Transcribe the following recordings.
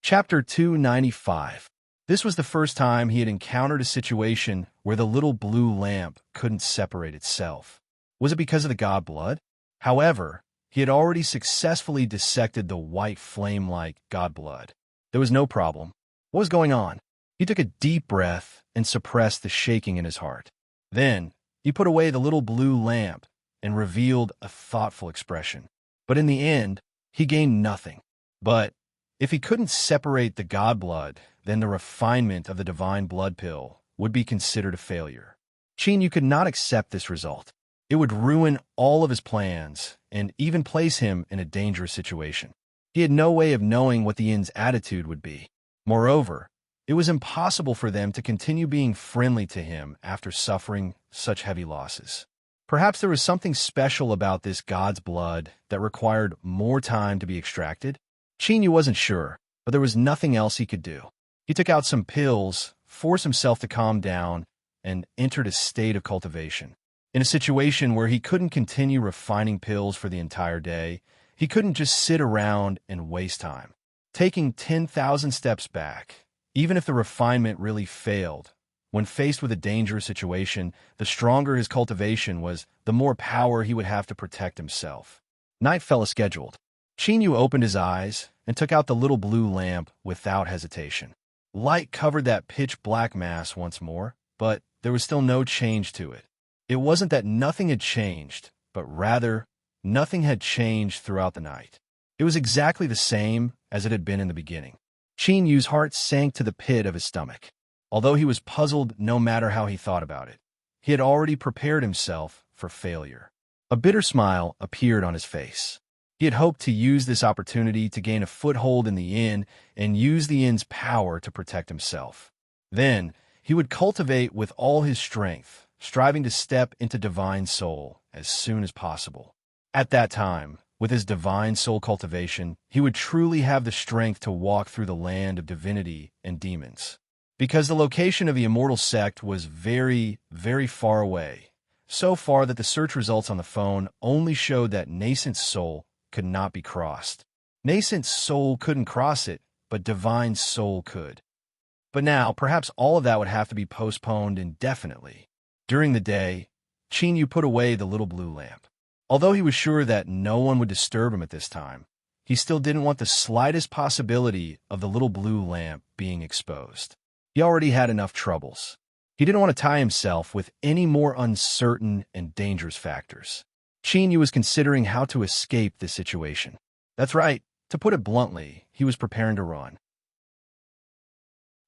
Chapter 295. This was the first time he had encountered a situation where the little blue lamp couldn't separate itself. Was it because of the god blood? However, he had already successfully dissected the white flame-like god blood. There was no problem. What was going on? He took a deep breath and suppressed the shaking in his heart. Then, he put away the little blue lamp and revealed a thoughtful expression. But in the end, he gained nothing. But if he couldn't separate the god blood, then the refinement of the divine blood pill would be considered a failure. Yu could not accept this result. It would ruin all of his plans and even place him in a dangerous situation. He had no way of knowing what the Yin's attitude would be. Moreover, it was impossible for them to continue being friendly to him after suffering such heavy losses. Perhaps there was something special about this god's blood that required more time to be extracted. Yu wasn't sure, but there was nothing else he could do. He took out some pills, forced himself to calm down, and entered a state of cultivation. In a situation where he couldn't continue refining pills for the entire day, he couldn't just sit around and waste time. Taking 10,000 steps back, even if the refinement really failed, when faced with a dangerous situation, the stronger his cultivation was, the more power he would have to protect himself. Night fell as scheduled. Yu opened his eyes and took out the little blue lamp without hesitation. Light covered that pitch-black mass once more, but there was still no change to it. It wasn't that nothing had changed, but rather, nothing had changed throughout the night. It was exactly the same as it had been in the beginning. Yu's heart sank to the pit of his stomach. Although he was puzzled no matter how he thought about it, he had already prepared himself for failure. A bitter smile appeared on his face. He had hoped to use this opportunity to gain a foothold in the inn and use the inn's power to protect himself. Then, he would cultivate with all his strength, striving to step into divine soul as soon as possible. At that time, with his divine soul cultivation, he would truly have the strength to walk through the land of divinity and demons. Because the location of the immortal sect was very, very far away, so far that the search results on the phone only showed that nascent soul could not be crossed. Nascent soul couldn't cross it, but divine soul could. But now, perhaps all of that would have to be postponed indefinitely. During the day, Yu put away the little blue lamp. Although he was sure that no one would disturb him at this time, he still didn't want the slightest possibility of the little blue lamp being exposed. He already had enough troubles. He didn't want to tie himself with any more uncertain and dangerous factors. Yu was considering how to escape this situation. That's right, to put it bluntly, he was preparing to run.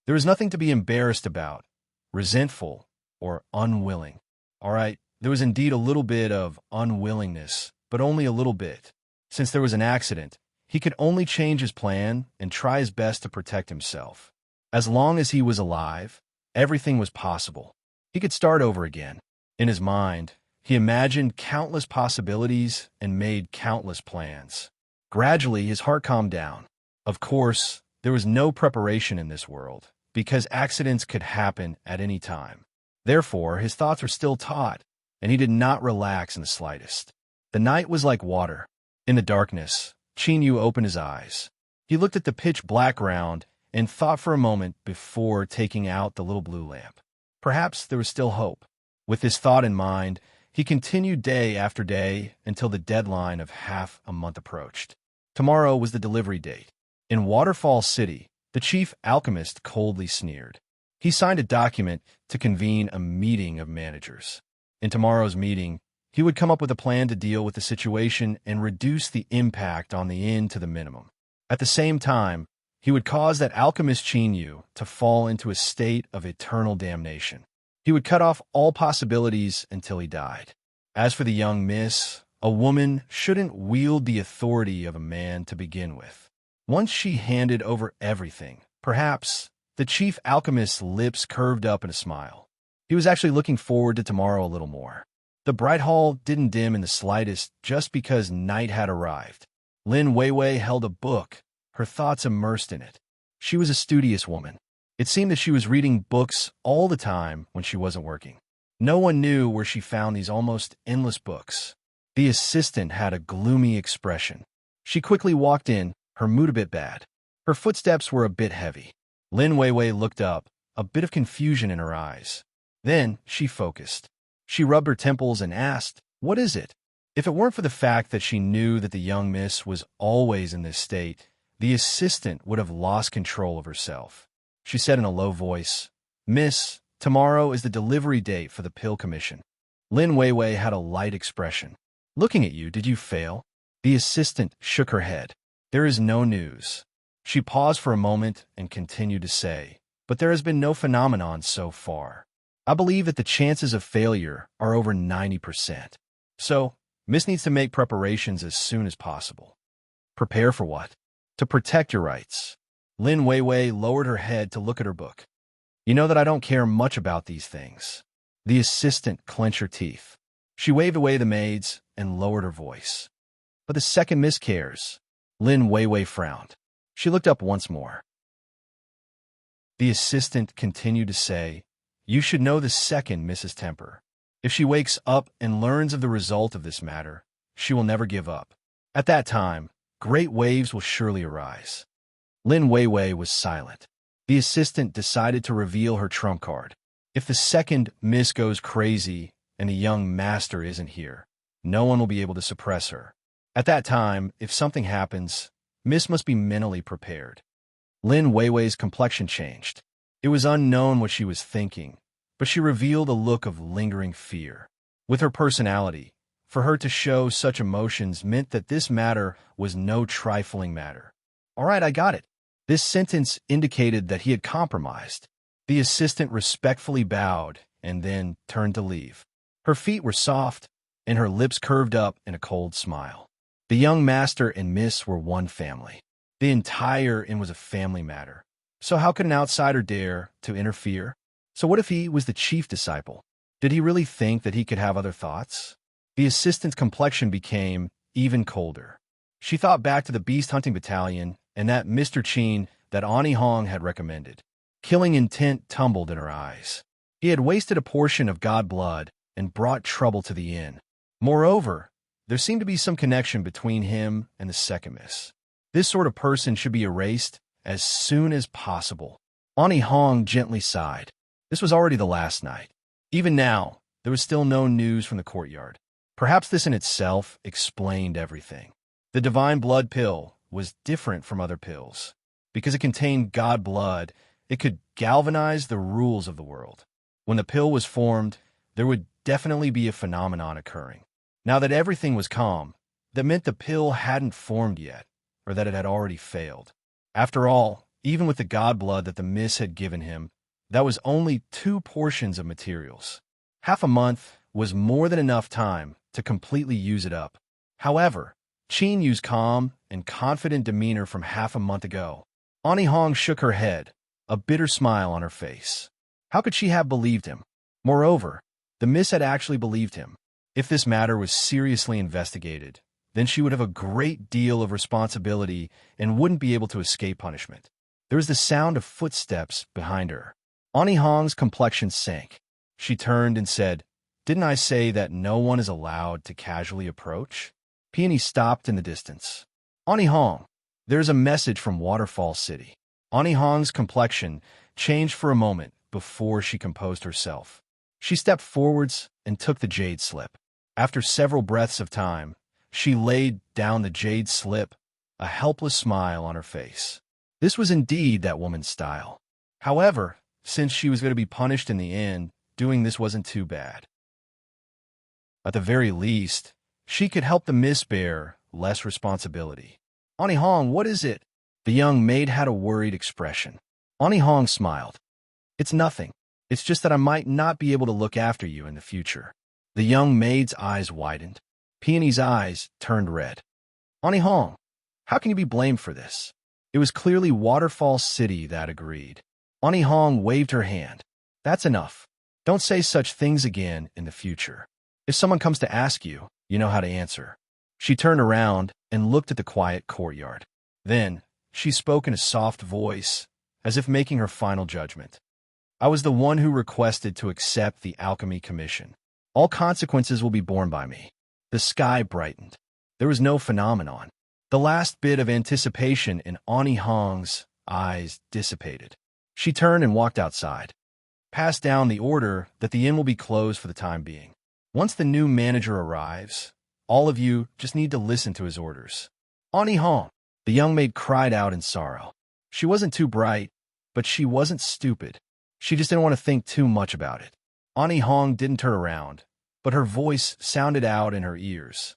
There was nothing to be embarrassed about, resentful, or unwilling. All right, there was indeed a little bit of unwillingness, but only a little bit. Since there was an accident, he could only change his plan and try his best to protect himself. As long as he was alive, everything was possible. He could start over again. In his mind, he imagined countless possibilities and made countless plans. Gradually, his heart calmed down. Of course, there was no preparation in this world, because accidents could happen at any time. Therefore, his thoughts were still taut, and he did not relax in the slightest. The night was like water. In the darkness, Yu opened his eyes. He looked at the pitch-black ground and thought for a moment before taking out the little blue lamp. Perhaps there was still hope. With this thought in mind, he continued day after day until the deadline of half a month approached. Tomorrow was the delivery date. In Waterfall City, the chief alchemist coldly sneered. He signed a document to convene a meeting of managers. In tomorrow's meeting, he would come up with a plan to deal with the situation and reduce the impact on the inn to the minimum. At the same time, he would cause that alchemist Yu to fall into a state of eternal damnation. He would cut off all possibilities until he died. As for the young miss, a woman shouldn't wield the authority of a man to begin with. Once she handed over everything, perhaps, the chief alchemist's lips curved up in a smile. He was actually looking forward to tomorrow a little more. The bright hall didn't dim in the slightest just because night had arrived. Lin Weiwei held a book, her thoughts immersed in it. She was a studious woman. It seemed that she was reading books all the time when she wasn't working. No one knew where she found these almost endless books. The assistant had a gloomy expression. She quickly walked in, her mood a bit bad. Her footsteps were a bit heavy. Lin Weiwei looked up, a bit of confusion in her eyes. Then she focused. She rubbed her temples and asked, "What is it?" If it weren't for the fact that she knew that the young miss was always in this state, the assistant would have lost control of herself. She said in a low voice, "Miss, tomorrow is the delivery date for the pill commission." Lin Weiwei had a light expression. "Looking at you, did you fail?" The assistant shook her head. "There is no news." She paused for a moment and continued to say, "But there has been no phenomenon so far. I believe that the chances of failure are over 90%. So, Miss needs to make preparations as soon as possible." "Prepare for what?" "To protect your rights." Lin Weiwei lowered her head to look at her book. "You know that I don't care much about these things." The assistant clenched her teeth. She waved away the maids and lowered her voice. "But the second miss cares." Lin Weiwei frowned. She looked up once more. The assistant continued to say, "You should know the second Mrs. Temper. If she wakes up and learns of the result of this matter, she will never give up. At that time, great waves will surely arise." Lin Weiwei was silent. The assistant decided to reveal her trump card. If the second miss goes crazy and the young master isn't here, no one will be able to suppress her. At that time, if something happens, Miss must be mentally prepared. Lin Weiwei's complexion changed. It was unknown what she was thinking, but she revealed a look of lingering fear. With her personality, for her to show such emotions meant that this matter was no trifling matter. "All right, I got it." This sentence indicated that he had compromised. The assistant respectfully bowed and then turned to leave. Her feet were soft, and her lips curved up in a cold smile. The young master and miss were one family. The entire inn was a family matter. So how could an outsider dare to interfere? So what if he was the chief disciple? Did he really think that he could have other thoughts? The assistant's complexion became even colder. She thought back to the beast hunting battalion and that Mr. Chin that Ani Hong had recommended. Killing intent tumbled in her eyes. He had wasted a portion of god blood and brought trouble to the inn. Moreover, there seemed to be some connection between him and the second miss. This sort of person should be erased as soon as possible. Ani Hong gently sighed. This was already the last night. Even now, there was still no news from the courtyard. Perhaps this in itself explained everything. The divine blood pill was different from other pills. Because it contained god blood, it could galvanize the rules of the world. When the pill was formed, there would definitely be a phenomenon occurring. Now that everything was calm, that meant the pill hadn't formed yet, or that it had already failed. After all, even with the god blood that the miss had given him, that was only 2 portions of materials. Half a month was more than enough time to completely use it up. However, Chin used calm and confident demeanor from half a month ago. Ani Hong shook her head, a bitter smile on her face. How could she have believed him? Moreover, the miss had actually believed him. If this matter was seriously investigated, then she would have a great deal of responsibility and wouldn't be able to escape punishment. There was the sound of footsteps behind her. Ani Hong's complexion sank. She turned and said, "Didn't I say that no one is allowed to casually approach?" Peony stopped in the distance. "Ani Hong, there's a message from Waterfall City." Ani Hong's complexion changed for a moment before she composed herself. She stepped forwards and took the jade slip. After several breaths of time, she laid down the jade slip, a helpless smile on her face. This was indeed that woman's style. However, since she was going to be punished in the end, doing this wasn't too bad. At the very least, she could help the miss bear less responsibility. "Ani Hong, what is it?" The young maid had a worried expression. Ani Hong smiled. "It's nothing. It's just that I might not be able to look after you in the future." The young maid's eyes widened. Peony's eyes turned red. "Ani Hong, how can you be blamed for this?" It was clearly Waterfall City that agreed. Ani Hong waved her hand. "That's enough. Don't say such things again in the future. If someone comes to ask you, you know how to answer." She turned around and looked at the quiet courtyard. Then, she spoke in a soft voice, as if making her final judgment. "I was the one who requested to accept the alchemy commission. All consequences will be borne by me." The sky brightened. There was no phenomenon. The last bit of anticipation in Ani Hong's eyes dissipated. She turned and walked outside. Pass down the order that the inn will be closed for the time being. Once the new manager arrives, all of you just need to listen to his orders. Ani Hong, the young maid cried out in sorrow. She wasn't too bright, but she wasn't stupid. She just didn't want to think too much about it. Ani Hong didn't turn around, but her voice sounded out in her ears.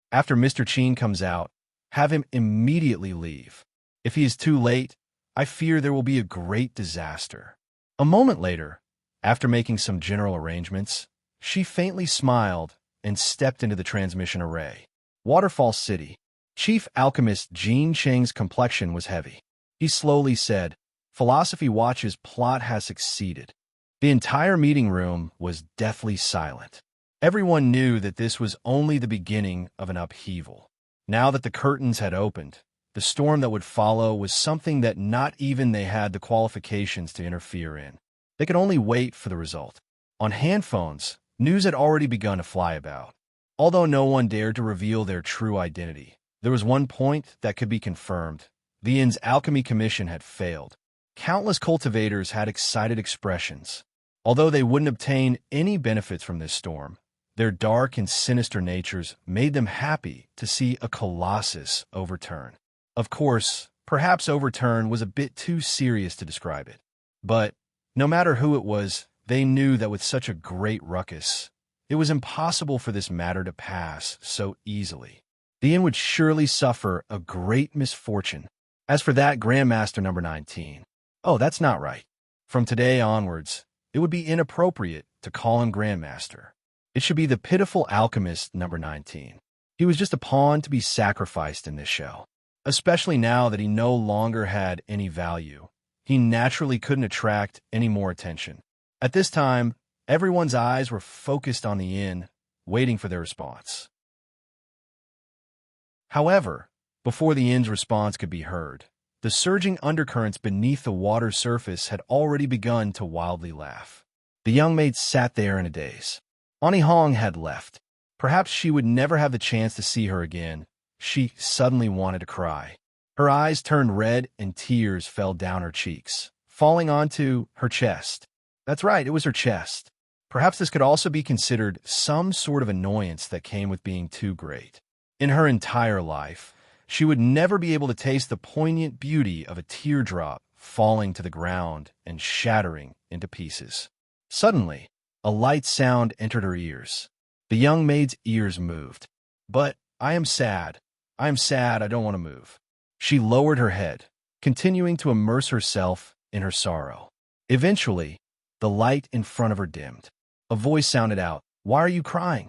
After Mr. Qin comes out, have him immediately leave. If he is too late, I fear there will be a great disaster. A moment later, after making some general arrangements, she faintly smiled and stepped into the transmission array. Waterfall City. Chief Alchemist Jean Cheng's complexion was heavy. He slowly said, Philosophy Watch's plot has succeeded. The entire meeting room was deathly silent. Everyone knew that this was only the beginning of an upheaval. Now that the curtains had opened, the storm that would follow was something that not even they had the qualifications to interfere in. They could only wait for the result. On handphones, news had already begun to fly about. Although no one dared to reveal their true identity, there was one point that could be confirmed. The inn's alchemy commission had failed. Countless cultivators had excited expressions. Although they wouldn't obtain any benefits from this storm, their dark and sinister natures made them happy to see a colossus overturn. Of course, perhaps overturn was a bit too serious to describe it. But no matter who it was, they knew that with such a great ruckus, it was impossible for this matter to pass so easily. The inn would surely suffer a great misfortune. As for that Grandmaster number 19, oh, that's not right. From today onwards, it would be inappropriate to call him Grandmaster. It should be the pitiful alchemist number 19. He was just a pawn to be sacrificed in this show. Especially now that he no longer had any value, he naturally couldn't attract any more attention. At this time, everyone's eyes were focused on the inn, waiting for their response. However, before the inn's response could be heard, the surging undercurrents beneath the water's surface had already begun to wildly laugh. The young maid sat there in a daze. Ani Hong had left. Perhaps she would never have the chance to see her again. She suddenly wanted to cry. Her eyes turned red and tears fell down her cheeks, falling onto her chest. That's right, it was her chest. Perhaps this could also be considered some sort of annoyance that came with being too great. In her entire life, she would never be able to taste the poignant beauty of a teardrop falling to the ground and shattering into pieces. Suddenly, a light sound entered her ears. The young maid's ears moved. But I am sad. I am sad. I don't want to move. She lowered her head, continuing to immerse herself in her sorrow. Eventually, the light in front of her dimmed. A voice sounded out, "Why are you crying?"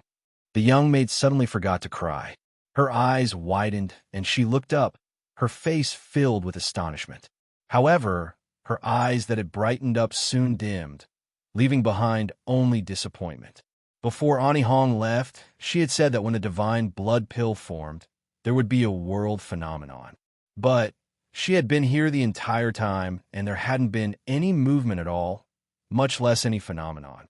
The young maid suddenly forgot to cry. Her eyes widened, and she looked up, her face filled with astonishment. However, her eyes that had brightened up soon dimmed, leaving behind only disappointment. Before Ani Hong left, she had said that when the divine blood pill formed, there would be a world phenomenon. But she had been here the entire time, and there hadn't been any movement at all, much less any phenomenon.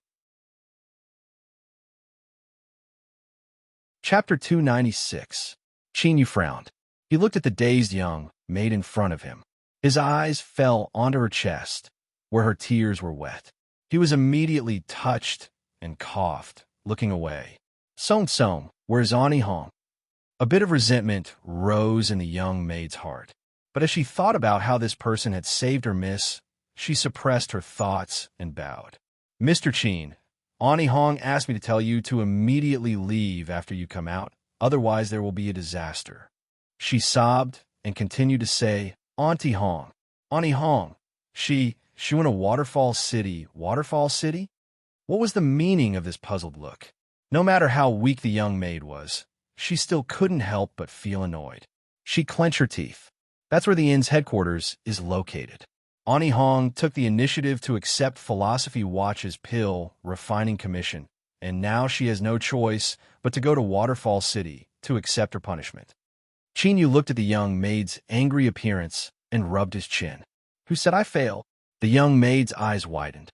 Chapter 296. Qin frowned. He looked at the dazed young maid in front of him. His eyes fell onto her chest, where her tears were wet. He was immediately touched and coughed, looking away. Song, where's Ani Hong? A bit of resentment rose in the young maid's heart. But as she thought about how this person had saved her miss, she suppressed her thoughts and bowed. Mr. Qin, Ani Hong asked me to tell you to immediately leave after you come out, otherwise there will be a disaster. She sobbed and continued to say, Auntie Hong, Ani Hong, she went to Waterfall City. Waterfall City? What was the meaning of this puzzled look? No matter how weak the young maid was, she still couldn't help but feel annoyed. She clenched her teeth. That's where the inn's headquarters is located. Ani Hong took the initiative to accept Philosophy Watch's pill refining commission, and now she has no choice but to go to Waterfall City to accept her punishment. Qin Yu looked at the young maid's angry appearance and rubbed his chin. Who said I failed? The young maid's eyes widened.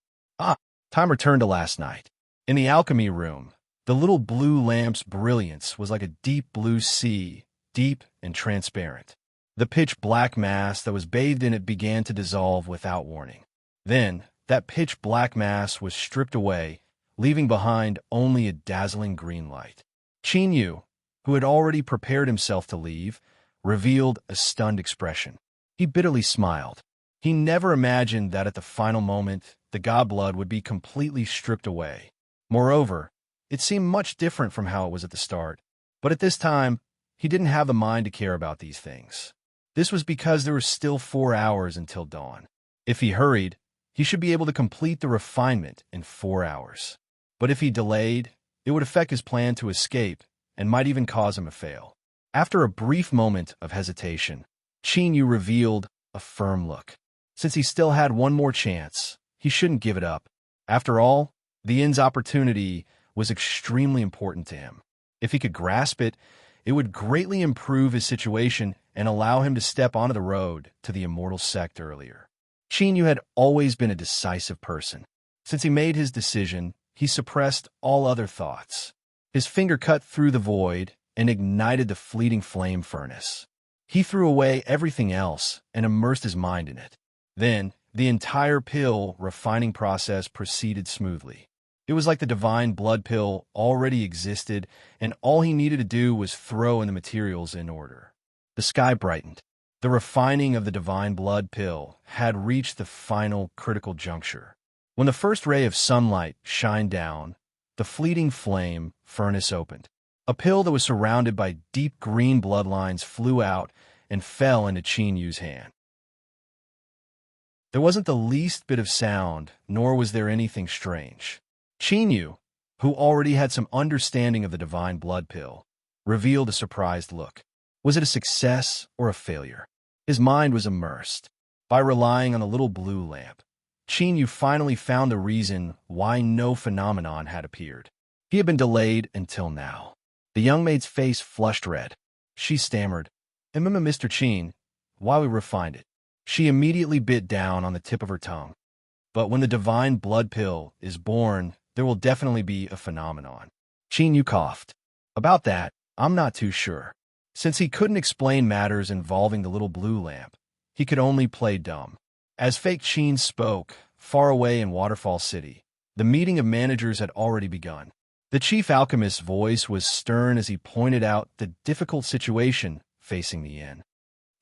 Time returned to last night. In the alchemy room, the little blue lamp's brilliance was like a deep blue sea deep and transparent. The pitch-black mass that was bathed in it began to dissolve without warning. Then, that pitch-black mass was stripped away, leaving behind only a dazzling green light. Qin Yu, who had already prepared himself to leave, revealed a stunned expression. He bitterly smiled. He never imagined that at the final moment, the god blood would be completely stripped away. Moreover, it seemed much different from how it was at the start. But at this time, he didn't have the mind to care about these things. This was because there were still 4 hours until dawn. If he hurried, he should be able to complete the refinement in 4 hours. But if he delayed, it would affect his plan to escape and might even cause him to fail. After a brief moment of hesitation, Qin Yu revealed a firm look. Since he still had one more chance, he shouldn't give it up. After all, the inn's opportunity was extremely important to him. If he could grasp it, it would greatly improve his situation and allow him to step onto the road to the immortal sect earlier. Qin Yu had always been a decisive person. Since he made his decision, he suppressed all other thoughts. His finger cut through the void and ignited the fleeting flame furnace. He threw away everything else and immersed his mind in it. Then, the entire pill refining process proceeded smoothly. It was like the divine blood pill already existed, and all he needed to do was throw in the materials in order. The sky brightened. The refining of the divine blood pill had reached the final critical juncture. When the first ray of sunlight shined down, the fleeting flame furnace opened. A pill that was surrounded by deep green bloodlines flew out and fell into Qin Yu's hand. There wasn't the least bit of sound, nor was there anything strange. Qin Yu, who already had some understanding of the divine blood pill, revealed a surprised look. Was it a success or a failure? His mind was immersed. By relying on the little blue lamp, Qin Yu finally found the reason why no phenomenon had appeared. He had been delayed until now. The young maid's face flushed red. She stammered, Mr. Qin, why we refined it. She immediately bit down on the tip of her tongue. But when the divine blood pill is born, there will definitely be a phenomenon. Qin Yu coughed. About that, I'm not too sure. Since he couldn't explain matters involving the little blue lamp, he could only play dumb. As fake Qin spoke, far away in Waterfall City, the meeting of managers had already begun. The chief alchemist's voice was stern as he pointed out the difficult situation facing the inn.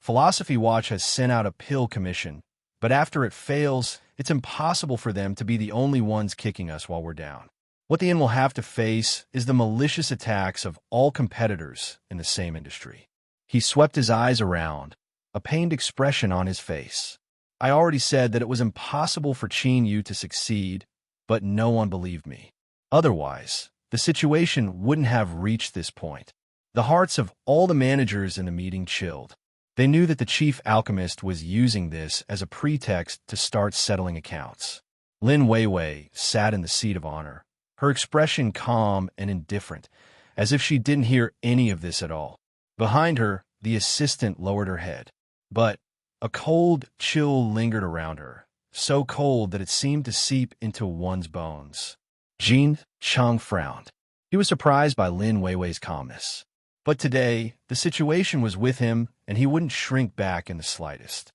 Philosophy Watch has sent out a pill commission, but after it fails, it's impossible for them to be the only ones kicking us while we're down. What the inn will have to face is the malicious attacks of all competitors in the same industry. He swept his eyes around, a pained expression on his face. I already said that it was impossible for Qin Yu to succeed, but no one believed me. Otherwise, the situation wouldn't have reached this point. The hearts of all the managers in the meeting chilled. They knew that the chief alchemist was using this as a pretext to start settling accounts. Lin Weiwei sat in the seat of honor, her expression calm and indifferent, as if she didn't hear any of this at all. Behind her, the assistant lowered her head. But a cold chill lingered around her, so cold that it seemed to seep into one's bones. Jin Cheng frowned. He was surprised by Lin Weiwei's calmness. But today, the situation was with him, and he wouldn't shrink back in the slightest.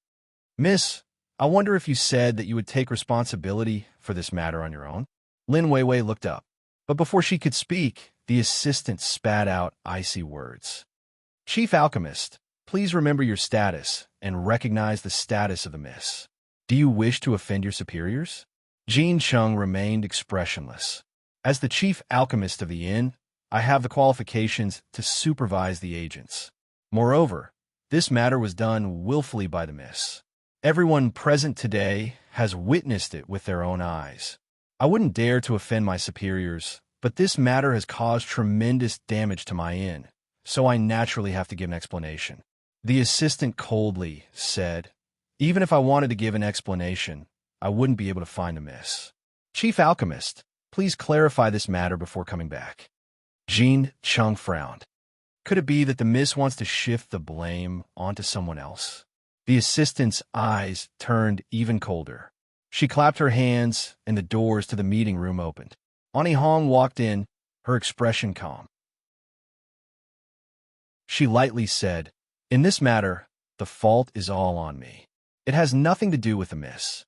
Miss, I wonder if you said that you would take responsibility for this matter on your own? Lin Weiwei looked up. But before she could speak, the assistant spat out icy words. Chief Alchemist, please remember your status and recognize the status of the miss. Do you wish to offend your superiors? Jin Cheng remained expressionless. As the chief alchemist of the inn, I have the qualifications to supervise the agents. Moreover, this matter was done willfully by the miss. Everyone present today has witnessed it with their own eyes. I wouldn't dare to offend my superiors, but this matter has caused tremendous damage to my inn, so I naturally have to give an explanation. The assistant coldly said, even if I wanted to give an explanation, I wouldn't be able to find the miss. Chief Alchemist, please clarify this matter before coming back. Jin Cheng frowned. Could it be that the miss wants to shift the blame onto someone else? The assistant's eyes turned even colder. She clapped her hands, and the doors to the meeting room opened. Ani Hong walked in, her expression calm. She lightly said, "In this matter, the fault is all on me. It has nothing to do with the miss."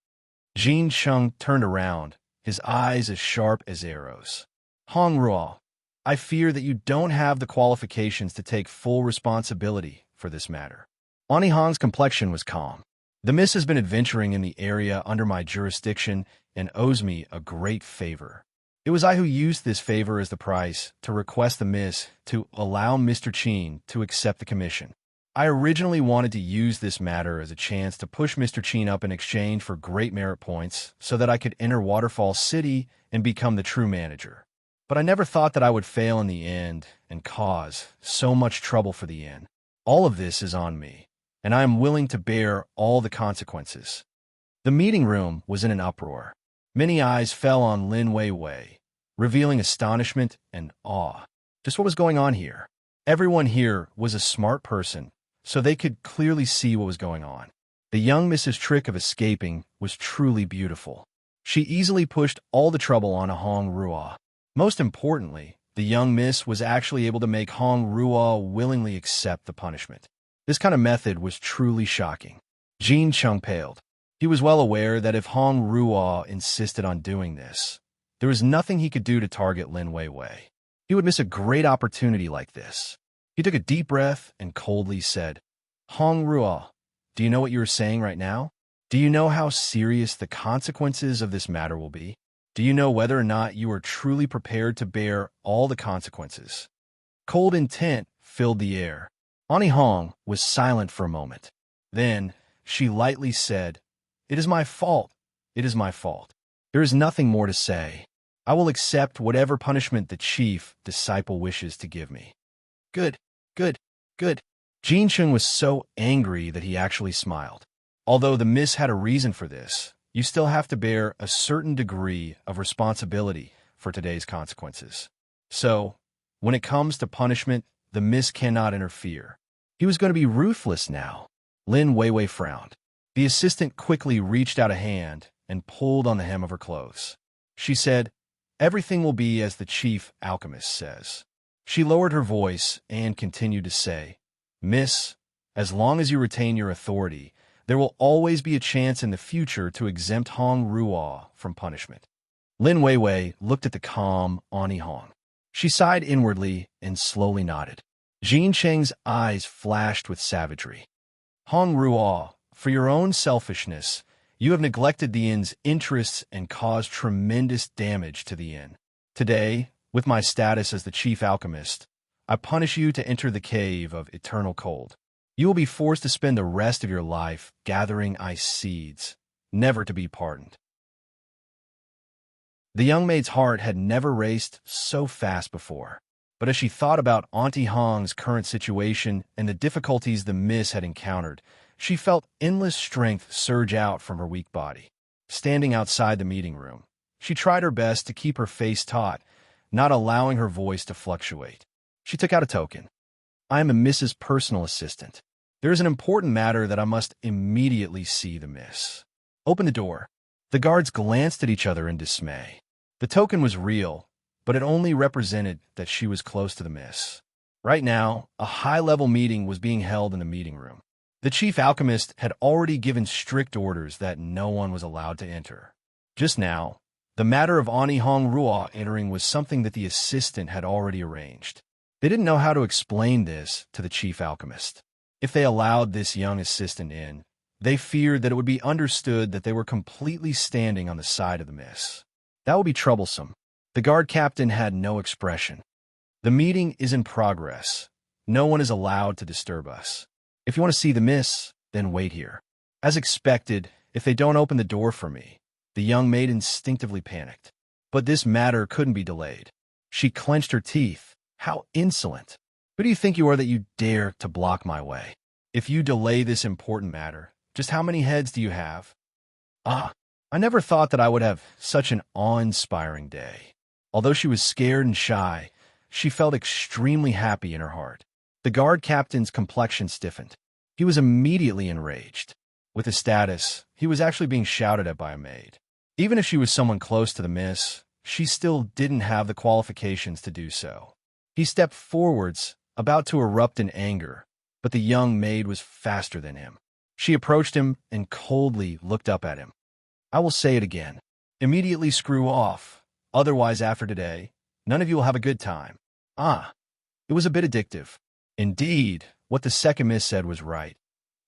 Jin Chung turned around, his eyes as sharp as arrows. "Hong Ruo, I fear that you don't have the qualifications to take full responsibility for this matter." Ani Hong's complexion was calm. "The miss has been adventuring in the area under my jurisdiction and owes me a great favor. It was I who used this favor as the price to request the miss to allow Mr. Chin to accept the commission. I originally wanted to use this matter as a chance to push Mr. Chin up in exchange for great merit points so that I could enter Waterfall City and become the true manager. But I never thought that I would fail in the end and cause so much trouble for the inn. All of this is on me, and I am willing to bear all the consequences." The meeting room was in an uproar. Many eyes fell on Lin Weiwei, revealing astonishment and awe. Just what was going on here? Everyone here was a smart person, so they could clearly see what was going on. The young Mrs. Trick of escaping was truly beautiful. She easily pushed all the trouble on Hong Ruo. Most importantly, the young miss was actually able to make Hong Ruo willingly accept the punishment. This kind of method was truly shocking. Jin Chung paled. He was well aware that if Hong Ruo insisted on doing this, there was nothing he could do to target Lin Weiwei. He would miss a great opportunity like this. He took a deep breath and coldly said, "Hong Ruo, do you know what you are saying right now? Do you know how serious the consequences of this matter will be? Do you know whether or not you are truly prepared to bear all the consequences?" Cold intent filled the air. Ani Hong was silent for a moment. Then she lightly said, "It is my fault. It is my fault. There is nothing more to say. I will accept whatever punishment the chief disciple wishes to give me." "Good, good, good." Jin Chung was so angry that he actually smiled. Although the miss had a reason for this, you still have to bear a certain degree of responsibility for today's consequences. So, when it comes to punishment, the miss cannot interfere. He was going to be ruthless now. Lin Weiwei frowned. The assistant quickly reached out a hand and pulled on the hem of her clothes. She said, "Everything will be as the chief alchemist says." She lowered her voice and continued to say, "Miss, as long as you retain your authority, there will always be a chance in the future to exempt Hong Ruo from punishment." Lin Weiwei looked at the calm Ani Hong. She sighed inwardly and slowly nodded. Jin Cheng's eyes flashed with savagery. "Hong Ruo, for your own selfishness, you have neglected the inn's interests and caused tremendous damage to the inn. Today, with my status as the chief alchemist, I punish you to enter the cave of eternal cold. You will be forced to spend the rest of your life gathering ice seeds, never to be pardoned." The young maid's heart had never raced so fast before, but as she thought about Auntie Hong's current situation and the difficulties the miss had encountered, she felt endless strength surge out from her weak body. Standing outside the meeting room, she tried her best to keep her face taut, not allowing her voice to fluctuate. She took out a token. "I am a Miss's personal assistant. There is an important matter that I must immediately see the miss. Open the door." The guards glanced at each other in dismay. The token was real, but it only represented that she was close to the miss. Right now, a high-level meeting was being held in the meeting room. The chief alchemist had already given strict orders that no one was allowed to enter. Just now, the matter of Ani Hong Ruo entering was something that the assistant had already arranged. They didn't know how to explain this to the chief alchemist. If they allowed this young assistant in, they feared that it would be understood that they were completely standing on the side of the miss. That would be troublesome. The guard captain had no expression. "The meeting is in progress. No one is allowed to disturb us. If you want to see the miss, then wait here." As expected, if they don't open the door for me, the young maid instinctively panicked. But this matter couldn't be delayed. She clenched her teeth. How insolent! Who do you think you are that you dare to block my way? If you delay this important matter, just how many heads do you have? Ah, I never thought that I would have such an awe-inspiring day. Although she was scared and shy, she felt extremely happy in her heart. The guard captain's complexion stiffened. He was immediately enraged. With his status, he was actually being shouted at by a maid. Even if she was someone close to the miss, she still didn't have the qualifications to do so. He stepped forwards, about to erupt in anger, but the young maid was faster than him. She approached him and coldly looked up at him. "I will say it again. Immediately screw off. Otherwise, after today, none of you will have a good time." Ah, it was a bit addictive. Indeed, what the second miss said was right.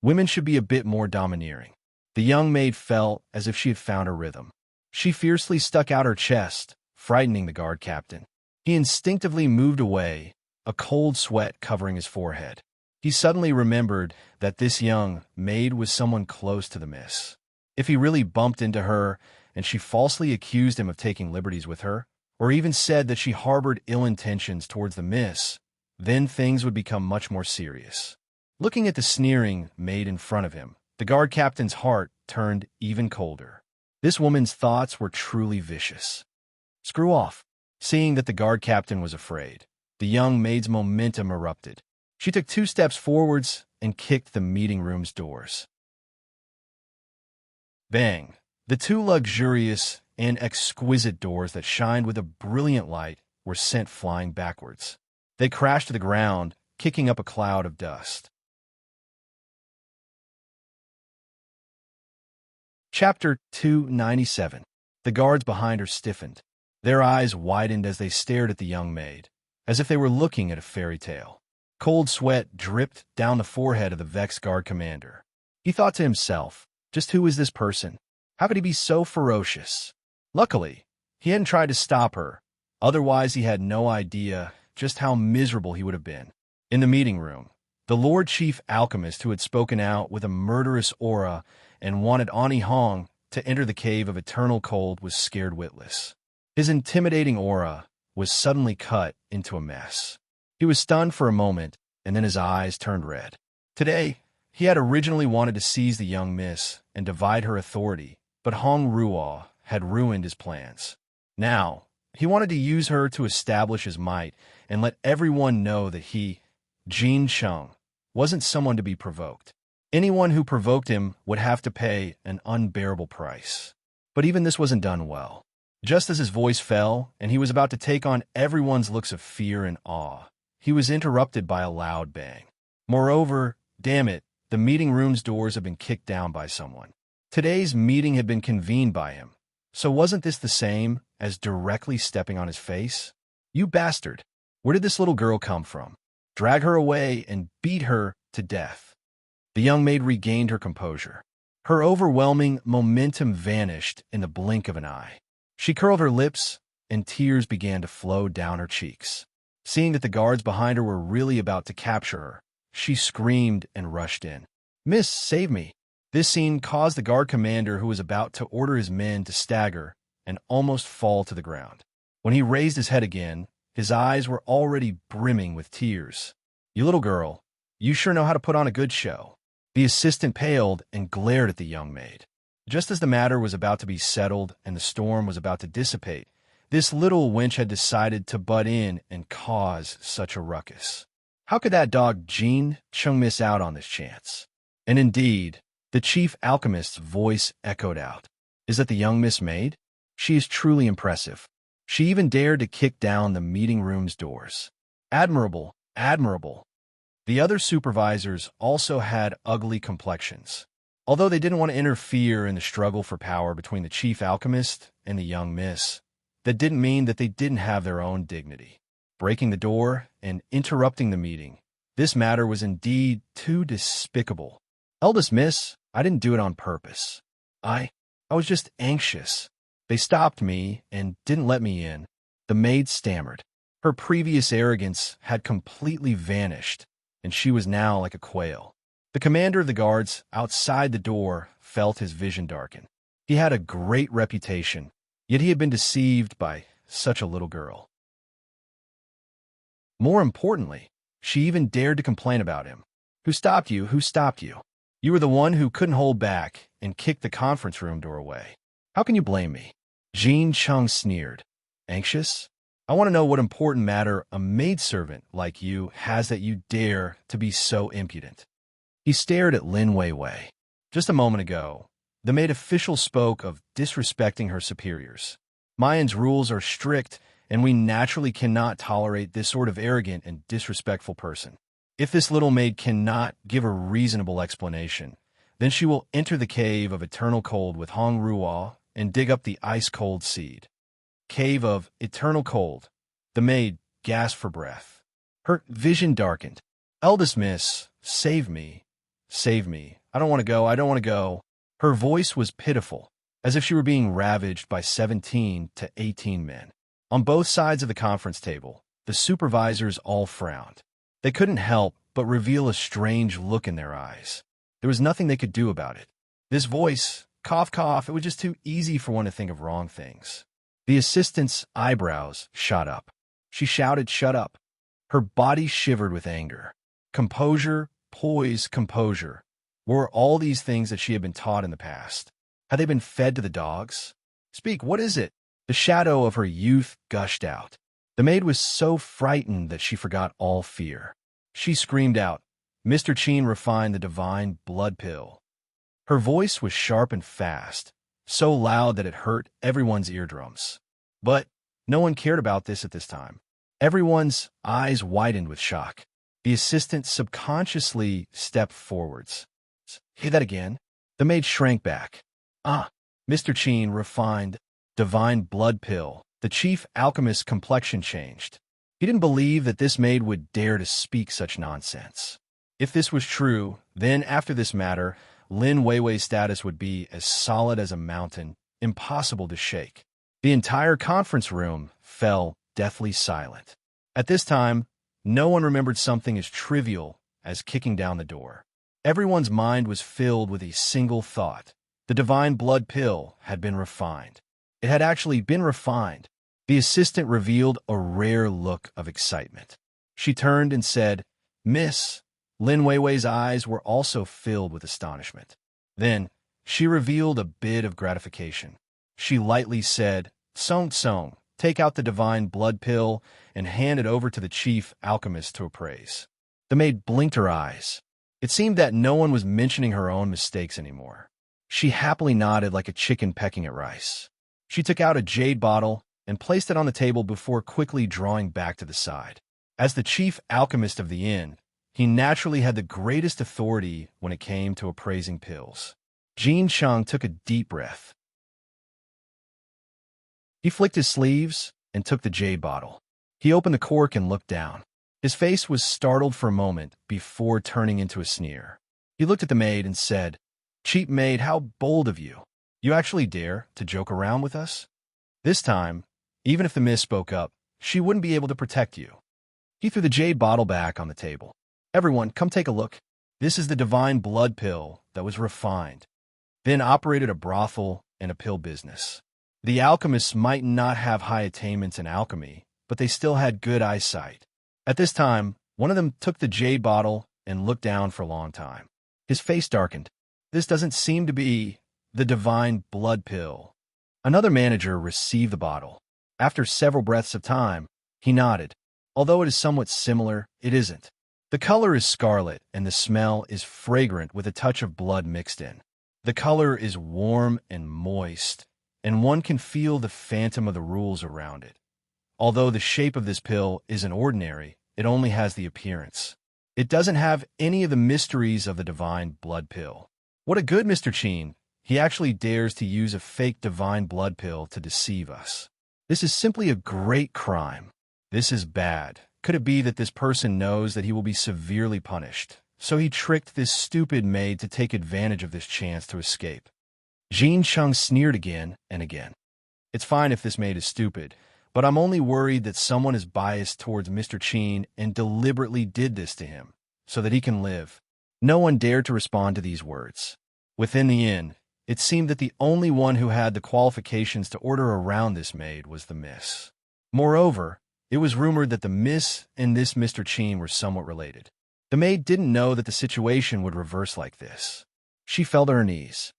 Women should be a bit more domineering. The young maid felt as if she had found her rhythm. She fiercely stuck out her chest, frightening the guard captain. He instinctively moved away, a cold sweat covering his forehead. He suddenly remembered that this young maid was someone close to the miss. If he really bumped into her and she falsely accused him of taking liberties with her, or even said that she harbored ill intentions towards the miss, then things would become much more serious. Looking at the sneering maid in front of him, the guard captain's heart turned even colder. This woman's thoughts were truly vicious. Screw off. Seeing that the guard captain was afraid, the young maid's momentum erupted. She took 2 steps forwards and kicked the meeting room's doors. Bang! The 2 luxurious and exquisite doors that shined with a brilliant light were sent flying backwards. They crashed to the ground, kicking up a cloud of dust. Chapter 297. The guards behind her stiffened. Their eyes widened as they stared at the young maid, as if they were looking at a fairy tale. Cold sweat dripped down the forehead of the vexed guard commander. He thought to himself, just who is this person? How could he be so ferocious? Luckily, he hadn't tried to stop her. Otherwise, he had no idea just how miserable he would have been. In the meeting room, the Lord Chief Alchemist, who had spoken out with a murderous aura and wanted Ani Hong to enter the cave of eternal cold, was scared witless. His intimidating aura was suddenly cut into a mess. He was stunned for a moment, and then his eyes turned red. Today, he had originally wanted to seize the young miss and divide her authority, but Hong Ruo had ruined his plans. Now, he wanted to use her to establish his might and let everyone know that he, Jin Chung, wasn't someone to be provoked. Anyone who provoked him would have to pay an unbearable price. But even this wasn't done well. Just as his voice fell and he was about to take on everyone's looks of fear and awe, he was interrupted by a loud bang. Moreover, damn it, the meeting room's doors had been kicked down by someone. Today's meeting had been convened by him. So wasn't this the same as directly stepping on his face? You bastard! Where did this little girl come from? Drag her away and beat her to death. The young maid regained her composure. Her overwhelming momentum vanished in the blink of an eye. She curled her lips, and tears began to flow down her cheeks. Seeing that the guards behind her were really about to capture her, she screamed and rushed in. "Miss, save me!" This scene caused the guard commander, who was about to order his men, to stagger and almost fall to the ground. When he raised his head again, his eyes were already brimming with tears. "You little girl, you sure know how to put on a good show." The assistant paled and glared at the young maid. Just as the matter was about to be settled and the storm was about to dissipate, this little wench had decided to butt in and cause such a ruckus. How could that dog Jin Chung miss out on this chance? And indeed, the chief alchemist's voice echoed out. Is that the young Miss Maid? She is truly impressive. She even dared to kick down the meeting room's doors. Admirable, admirable. The other supervisors also had ugly complexions. Although they didn't want to interfere in the struggle for power between the chief alchemist and the young miss, that didn't mean that they didn't have their own dignity. Breaking the door and interrupting the meeting, this matter was indeed too despicable. "Eldest miss, I didn't do it on purpose. I was just anxious. They stopped me and didn't let me in." The maid stammered. Her previous arrogance had completely vanished, and she was now like a quail. The commander of the guards outside the door felt his vision darken. He had a great reputation, yet he had been deceived by such a little girl. More importantly, she even dared to complain about him. "Who stopped you? Who stopped you? You were the one who couldn't hold back and kicked the conference room door away. How can you blame me?" Jin Chung sneered. "Anxious? I want to know what important matter a maidservant like you has that you dare to be so impudent." He stared at Lin Weiwei. Just a moment ago, the maid official spoke of disrespecting her superiors. Mayan's rules are strict, and we naturally cannot tolerate this sort of arrogant and disrespectful person. If this little maid cannot give a reasonable explanation, then she will enter the cave of eternal cold with Hong Ruo and dig up the ice-cold seed. Cave of eternal cold. The maid gasped for breath. Her vision darkened. Eldest miss, save me. Save me. I don't want to go. I don't want to go. Her voice was pitiful, as if she were being ravaged by 17 to 18 men. On both sides of the conference table, the supervisors all frowned. They couldn't help but reveal a strange look in their eyes. There was nothing they could do about it. This voice, cough, cough, it was just too easy for one to think of wrong things. The assistant's eyebrows shot up. She shouted, "Shut up." Her body shivered with anger. Composure, poise, composure. Were all these things that she had been taught in the past? Had they been fed to the dogs? Speak, what is it? The shadow of her youth gushed out. The maid was so frightened that she forgot all fear. She screamed out, "Mr. Chin refined the divine blood pill." Her voice was sharp and fast, so loud that it hurt everyone's eardrums. But no one cared about this at this time. Everyone's eyes widened with shock. The assistant subconsciously stepped forwards. "Hear that again?" The maid shrank back. Mr. Chin refined divine blood pill. The chief alchemist's complexion changed. He didn't believe that this maid would dare to speak such nonsense. If this was true, then after this matter, Lin Weiwei's status would be as solid as a mountain, impossible to shake. The entire conference room fell deathly silent. At this time, no one remembered something as trivial as kicking down the door. Everyone's mind was filled with a single thought. The divine blood pill had been refined. It had actually been refined. The assistant revealed a rare look of excitement. She turned and said, "Miss." Lin Weiwei's eyes were also filled with astonishment. Then, she revealed a bit of gratification. She lightly said, "Song Song, take out the divine blood pill and hand it over to the chief alchemist to appraise." The maid blinked her eyes. It seemed that no one was mentioning her own mistakes anymore. She happily nodded like a chicken pecking at rice. She took out a jade bottle and placed it on the table before quickly drawing back to the side. As the chief alchemist of the inn, he naturally had the greatest authority when it came to appraising pills. Jin Cheng took a deep breath. He flicked his sleeves and took the jade bottle. He opened the cork and looked down. His face was startled for a moment before turning into a sneer. He looked at the maid and said, "Cheap maid, how bold of you. You actually dare to joke around with us?" This time, even if the miss spoke up, she wouldn't be able to protect you. He threw the jade bottle back on the table. "Everyone, come take a look. This is the divine blood pill that was refined, then operated a brothel and a pill business. The alchemists might not have high attainments in alchemy, but they still had good eyesight." At this time, one of them took the jade bottle and looked down for a long time. His face darkened. "This doesn't seem to be the divine blood pill." Another manager received the bottle. After several breaths of time, he nodded. "Although it is somewhat similar, it isn't. The color is scarlet, and the smell is fragrant with a touch of blood mixed in. The color is warm and moist, and one can feel the phantom of the rules around it. Although the shape of this pill isn't ordinary, it only has the appearance. It doesn't have any of the mysteries of the divine blood pill." What a good Mr. Chin! He actually dares to use a fake divine blood pill to deceive us. This is simply a great crime. This is bad. Could it be that this person knows that he will be severely punished, so he tricked this stupid maid to take advantage of this chance to escape? Jin Cheng sneered again and again. "It's fine if this maid is stupid, but I'm only worried that someone is biased towards Mr. Chin and deliberately did this to him, so that he can live." No one dared to respond to these words. Within the inn, it seemed that the only one who had the qualifications to order around this maid was the miss. Moreover, it was rumored that the miss and this Mr. Chin were somewhat related. The maid didn't know that the situation would reverse like this. She fell to her knees.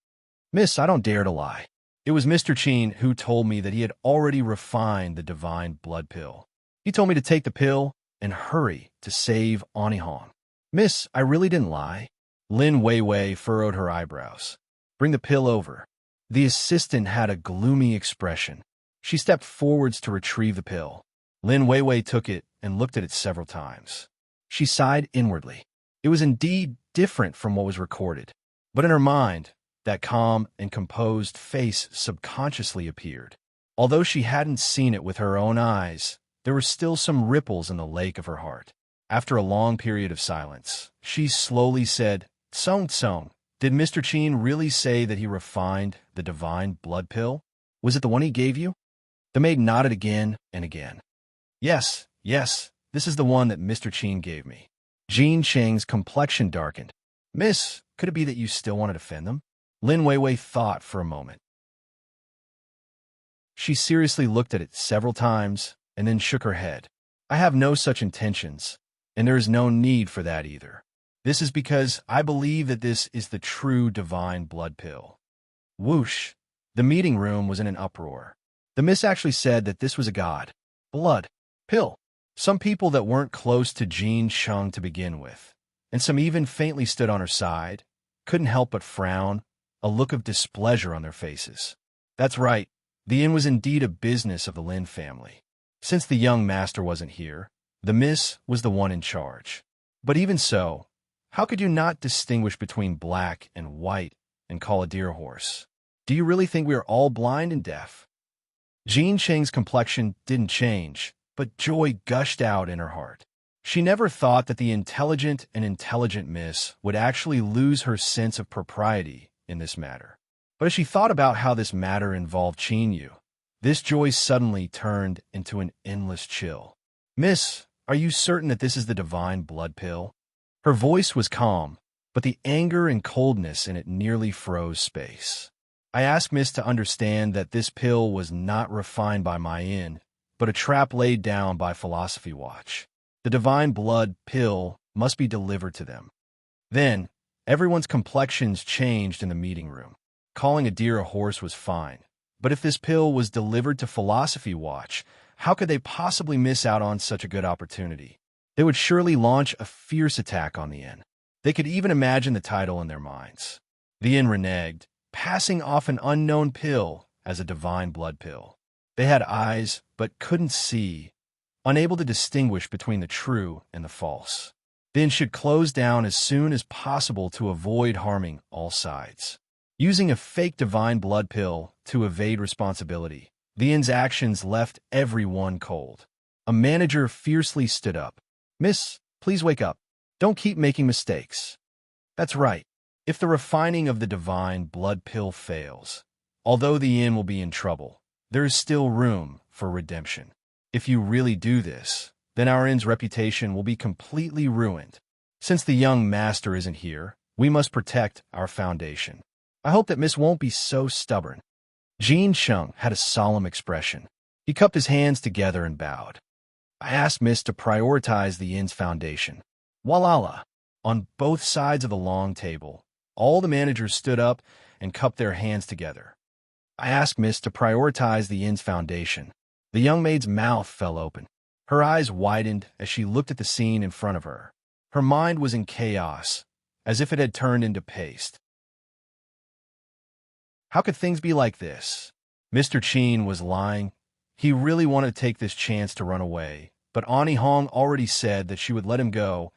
"Miss, I don't dare to lie. It was Mr. Chin who told me that he had already refined the divine blood pill. He told me to take the pill and hurry to save Anihong. Miss, I really didn't lie." Lin Weiwei furrowed her eyebrows. "Bring the pill over." The assistant had a gloomy expression. She stepped forwards to retrieve the pill. Lin Weiwei took it and looked at it several times. She sighed inwardly. It was indeed different from what was recorded. But in her mind, that calm and composed face subconsciously appeared. Although she hadn't seen it with her own eyes, there were still some ripples in the lake of her heart. After a long period of silence, she slowly said, "Song Tsong, did Mr. Qin really say that he refined the divine blood pill? Was it the one he gave you?" The maid nodded again and again. Yes, this is the one that Mr. Qin gave me." Jean Cheng's complexion darkened. "Miss, could it be that you still want to defend them?" Lin Weiwei thought for a moment. She seriously looked at it several times and then shook her head. "I have no such intentions, and there is no need for that either. This is because I believe that this is the true divine blood pill." Whoosh! The meeting room was in an uproar. The miss actually said that this was a god blood pill. Some people that weren't close to Jean Sheng to begin with, and some even faintly stood on her side, couldn't help but frown, a look of displeasure on their faces. That's right, the inn was indeed a business of the Lin family. Since the young master wasn't here, the miss was the one in charge. But even so, how could you not distinguish between black and white and call a deer a horse? Do you really think we are all blind and deaf? Jean Cheng's complexion didn't change, but joy gushed out in her heart. She never thought that the intelligent and intelligent miss would actually lose her sense of propriety in this matter. But as she thought about how this matter involved Qin Yu, this joy suddenly turned into an endless chill. "Miss, are you certain that this is the divine blood pill?" Her voice was calm, but the anger and coldness in it nearly froze space. "I ask Miss to understand that this pill was not refined by my inn, but a trap laid down by Philosophy Watch. The divine blood pill must be delivered to them." Then, everyone's complexions changed in the meeting room. Calling a deer a horse was fine, but if this pill was delivered to Philosophy Watch, how could they possibly miss out on such a good opportunity? They would surely launch a fierce attack on the inn. They could even imagine the title in their minds. The inn reneged, passing off an unknown pill as a divine blood pill. They had eyes, but couldn't see, unable to distinguish between the true and the false. The inn should close down as soon as possible to avoid harming all sides. Using a fake divine blood pill to evade responsibility, the inn's actions left everyone cold. A manager fiercely stood up. "Miss, please wake up. Don't keep making mistakes." That's right. If the refining of the divine blood pill fails, although the inn will be in trouble, there is still room for redemption. If you really do this, then our inn's reputation will be completely ruined. Since the young master isn't here, we must protect our foundation. I hope that Miss won't be so stubborn." Jean Sheng had a solemn expression. He cupped his hands together and bowed. "I asked Miss to prioritize the inn's foundation." Walala! On both sides of the long table, all the managers stood up and cupped their hands together. "I asked Miss to prioritize the inn's foundation." The young maid's mouth fell open. Her eyes widened as she looked at the scene in front of her. Her mind was in chaos, as if it had turned into paste. How could things be like this? Mr. Qin was lying. He really wanted to take this chance to run away, but Ani Hong already said that she would let him go.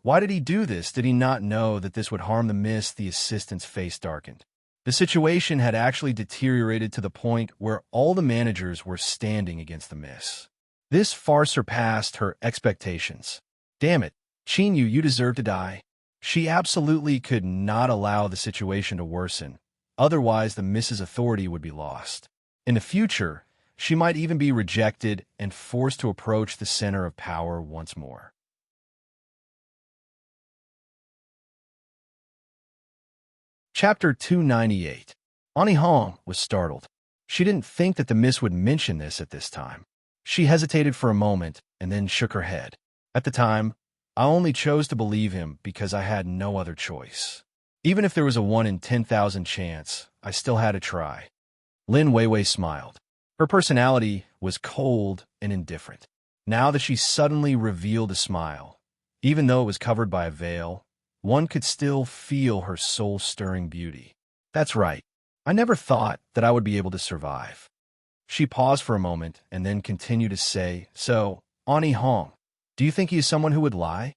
Why did he do this? Did he not know that this would harm the miss? The assistant's face darkened. The situation had actually deteriorated to the point where all the managers were standing against the miss. This far surpassed her expectations. Damn it, Qin Yu, you deserve to die. She absolutely could not allow the situation to worsen. Otherwise, the miss's authority would be lost. In the future, she might even be rejected and forced to approach the center of power once more. Chapter 298. Ani Hong was startled. She didn't think that the miss would mention this at this time. She hesitated for a moment and then shook her head. At the time, I only chose to believe him because I had no other choice. Even if there was a 1 in 10,000 chance, I still had to try. Lin Weiwei smiled. Her personality was cold and indifferent. Now that she suddenly revealed a smile, even though it was covered by a veil, one could still feel her soul-stirring beauty. That's right. I never thought that I would be able to survive. She paused for a moment and then continued to say, "So, Ani Hong, do you think he is someone who would lie?"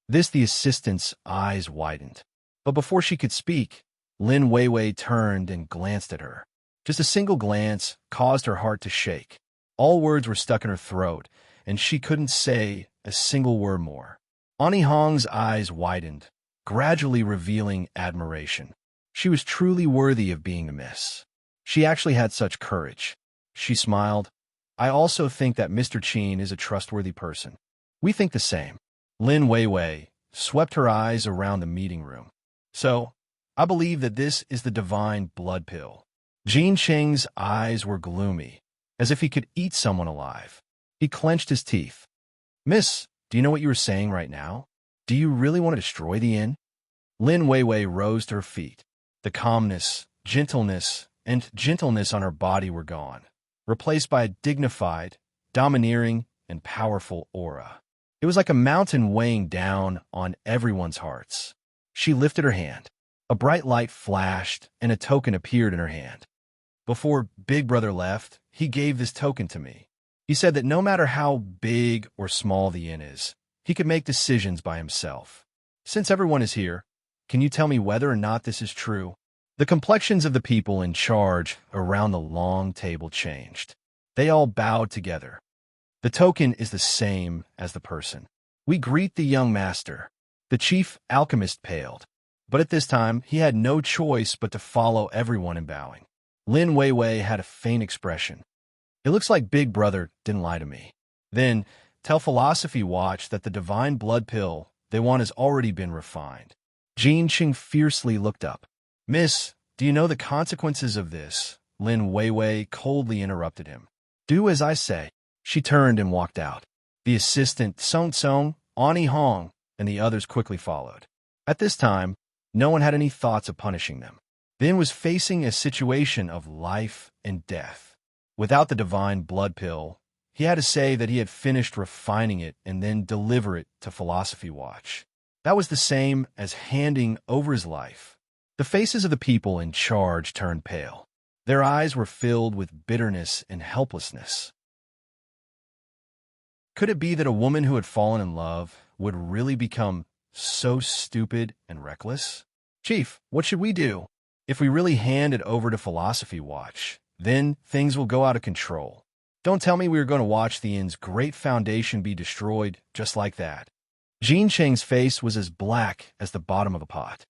The assistant's eyes widened. But before she could speak, Lin Weiwei turned and glanced at her. Just a single glance caused her heart to shake. All words were stuck in her throat, and she couldn't say a single word more. Ani Hong's eyes widened, gradually revealing admiration. She was truly worthy of being a miss. She actually had such courage. She smiled. "I also think that Mr. Qin is a trustworthy person." "We think the same." Lin Weiwei swept her eyes around the meeting room. "So, I believe that this is the divine blood pill." Jin Cheng's eyes were gloomy, as if he could eat someone alive. He clenched his teeth. "Miss, do you know what you were saying right now? Do you really want to destroy the inn?" Lin Weiwei rose to her feet. The calmness, gentleness on her body were gone, replaced by a dignified, domineering, and powerful aura. It was like a mountain weighing down on everyone's hearts. She lifted her hand. A bright light flashed, and a token appeared in her hand. "Before Big Brother left, he gave this token to me. He said that no matter how big or small the inn is, he could make decisions by himself. Since everyone is here, can you tell me whether or not this is true?" The complexions of the people in charge around the long table changed. They all bowed together. "The token is the same as the person. We greet the young master." The chief alchemist paled, but at this time he had no choice but to follow everyone in bowing. Lin Weiwei had a faint expression. "It looks like Big Brother didn't lie to me." "Then tell Philosophy Watch that the divine blood pill they want has already been refined." Jin Qing fiercely looked up. "Miss, do you know the consequences of this?" Lin Weiwei coldly interrupted him. "Do as I say." She turned and walked out. The assistant, Song Song, Ani Hong, and the others quickly followed. At this time, no one had any thoughts of punishing them. The inn was facing a situation of life and death. Without the divine blood pill, he had to say that he had finished refining it and then deliver it to Philosophy Watch. That was the same as handing over his life. The faces of the people in charge turned pale. Their eyes were filled with bitterness and helplessness. Could it be that a woman who had fallen in love would really become so stupid and reckless? "Chief, what should we do? If we really hand it over to Philosophy Watch, then things will go out of control. Don't tell me we are going to watch the inn's great foundation be destroyed just like that." Jin Cheng's face was as black as the bottom of a pot.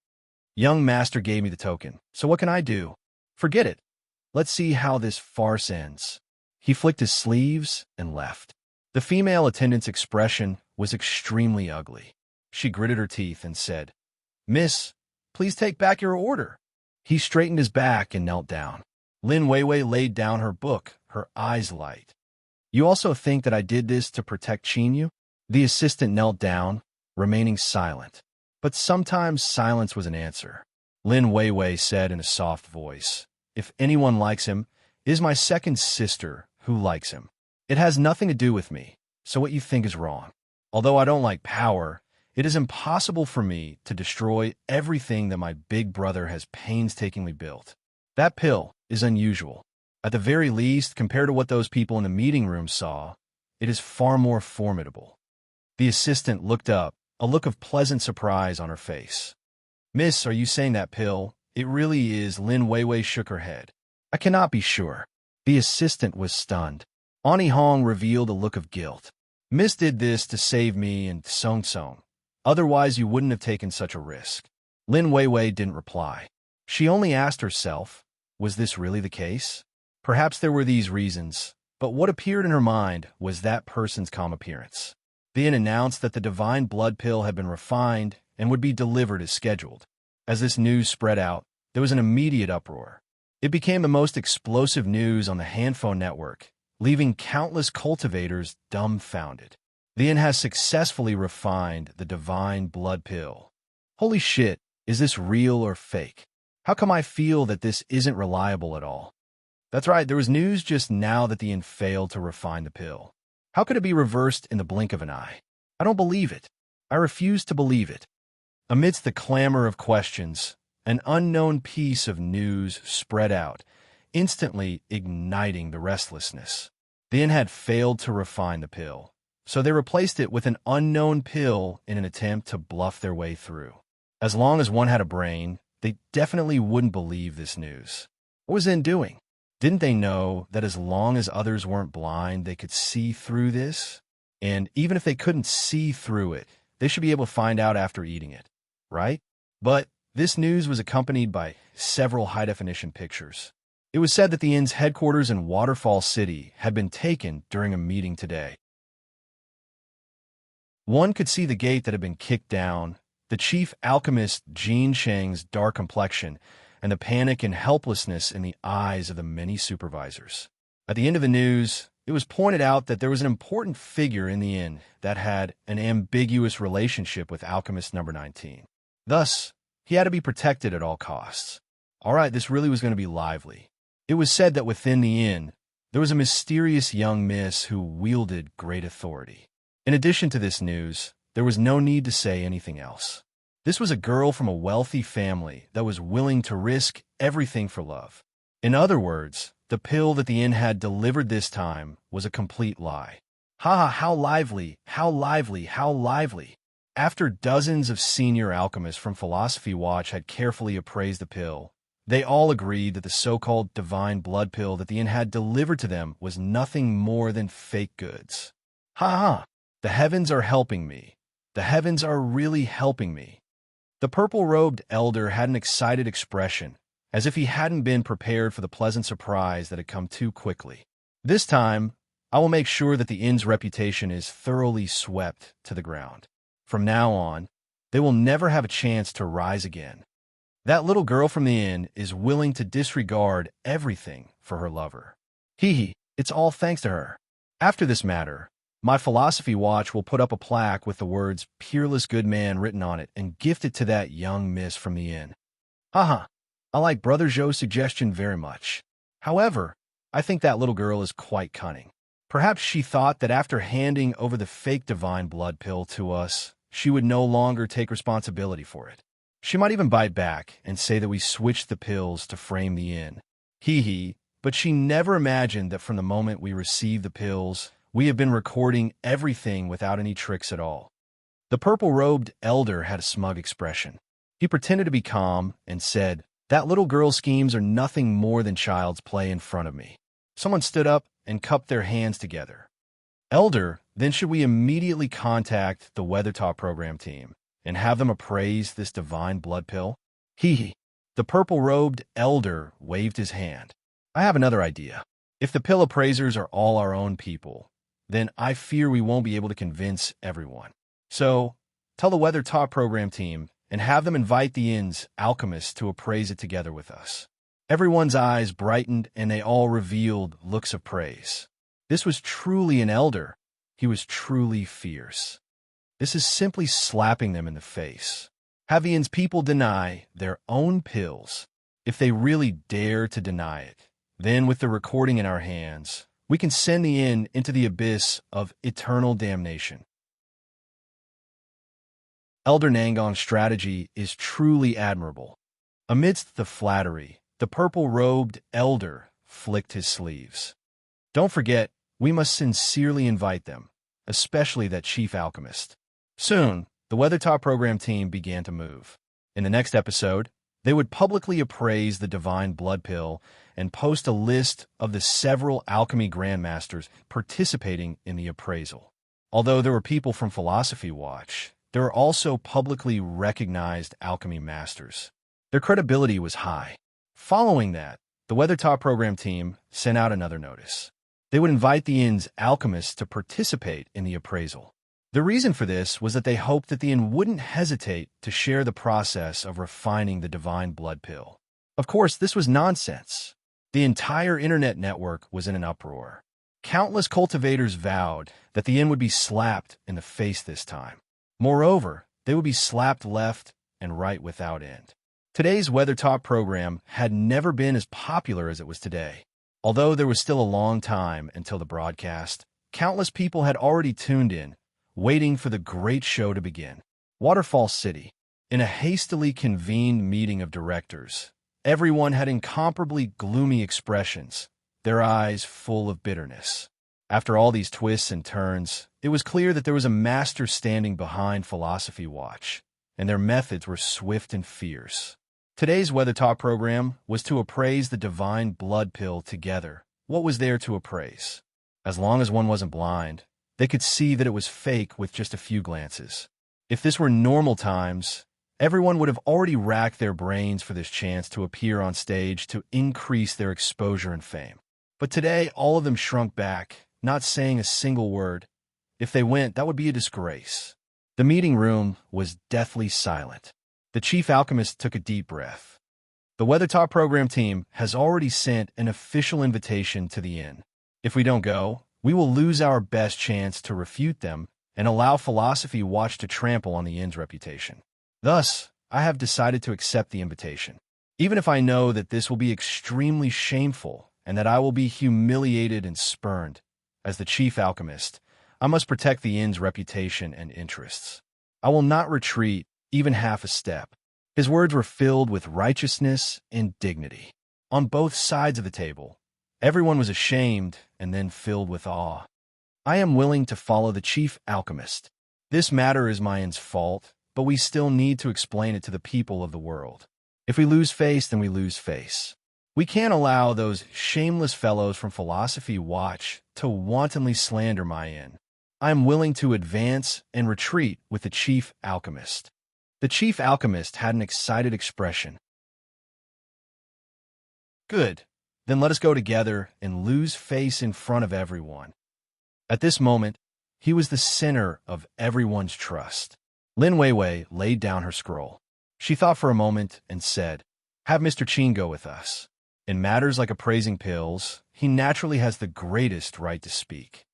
"Young master gave me the token, so what can I do? Forget it. Let's see how this farce ends." He flicked his sleeves and left. The female attendant's expression was extremely ugly. She gritted her teeth and said, "Miss, please take back your order." He straightened his back and knelt down. Lin Weiwei laid down her book, her eyes light. "You also think that I did this to protect Qinyu?" The assistant knelt down, remaining silent. But sometimes silence was an answer. Lin Weiwei said in a soft voice, "If anyone likes him, it is my second sister who likes him. It has nothing to do with me, so what you think is wrong. Although I don't like power, it is impossible for me to destroy everything that my big brother has painstakingly built. That pill is unusual. At the very least, compared to what those people in the meeting room saw, it is far more formidable." The assistant looked up, a look of pleasant surprise on her face. "Miss, are you saying that pill? It really is?" Lin Weiwei shook her head. "I cannot be sure." The assistant was stunned. Ani Hong revealed a look of guilt. "Miss did this to save me and Song Song. Otherwise, you wouldn't have taken such a risk." Lin Weiwei didn't reply. She only asked herself, was this really the case? Perhaps there were these reasons, but what appeared in her mind was that person's calm appearance. The inn announced that the divine blood pill had been refined and would be delivered as scheduled. As this news spread out, there was an immediate uproar. It became the most explosive news on the handphone network, leaving countless cultivators dumbfounded. The inn has successfully refined the divine blood pill. Holy shit, is this real or fake? How come I feel that this isn't reliable at all? That's right, there was news just now that the inn failed to refine the pill. How could it be reversed in the blink of an eye? I don't believe it. I refuse to believe it. Amidst the clamor of questions, an unknown piece of news spread out, instantly igniting the restlessness. The inn had failed to refine the pill, so they replaced it with an unknown pill in an attempt to bluff their way through. As long as one had a brain, they definitely wouldn't believe this news. What was the inn doing? Didn't they know that as long as others weren't blind, they could see through this? And even if they couldn't see through it, they should be able to find out after eating it, right? But this news was accompanied by several high-definition pictures. It was said that the inn's headquarters in Waterfall City had been taken during a meeting today. One could see the gate that had been kicked down, the chief alchemist Jean Sheng's dark complexion, and the panic and helplessness in the eyes of the many supervisors. At the end of the news, it was pointed out that there was an important figure in the inn that had an ambiguous relationship with alchemist number 19. Thus, he had to be protected at all costs. All right, this really was going to be lively. It was said that within the inn, there was a mysterious young miss who wielded great authority. In addition to this news, there was no need to say anything else. This was a girl from a wealthy family that was willing to risk everything for love. In other words, the pill that the inn had delivered this time was a complete lie. Ha ha, how lively, how lively, how lively. After dozens of senior alchemists from Philosophy Watch had carefully appraised the pill, they all agreed that the so-called divine blood pill that the inn had delivered to them was nothing more than fake goods. Ha ha, the heavens are helping me. The heavens are really helping me. The purple-robed elder had an excited expression, as if he hadn't been prepared for the pleasant surprise that had come too quickly. This time, I will make sure that the inn's reputation is thoroughly swept to the ground. From now on, they will never have a chance to rise again. That little girl from the inn is willing to disregard everything for her lover. Hee, it's all thanks to her. After this matter, my Philosophy Watch will put up a plaque with the words "Peerless Good Man" written on it and gift it to that young miss from the inn. Haha, I like Brother Zhou's suggestion very much. However, I think that little girl is quite cunning. Perhaps she thought that after handing over the fake divine blood pill to us, she would no longer take responsibility for it. She might even bite back and say that we switched the pills to frame the inn. Hee, but she never imagined that from the moment we received the pills, we have been recording everything without any tricks at all. The purple-robed elder had a smug expression. He pretended to be calm and said, "That little girl's schemes are nothing more than child's play in front of me." Someone stood up and cupped their hands together. Elder, then should we immediately contact the Weathertop program team and have them appraise this divine blood pill? Hee. The purple-robed elder waved his hand. I have another idea. If the pill appraisers are all our own people, then I fear we won't be able to convince everyone. So, tell the Weathertop program team and have them invite the inn's alchemists to appraise it together with us. Everyone's eyes brightened and they all revealed looks of praise. This was truly an elder. He was truly fierce. This is simply slapping them in the face. Have the inn's people deny their own pills. If they really dare to deny it, then with the recording in our hands, we can send the inn into the abyss of eternal damnation. Elder Nangong's strategy is truly admirable. Amidst the flattery, the purple-robed elder flicked his sleeves. Don't forget, we must sincerely invite them, especially that chief alchemist. Soon, the Weathertop program team began to move. In the next episode, they would publicly appraise the divine blood pill and post a list of the several alchemy grandmasters participating in the appraisal. Although there were people from Philosophy Watch, there were also publicly recognized alchemy masters. Their credibility was high. Following that, the Weathertop program team sent out another notice. They would invite the inn's alchemists to participate in the appraisal. The reason for this was that they hoped that the inn wouldn't hesitate to share the process of refining the divine blood pill. Of course, this was nonsense. The entire internet network was in an uproar. Countless cultivators vowed that the inn would be slapped in the face this time. Moreover, they would be slapped left and right without end. Today's Weathertop program had never been as popular as it was today. Although there was still a long time until the broadcast, countless people had already tuned in, waiting for the great show to begin. Waterfall City. In a hastily convened meeting of directors, Everyone had incomparably gloomy expressions, their eyes full of bitterness. After all these twists and turns, it was clear that there was a master standing behind Philosophy Watch, and their methods were swift and fierce. Today's Weather Talk program was to appraise the divine blood pill together. What was there to appraise? As long as one wasn't blind, they could see that it was fake with just a few glances. If this were normal times, everyone would have already racked their brains for this chance to appear on stage to increase their exposure and fame. But today, all of them shrunk back, not saying a single word. If they went, that would be a disgrace. The meeting room was deathly silent. The chief alchemist took a deep breath. The Weather Talk program team has already sent an official invitation to the inn. If we don't go, we will lose our best chance to refute them and allow Philosophy Watch to trample on the inn's reputation. Thus, I have decided to accept the invitation, even if I know that this will be extremely shameful and that I will be humiliated and spurned. As the chief alchemist, I must protect the inn's reputation and interests. I will not retreat even half a step. His words were filled with righteousness and dignity. On both sides of the table, everyone was ashamed and then filled with awe. I am willing to follow the chief alchemist. This matter is my inn's fault, but we still need to explain it to the people of the world. If we lose face, then we lose face. We can't allow those shameless fellows from Philosophy Watch to wantonly slander my inn. I am willing to advance and retreat with the chief alchemist. The chief alchemist had an excited expression. Good. Then let us go together and lose face in front of everyone. At this moment, he was the center of everyone's trust. Lin Weiwei laid down her scroll. She thought for a moment and said, "Have Mr. Qin go with us. In matters like appraising pills, he naturally has the greatest right to speak."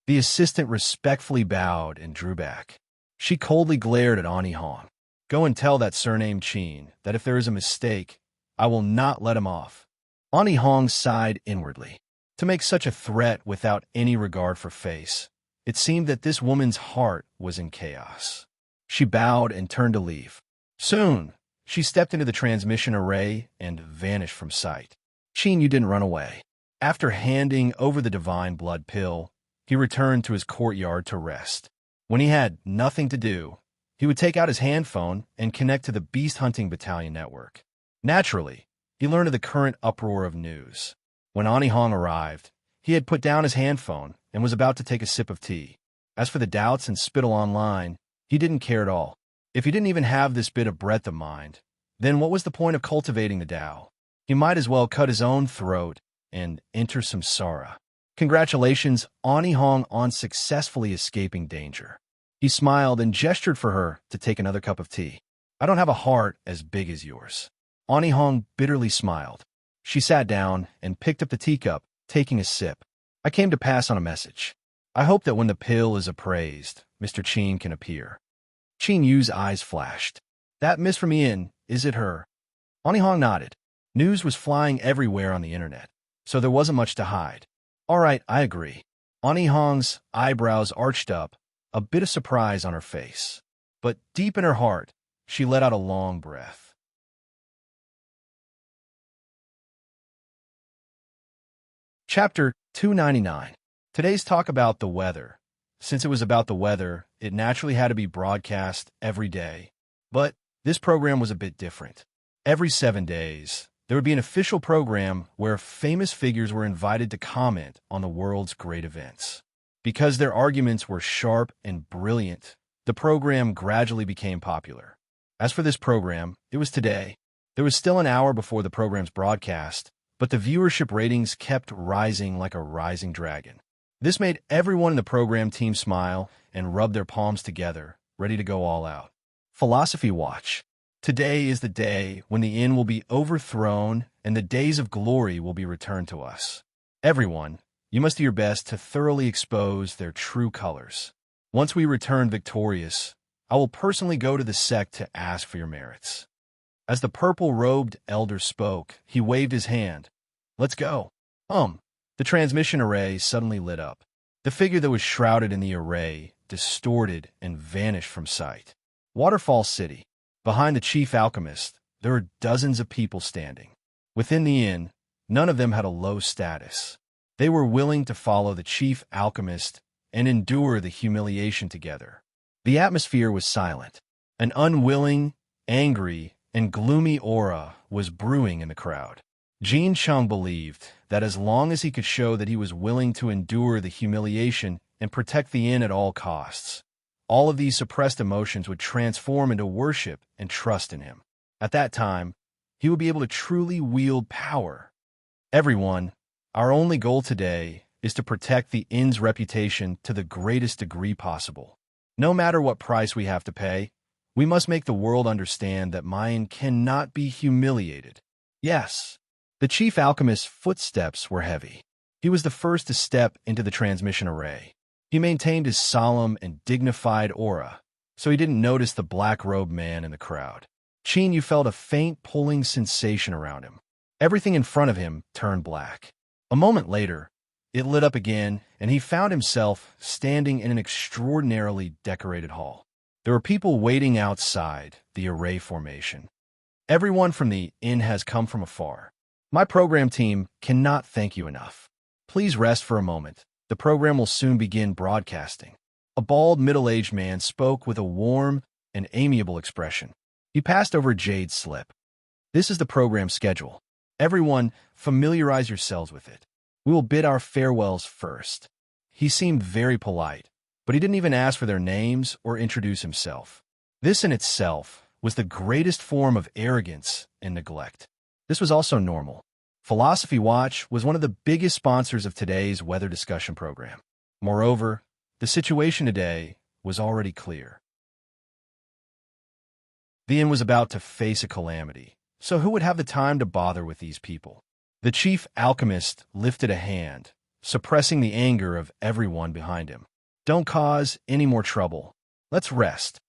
The assistant respectfully bowed and drew back. She coldly glared at Ani Hong. "Go and tell that surnamed Qin that if there is a mistake, I will not let him off." Ani Hong sighed inwardly. To make such a threat without any regard for face, it seemed that this woman's heart was in chaos. She bowed and turned to leave. Soon, she stepped into the transmission array and vanished from sight. "Qin, you didn't run away." After handing over the divine blood pill, he returned to his courtyard to rest. When he had nothing to do, he would take out his handphone and connect to the Beast Hunting Battalion network. Naturally, he learned of the current uproar of news. When Ani Hong arrived, he had put down his handphone and was about to take a sip of tea. As for the doubts and spittle online, he didn't care at all. If he didn't even have this bit of breadth of mind, then what was the point of cultivating the Tao? He might as well cut his own throat and enter samsara. Congratulations, Ani Hong, on successfully escaping danger. He smiled and gestured for her to take another cup of tea. "I don't have a heart as big as yours." Ani Hong bitterly smiled. She sat down and picked up the teacup, taking a sip. "I came to pass on a message. I hope that when the pill is appraised, Mr. Qin can appear." Qin Yu's eyes flashed. "That Miss from Yin, is it her?" Ani Hong nodded. News was flying everywhere on the internet, so there wasn't much to hide. "All right, I agree." Ani Hong's eyebrows arched up, a bit of surprise on her face. But deep in her heart, she let out a long breath. Chapter 299. Today's talk about the weather. Since it was about the weather, it naturally had to be broadcast every day. But this program was a bit different. Every 7 days, there would be an official program where famous figures were invited to comment on the world's great events. Because their arguments were sharp and brilliant, the program gradually became popular. As for this program, it was today. There was still an hour before the program's broadcast, but the viewership ratings kept rising like a rising dragon. This made everyone in the program team smile and rub their palms together, ready to go all out. Philosophy Watch. Today is the day when the inn will be overthrown and the days of glory will be returned to us. Everyone, you must do your best to thoroughly expose their true colors. Once we return victorious, I will personally go to the sect to ask for your merits. As the purple-robed elder spoke, he waved his hand. "Let's go." The transmission array suddenly lit up. The figure that was shrouded in the array distorted and vanished from sight. Waterfall City. Behind the chief alchemist, there were dozens of people standing. Within the inn, none of them had a low status. They were willing to follow the chief alchemist and endure the humiliation together. The atmosphere was silent. An unwilling, angry, and gloomy aura was brewing in the crowd. Jin Chung believed that as long as he could show that he was willing to endure the humiliation and protect the inn at all costs, all of these suppressed emotions would transform into worship and trust in him. At that time, he would be able to truly wield power. Everyone, our only goal today is to protect the inn's reputation to the greatest degree possible. No matter what price we have to pay, we must make the world understand that Mayan cannot be humiliated. Yes, the chief alchemist's footsteps were heavy. He was the first to step into the transmission array. He maintained his solemn and dignified aura, so he didn't notice the black-robed man in the crowd. You felt a faint pulling sensation around him. Everything in front of him turned black. A moment later, it lit up again, and he found himself standing in an extraordinarily decorated hall. There were people waiting outside the array formation. Everyone from the inn has come from afar. My program team cannot thank you enough. Please rest for a moment. The program will soon begin broadcasting. A bald, middle-aged man spoke with a warm and amiable expression. He passed over Jade's slip. This is the program schedule. Everyone, familiarize yourselves with it. We will bid our farewells first. He seemed very polite, but he didn't even ask for their names or introduce himself. This in itself was the greatest form of arrogance and neglect. This was also normal. Philosophy Watch was one of the biggest sponsors of today's weather discussion program. Moreover, the situation today was already clear. The inn was about to face a calamity, so who would have the time to bother with these people? The chief alchemist lifted a hand, suppressing the anger of everyone behind him. Don't cause any more trouble. Let's rest.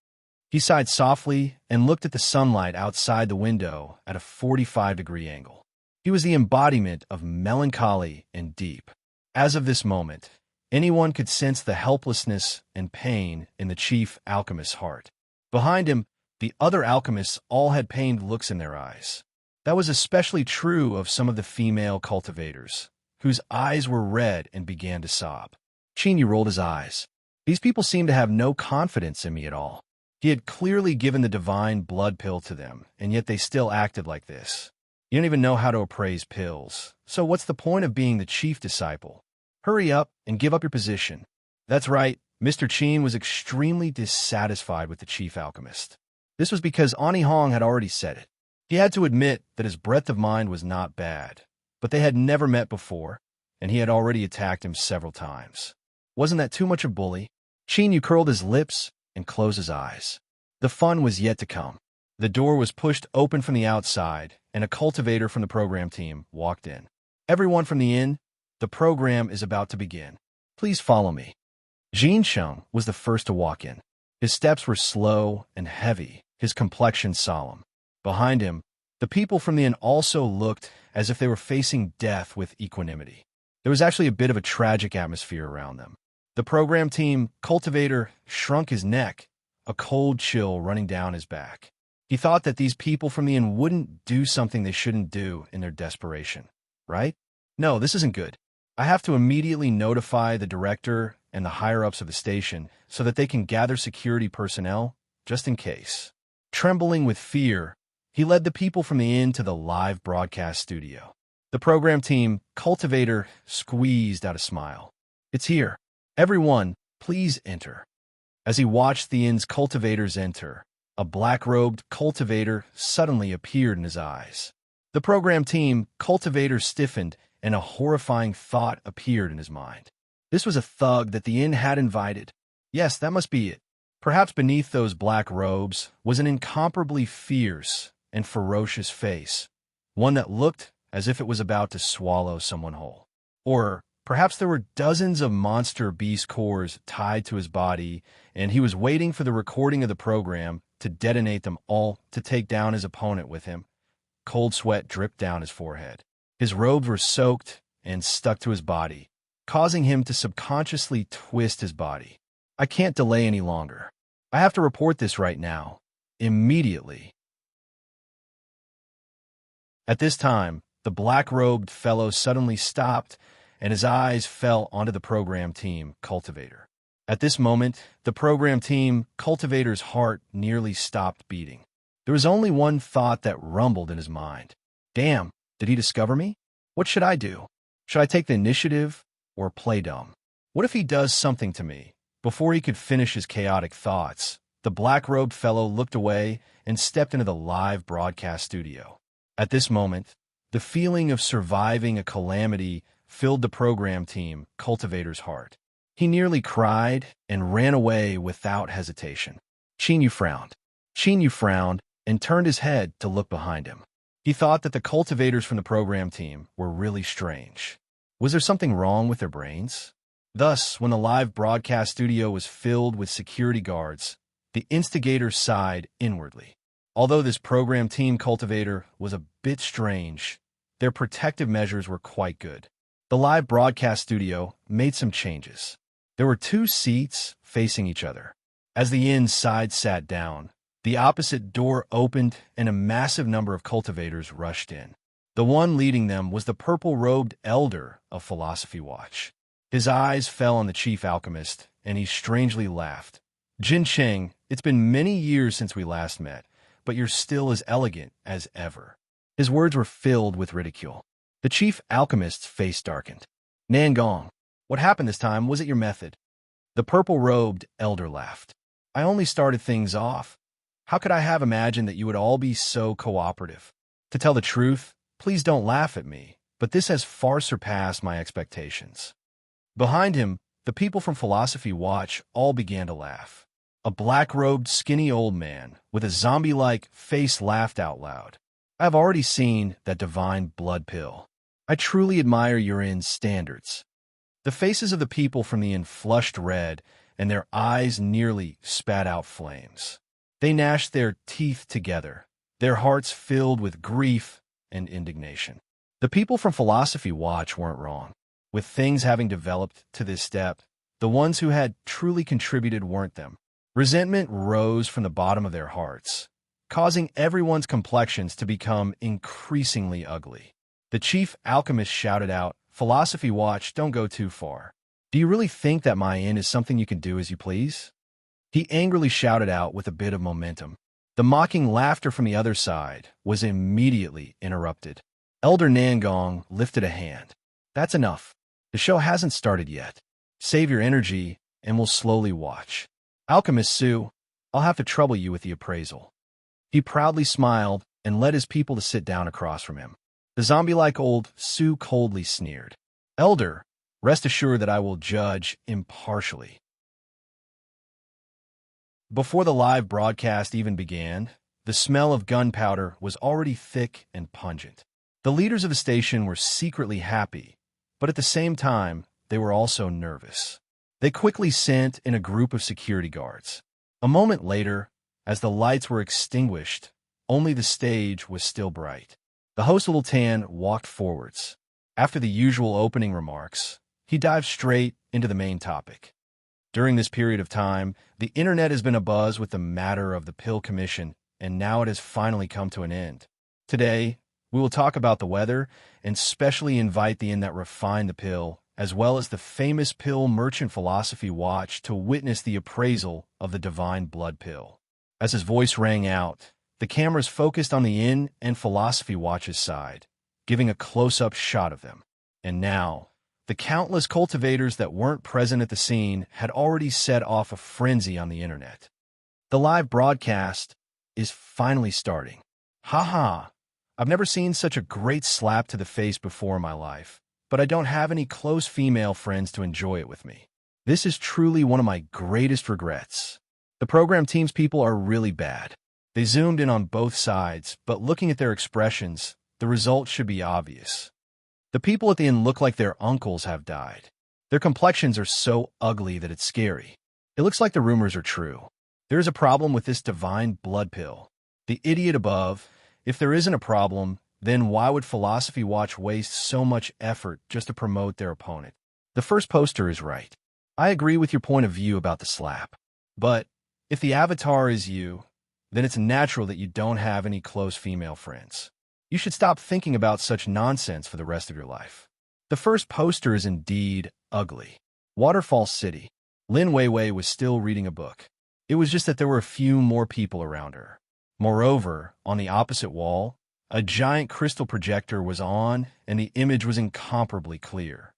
He sighed softly and looked at the sunlight outside the window at a 45-degree angle. He was the embodiment of melancholy and deep. As of this moment, anyone could sense the helplessness and pain in the chief alchemist's heart. Behind him, the other alchemists all had pained looks in their eyes. That was especially true of some of the female cultivators, whose eyes were red and began to sob. Chinyu rolled his eyes. These people seemed to have no confidence in me at all. He had clearly given the divine blood pill to them, and yet they still acted like this. You don't even know how to appraise pills, so what's the point of being the chief disciple? Hurry up and give up your position. That's right, Mr. Chin was extremely dissatisfied with the chief alchemist. This was because Ani Hong had already said it. He had to admit that his breadth of mind was not bad, but they had never met before, and he had already attacked him several times. Wasn't that too much of a bully? Chinyu curled his lips and closed his eyes. The fun was yet to come. The door was pushed open from the outside, and a cultivator from the program team walked in. Everyone from the inn, the program is about to begin. Please follow me. Jin Chung was the first to walk in. His steps were slow and heavy, his complexion solemn. Behind him, the people from the inn also looked as if they were facing death with equanimity. There was actually a bit of a tragic atmosphere around them. The program team cultivator shrunk his neck, a cold chill running down his back. He thought that these people from the inn wouldn't do something they shouldn't do in their desperation, right? No, this isn't good. I have to immediately notify the director and the higher-ups of the station so that they can gather security personnel, just in case. Trembling with fear, he led the people from the inn to the live broadcast studio. The program team cultivator squeezed out a smile. It's here. Everyone, please enter. As he watched the inn's cultivators enter, a black-robed cultivator suddenly appeared in his eyes. The program team cultivator stiffened, and a horrifying thought appeared in his mind. This was a thug that the inn had invited. Yes, that must be it. Perhaps beneath those black robes was an incomparably fierce and ferocious face, one that looked as if it was about to swallow someone whole. Or perhaps there were dozens of monster beast cores tied to his body, and he was waiting for the recording of the program to detonate them all to take down his opponent with him. Cold sweat dripped down his forehead. His robes were soaked and stuck to his body, causing him to subconsciously twist his body. I can't delay any longer. I have to report this right now, immediately. At this time, the black-robed fellow suddenly stopped, and his eyes fell onto the program team, Cultivator. At this moment, the program team, Cultivator's heart nearly stopped beating. There was only one thought that rumbled in his mind. Damn, did he discover me? What should I do? Should I take the initiative or play dumb? What if he does something to me? Before he could finish his chaotic thoughts, the black-robed fellow looked away and stepped into the live broadcast studio. At this moment, the feeling of surviving a calamity filled the program team, Cultivator's heart. He nearly cried and ran away without hesitation. Chinyu frowned. Chinyu frowned and turned his head to look behind him. He thought that the cultivators from the program team were really strange. Was there something wrong with their brains? Thus, when the live broadcast studio was filled with security guards, the instigator sighed inwardly. Although this program team cultivator was a bit strange, their protective measures were quite good. The live broadcast studio made some changes. There were 2 seats facing each other. As the inside sat down, the opposite door opened and a massive number of cultivators rushed in. The one leading them was the purple-robed elder of Philosophy Watch. His eyes fell on the chief alchemist, and he strangely laughed. Jin Cheng, it's been many years since we last met, but you're still as elegant as ever. His words were filled with ridicule. The chief alchemist's face darkened. Nangong, what happened this time? Was it your method? The purple-robed elder laughed. I only started things off. How could I have imagined that you would all be so cooperative? To tell the truth, please don't laugh at me, but this has far surpassed my expectations. Behind him, the people from Philosophy Watch all began to laugh. A black-robed, skinny old man with a zombie-like face laughed out loud. I have already seen that divine blood pill. I truly admire your standards. The faces of the people from the inn flushed red, and their eyes nearly spat out flames. They gnashed their teeth together, their hearts filled with grief and indignation. The people from Philosophy Watch weren't wrong. With things having developed to this step, the ones who had truly contributed weren't them. Resentment rose from the bottom of their hearts, causing everyone's complexions to become increasingly ugly. The chief alchemist shouted out, Philosophy Watch, don't go too far. Do you really think that my inn is something you can do as you please? He angrily shouted out with a bit of momentum. The mocking laughter from the other side was immediately interrupted. Elder Nangong lifted a hand. That's enough. The show hasn't started yet. Save your energy, and we'll slowly watch. Alchemist Su, I'll have to trouble you with the appraisal. He proudly smiled and led his people to sit down across from him. The zombie-like old Su coldly sneered. Elder, rest assured that I will judge impartially. Before the live broadcast even began, the smell of gunpowder was already thick and pungent. The leaders of the station were secretly happy, but at the same time, they were also nervous. They quickly sent in a group of security guards. A moment later, as the lights were extinguished, only the stage was still bright. The host Little Tan walked forwards. After the usual opening remarks, he dived straight into the main topic. During this period of time, the internet has been abuzz with the matter of the Pill Commission, and now it has finally come to an end. Today, we will talk about the weather and specially invite the inn that refined the pill, as well as the famous pill merchant Philosophy Watch to witness the appraisal of the divine blood pill. As his voice rang out, the cameras focused on the inn and Philosophy Watch's side, giving a close-up shot of them. And now, the countless cultivators that weren't present at the scene had already set off a frenzy on the internet. The live broadcast is finally starting. Ha! I've never seen such a great slap to the face before in my life, but I don't have any close female friends to enjoy it with me. This is truly one of my greatest regrets. The program team's people are really bad. They zoomed in on both sides, but looking at their expressions, the result should be obvious. The people at the inn look like their uncles have died. Their complexions are so ugly that it's scary. It looks like the rumors are true. There is a problem with this divine blood pill. The idiot above, if there isn't a problem, then why would Philosophy Watch waste so much effort just to promote their opponent? The first poster is right. I agree with your point of view about the slap. But if the avatar is you, then it's natural that you don't have any close female friends. You should stop thinking about such nonsense for the rest of your life. The first poster is indeed ugly. Waterfall City. Lin Weiwei was still reading a book. It was just that there were a few more people around her. Moreover, on the opposite wall, a giant crystal projector was on, and the image was incomparably clear.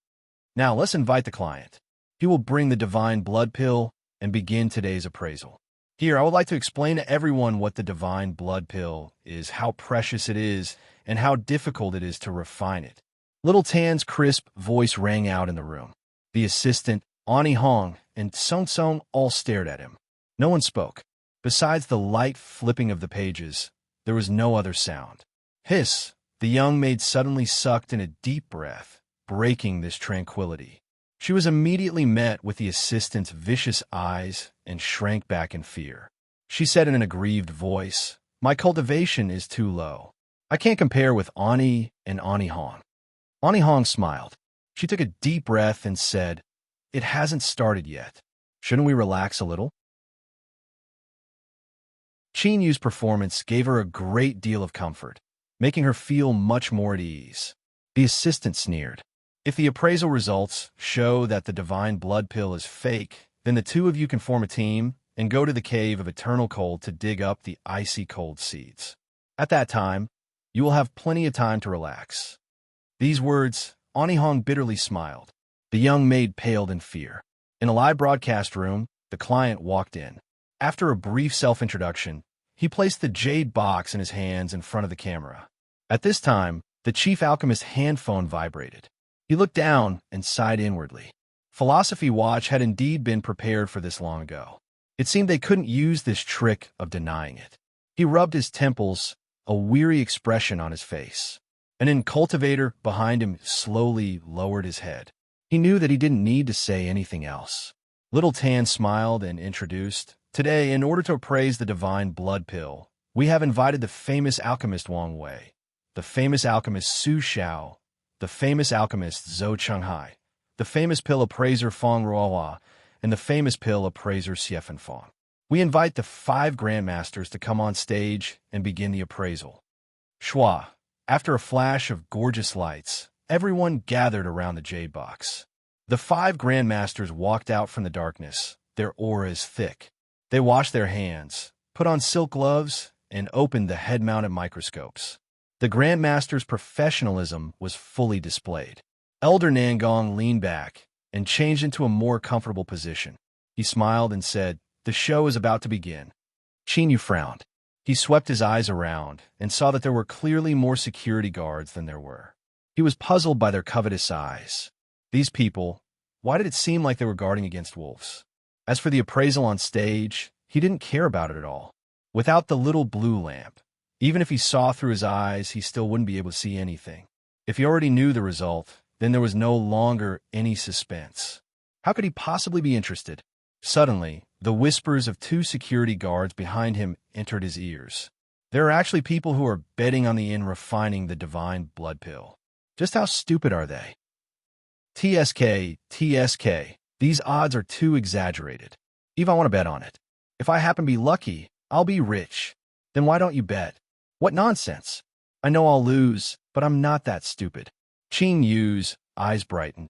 Now let's invite the client. He will bring the divine blood pill and begin today's appraisal. Here, I would like to explain to everyone what the divine blood pill is, how precious it is, and how difficult it is to refine it. Little Tan's crisp voice rang out in the room. The assistant, Ani Hong, and Song Song all stared at him. No one spoke. Besides the light flipping of the pages, there was no other sound. Hiss! The young maid suddenly sucked in a deep breath, breaking this tranquility. She was immediately met with the assistant's vicious eyes and shrank back in fear. She said in an aggrieved voice, "My cultivation is too low. I can't compare with Ani and Ani Hong." Ani Hong smiled. She took a deep breath and said, "It hasn't started yet. Shouldn't we relax a little?" Qin Yu's performance gave her a great deal of comfort, making her feel much more at ease. The assistant sneered. "If the appraisal results show that the divine blood pill is fake, then the two of you can form a team and go to the cave of eternal cold to dig up the icy cold seeds. At that time, you will have plenty of time to relax." These words, Ani Hong bitterly smiled. The young maid paled in fear. In a live broadcast room, the client walked in. After a brief self-introduction, he placed the jade box in his hands in front of the camera. At this time, the chief alchemist's hand phone vibrated. He looked down and sighed inwardly. Philosophy Watch had indeed been prepared for this long ago. It seemed they couldn't use this trick of denying it. He rubbed his temples, a weary expression on his face. An cultivator behind him slowly lowered his head. He knew that he didn't need to say anything else. Little Tan smiled and introduced, "Today, in order to appraise the divine blood pill, we have invited the famous alchemist Wang Wei, the famous alchemist Su Xiao, the famous alchemist Zhou Chenghai, the famous pill appraiser Feng Ruohua, and the famous pill appraiser Xie Feng. We invite the 5 grandmasters to come on stage and begin the appraisal." Schwa. After a flash of gorgeous lights, everyone gathered around the jade box. The 5 grandmasters walked out from the darkness, their auras thick. They washed their hands, put on silk gloves, and opened the head-mounted microscopes. The grandmaster's professionalism was fully displayed. Elder Nangong leaned back and changed into a more comfortable position. He smiled and said, "The show is about to begin." Qin Yu frowned. He swept his eyes around and saw that there were clearly more security guards than there were. He was puzzled by their covetous eyes. These people, why did it seem like they were guarding against wolves? As for the appraisal on stage, he didn't care about it at all. Without the little blue lamp, even if he saw through his eyes, he still wouldn't be able to see anything. If he already knew the result, then there was no longer any suspense. How could he possibly be interested? Suddenly, the whispers of 2 security guards behind him entered his ears. There are actually people who are betting on the refining the divine blood pill. Just how stupid are they? TSK, these odds are too exaggerated. Eve, I want to bet on it. If I happen to be lucky, I'll be rich. Then why don't you bet? What nonsense. I know I'll lose, but I'm not that stupid. Qin Yu's eyes brightened.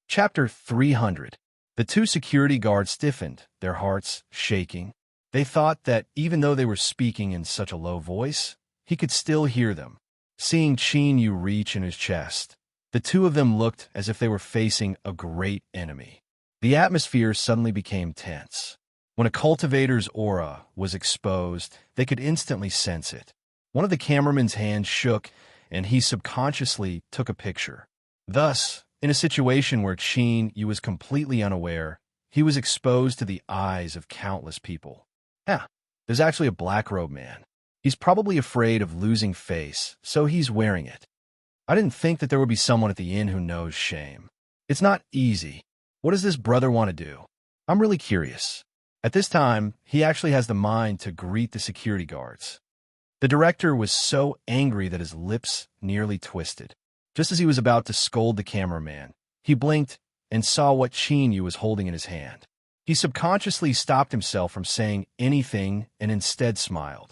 Chapter 300. The 2 security guards stiffened, their hearts shaking. They thought that even though they were speaking in such a low voice, he could still hear them. Seeing Qin Yu reach in his chest, the 2 of them looked as if they were facing a great enemy. The atmosphere suddenly became tense. When a cultivator's aura was exposed, they could instantly sense it. One of the cameraman's hands shook, and he subconsciously took a picture. Thus, in a situation where Qin Yu was completely unaware, he was exposed to the eyes of countless people. There's actually a black-robed man. He's probably afraid of losing face, so he's wearing it. I didn't think that there would be someone at the inn who knows shame. It's not easy. What does this brother want to do? I'm really curious. At this time, he actually has the mind to greet the security guards. The director was so angry that his lips nearly twisted. Just as he was about to scold the cameraman, he blinked and saw what Qin Yu was holding in his hand. He subconsciously stopped himself from saying anything and instead smiled.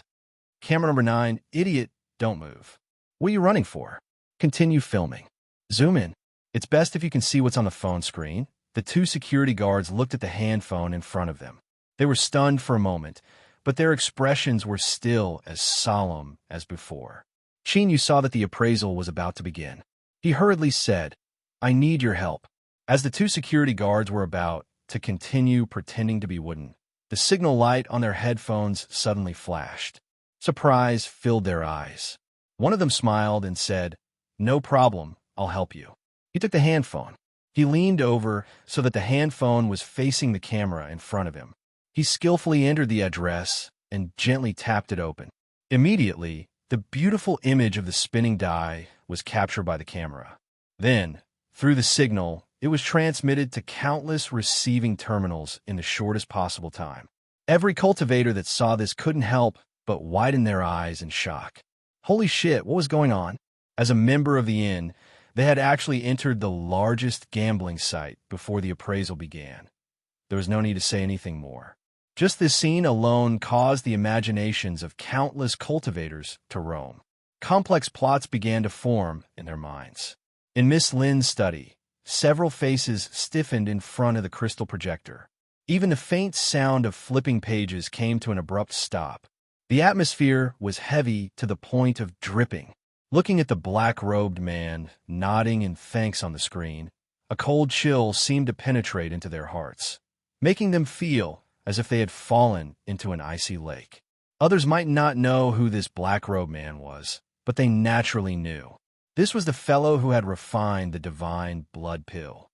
Camera number 9, idiot, don't move. What are you running for? Continue filming. Zoom in. It's best if you can see what's on the phone screen. The two security guards looked at the hand phone in front of them. They were stunned for a moment, but their expressions were still as solemn as before. Chinyu saw that the appraisal was about to begin. He hurriedly said, I need your help. As the two security guards were about to continue pretending to be wooden, the signal light on their headphones suddenly flashed. Surprise filled their eyes. One of them smiled and said, No problem, I'll help you. He took the hand phone. He leaned over so that the hand phone was facing the camera in front of him. He skillfully entered the address and gently tapped it open. Immediately, the beautiful image of the spinning die was captured by the camera. Then, through the signal, it was transmitted to countless receiving terminals in the shortest possible time. Every cultivator that saw this couldn't help but widen their eyes in shock. Holy shit, what was going on? As a member of the inn, they had actually entered the largest gambling site before the appraisal began. There was no need to say anything more. Just this scene alone caused the imaginations of countless cultivators to roam. Complex plots began to form in their minds. In Miss Lin's study, several faces stiffened in front of the crystal projector. Even the faint sound of flipping pages came to an abrupt stop. The atmosphere was heavy to the point of dripping. Looking at the black-robed man, nodding in thanks on the screen, a cold chill seemed to penetrate into their hearts, making them feel as if they had fallen into an icy lake. Others might not know who this black-robed man was, but they naturally knew. This was the fellow who had refined the divine blood pill.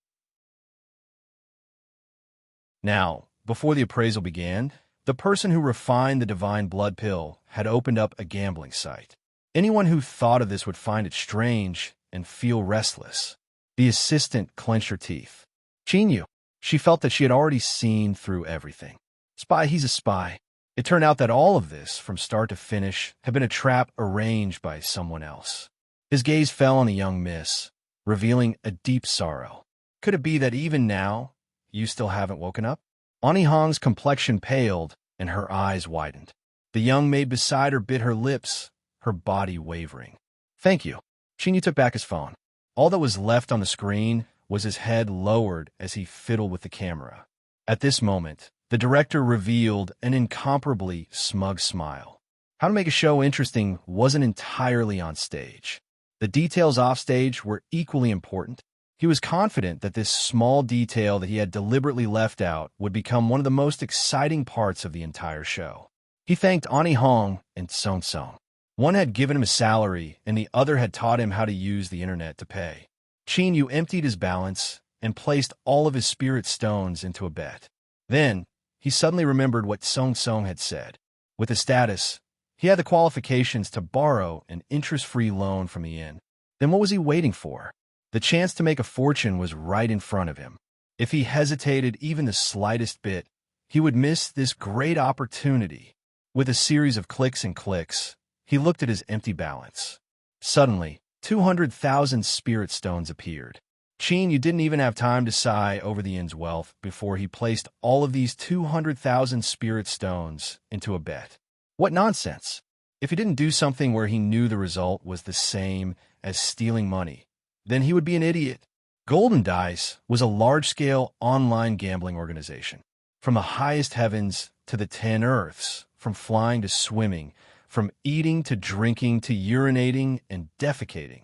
Now, before the appraisal began, the person who refined the divine blood pill had opened up a gambling site. Anyone who thought of this would find it strange and feel restless. The assistant clenched her teeth. Chinyu. She felt that she had already seen through everything. Spy, he's a spy. It turned out that all of this, from start to finish, had been a trap arranged by someone else. His gaze fell on the young miss, revealing a deep sorrow. Could it be that even now, you still haven't woken up? Anihong's complexion paled, and her eyes widened. The young maid beside her bit her lips, her body wavering. Thank you. Chinyu took back his phone. All that was left on the screen was his head lowered as he fiddled with the camera. At this moment, the director revealed an incomparably smug smile. How to make a show interesting wasn't entirely on stage. The details offstage were equally important. He was confident that this small detail that he had deliberately left out would become one of the most exciting parts of the entire show. He thanked Anihong and Song Song. One had given him a salary, and the other had taught him how to use the internet to pay. Chinyu emptied his balance and placed all of his spirit stones into a bet. Then, he suddenly remembered what Song Song had said. With his status, he had the qualifications to borrow an interest-free loan from the inn. Then what was he waiting for? The chance to make a fortune was right in front of him. If he hesitated even the slightest bit, he would miss this great opportunity. With a series of clicks and clicks, he looked at his empty balance. Suddenly, 200,000 spirit stones appeared. Chinyu didn't even have time to sigh over the inn's wealth before he placed all of these 200,000 spirit stones into a bet. What nonsense! If he didn't do something where he knew the result was the same as stealing money, then he would be an idiot. Golden Dice was a large-scale online gambling organization. From the highest heavens to the 10 earths, from flying to swimming, from eating to drinking to urinating and defecating,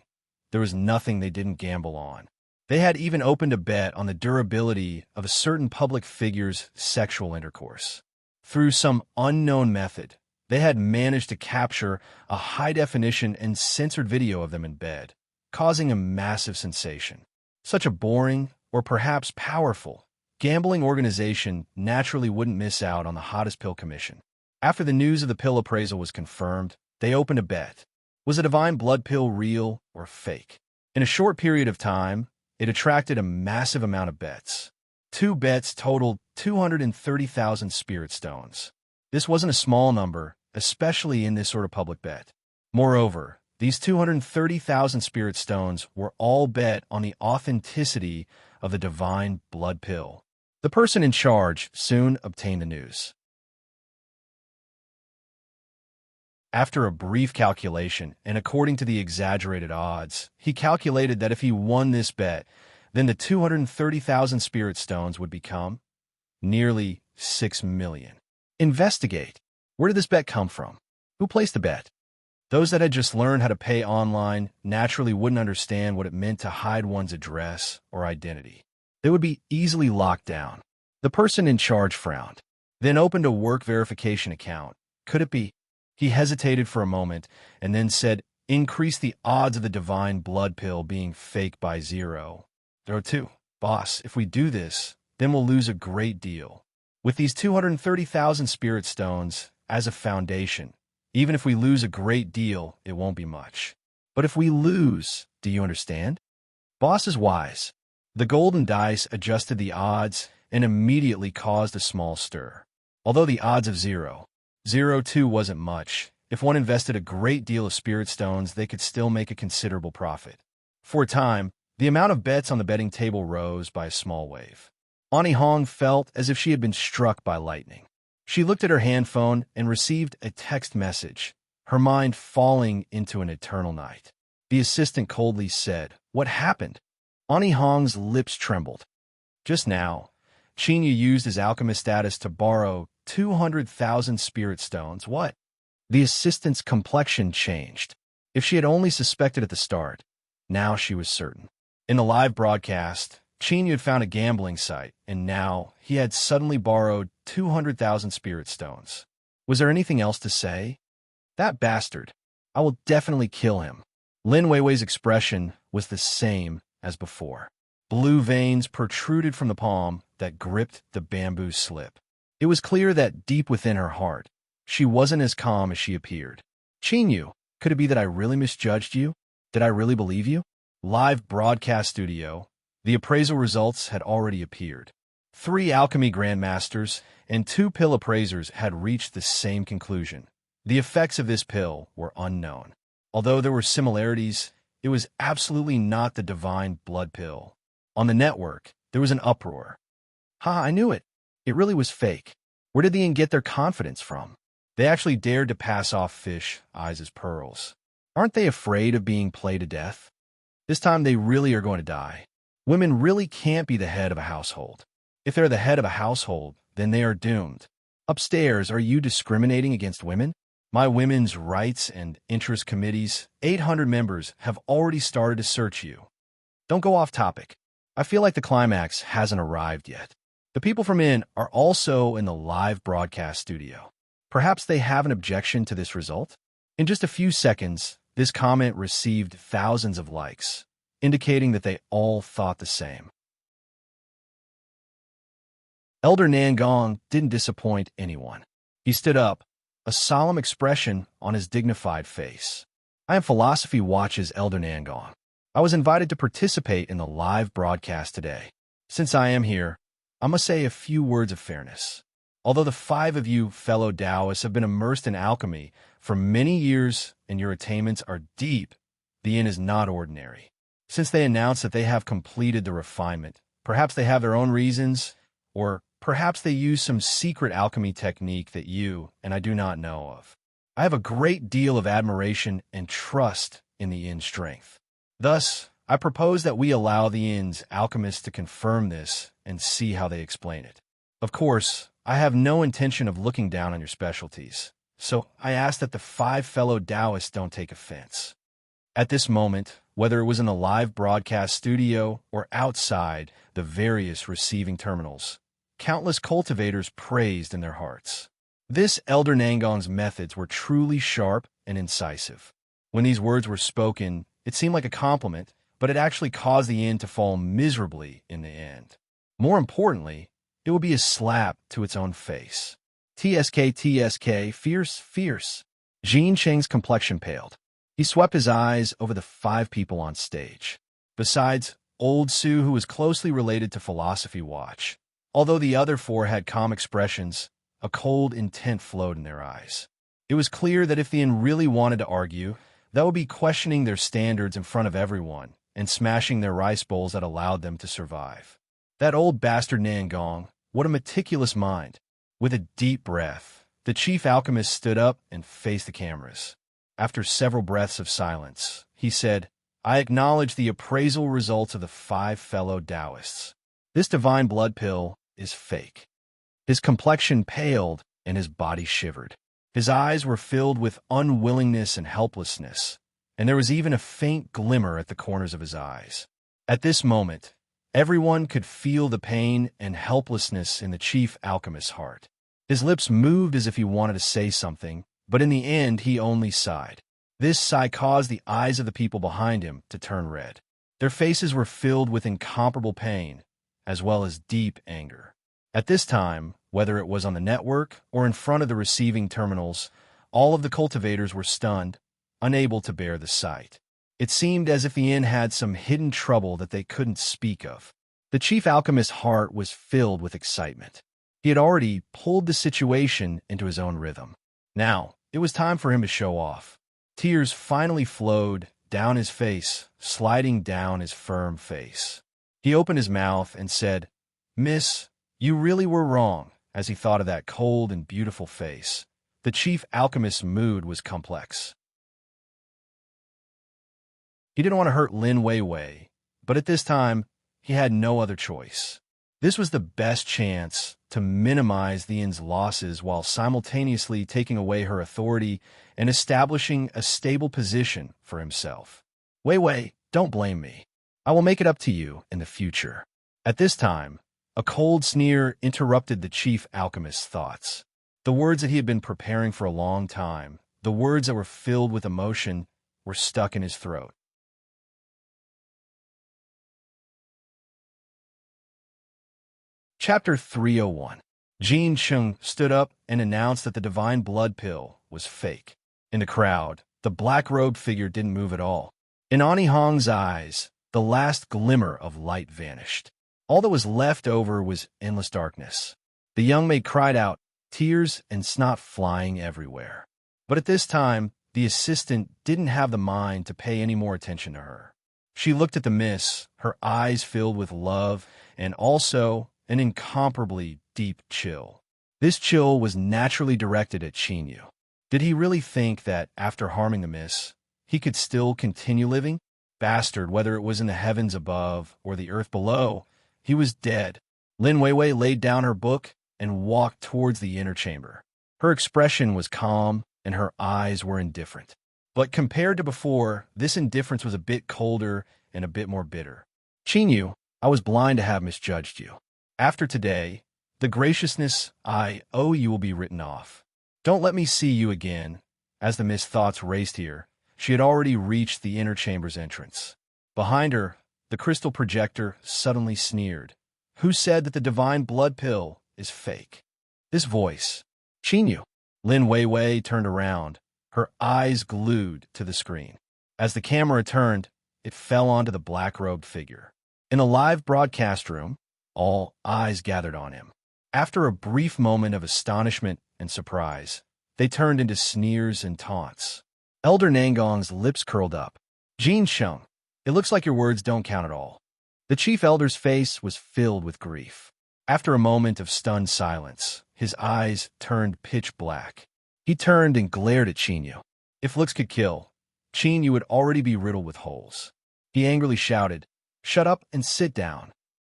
there was nothing they didn't gamble on. They had even opened a bet on the durability of a certain public figure's sexual intercourse. Through some unknown method, they had managed to capture a high-definition and censored video of them in bed, causing a massive sensation. Such a boring, or perhaps powerful, gambling organization naturally wouldn't miss out on the hottest pill commission. After the news of the pill appraisal was confirmed, they opened a bet. Was a divine blood pill real or fake? In a short period of time, it attracted a massive amount of bets. 2 bets totaled 230,000 spirit stones. This wasn't a small number, especially in this sort of public bet. Moreover, these 230,000 spirit stones were all bet on the authenticity of the divine blood pill. The person in charge soon obtained the news. After a brief calculation, and according to the exaggerated odds, he calculated that if he won this bet, then the 230,000 spirit stones would become nearly 6 million. Investigate. Where did this bet come from? Who placed the bet? Those that had just learned how to pay online naturally wouldn't understand what it meant to hide one's address or identity. They would be easily locked down. The person in charge frowned, then opened a work verification account. Could it be? He hesitated for a moment and then said, increase the odds of the divine blood pill being fake by 0.02. Boss, if we do this, then we'll lose a great deal. With these 230,000 spirit stones as a foundation, even if we lose a great deal, it won't be much. But if we lose, do you understand? Boss is wise. The golden dice adjusted the odds and immediately caused a small stir. Although the odds of 0.02 wasn't much, if one invested a great deal of spirit stones, they could still make a considerable profit. For a time, the amount of bets on the betting table rose by a small wave. Ani Hong felt as if she had been struck by lightning. She looked at her handphone and received a text message, her mind falling into an eternal night. The assistant coldly said, "What happened?" Ani Hong's lips trembled. Just now, Chinya used his alchemist status to borrow 200,000 spirit stones. What? The assistant's complexion changed. If she had only suspected at the start, now she was certain. In the live broadcast, Chinya had found a gambling site, and now he had suddenly borrowed 200,000 spirit stones. Was there anything else to say? That bastard. I will definitely kill him. Lin Weiwei's expression was the same as before. Blue veins protruded from the palm that gripped the bamboo slip. It was clear that deep within her heart, she wasn't as calm as she appeared. Chinyu, could it be that I really misjudged you? Did I really believe you? Live broadcast studio. The appraisal results had already appeared. 3 alchemy grandmasters and 2 pill appraisers had reached the same conclusion. The effects of this pill were unknown. Although there were similarities, it was absolutely not the divine blood pill. On the network, there was an uproar. Ha, I knew it. It really was fake. Where did the Yin get their confidence from? They actually dared to pass off fish eyes as pearls. Aren't they afraid of being played to death? This time they really are going to die. Women really can't be the head of a household. If they're the head of a household, then they are doomed. Upstairs, are you discriminating against women? My women's rights and interest committees, 800 members, have already started to search you. Don't go off topic. I feel like the climax hasn't arrived yet. The people from In are also in the live broadcast studio. Perhaps they have an objection to this result? In just a few seconds, this comment received thousands of likes, indicating that they all thought the same. Elder Nangong didn't disappoint anyone. He stood up, a solemn expression on his dignified face. I am Philosophy Watch's Elder Nangong. I was invited to participate in the live broadcast today. Since I am here, I must say a few words of fairness. Although the 5 of you fellow Taoists have been immersed in alchemy for many years and your attainments are deep, the Yin is not ordinary. Since they announce that they have completed the refinement, perhaps they have their own reasons, or perhaps they use some secret alchemy technique that you and I do not know of. I have a great deal of admiration and trust in the Yin's strength. Thus, I propose that we allow the Yin's alchemists to confirm this and see how they explain it. Of course, I have no intention of looking down on your specialties, so I ask that the 5 fellow Taoists don't take offense. At this moment, whether it was in the live broadcast studio or outside the various receiving terminals, countless cultivators praised in their hearts. This Elder Nangong's methods were truly sharp and incisive. When these words were spoken, it seemed like a compliment, but it actually caused the Yin to fall miserably in the end. More importantly, it would be a slap to its own face. TSK, fierce, fierce. Jean Cheng's complexion paled. He swept his eyes over the 5 people on stage. Besides Old Sue, who was closely related to Philosophy Watch. Although the other 4 had calm expressions, a cold intent flowed in their eyes. It was clear that if the Yin really wanted to argue, that would be questioning their standards in front of everyone and smashing their rice bowls that allowed them to survive. That old bastard Nangong, what a meticulous mind. With a deep breath, the chief alchemist stood up and faced the cameras. After several breaths of silence, he said, I acknowledge the appraisal results of the 5 fellow Taoists. This divine blood pill is fake. His complexion paled and his body shivered. His eyes were filled with unwillingness and helplessness, and there was even a faint glimmer at the corners of his eyes. At this moment, everyone could feel the pain and helplessness in the chief alchemist's heart. His lips moved as if he wanted to say something, but in the end he only sighed. This sigh caused the eyes of the people behind him to turn red. Their faces were filled with incomparable pain, as well as deep anger. At this time, whether it was on the network or in front of the receiving terminals, all of the cultivators were stunned, unable to bear the sight. It seemed as if the inn had some hidden trouble that they couldn't speak of. The chief alchemist's heart was filled with excitement. He had already pulled the situation into his own rhythm. Now, it was time for him to show off. Tears finally flowed down his face, sliding down his firm face. He opened his mouth and said, Miss, you really were wrong, as he thought of that cold and beautiful face. The chief alchemist's mood was complex. He didn't want to hurt Lin Weiwei, but at this time, he had no other choice. This was the best chance to minimize the inn's losses while simultaneously taking away her authority and establishing a stable position for himself. Weiwei, don't blame me. I will make it up to you in the future. At this time, a cold sneer interrupted the chief alchemist's thoughts. The words that he had been preparing for a long time, the words that were filled with emotion, were stuck in his throat. Chapter 301. Jin Chung stood up and announced that the divine blood pill was fake. In the crowd, the black-robed figure didn't move at all. In Ani Hong's eyes, the last glimmer of light vanished. All that was left over was endless darkness. The young maid cried out, tears and snot flying everywhere. But at this time, the assistant didn't have the mind to pay any more attention to her. She looked at the miss, her eyes filled with love and also an incomparably deep chill. This chill was naturally directed at Chinyu. Did he really think that, after harming the miss, he could still continue living? Bastard, whether it was in the heavens above or the earth below, he was dead. Lin Weiwei laid down her book and walked towards the inner chamber. Her expression was calm and her eyes were indifferent. But compared to before, this indifference was a bit colder and a bit more bitter. Chinyu, I was blind to have misjudged you. After today, the graciousness I owe you will be written off. Don't let me see you again. As the mist thoughts raced here, she had already reached the inner chamber's entrance. Behind her, the crystal projector suddenly sneered. Who said that the divine blood pill is fake? This voice. Chinyu. Lin Weiwei turned around, her eyes glued to the screen. As the camera turned, it fell onto the black-robed figure. In a live broadcast room, all eyes gathered on him. After a brief moment of astonishment and surprise, they turned into sneers and taunts. Elder Nangong's lips curled up. Jin Chung, it looks like your words don't count at all. The chief elder's face was filled with grief. After a moment of stunned silence, his eyes turned pitch black. He turned and glared at Chinyu. If looks could kill, Chinyu would already be riddled with holes. He angrily shouted, Shut up and sit down.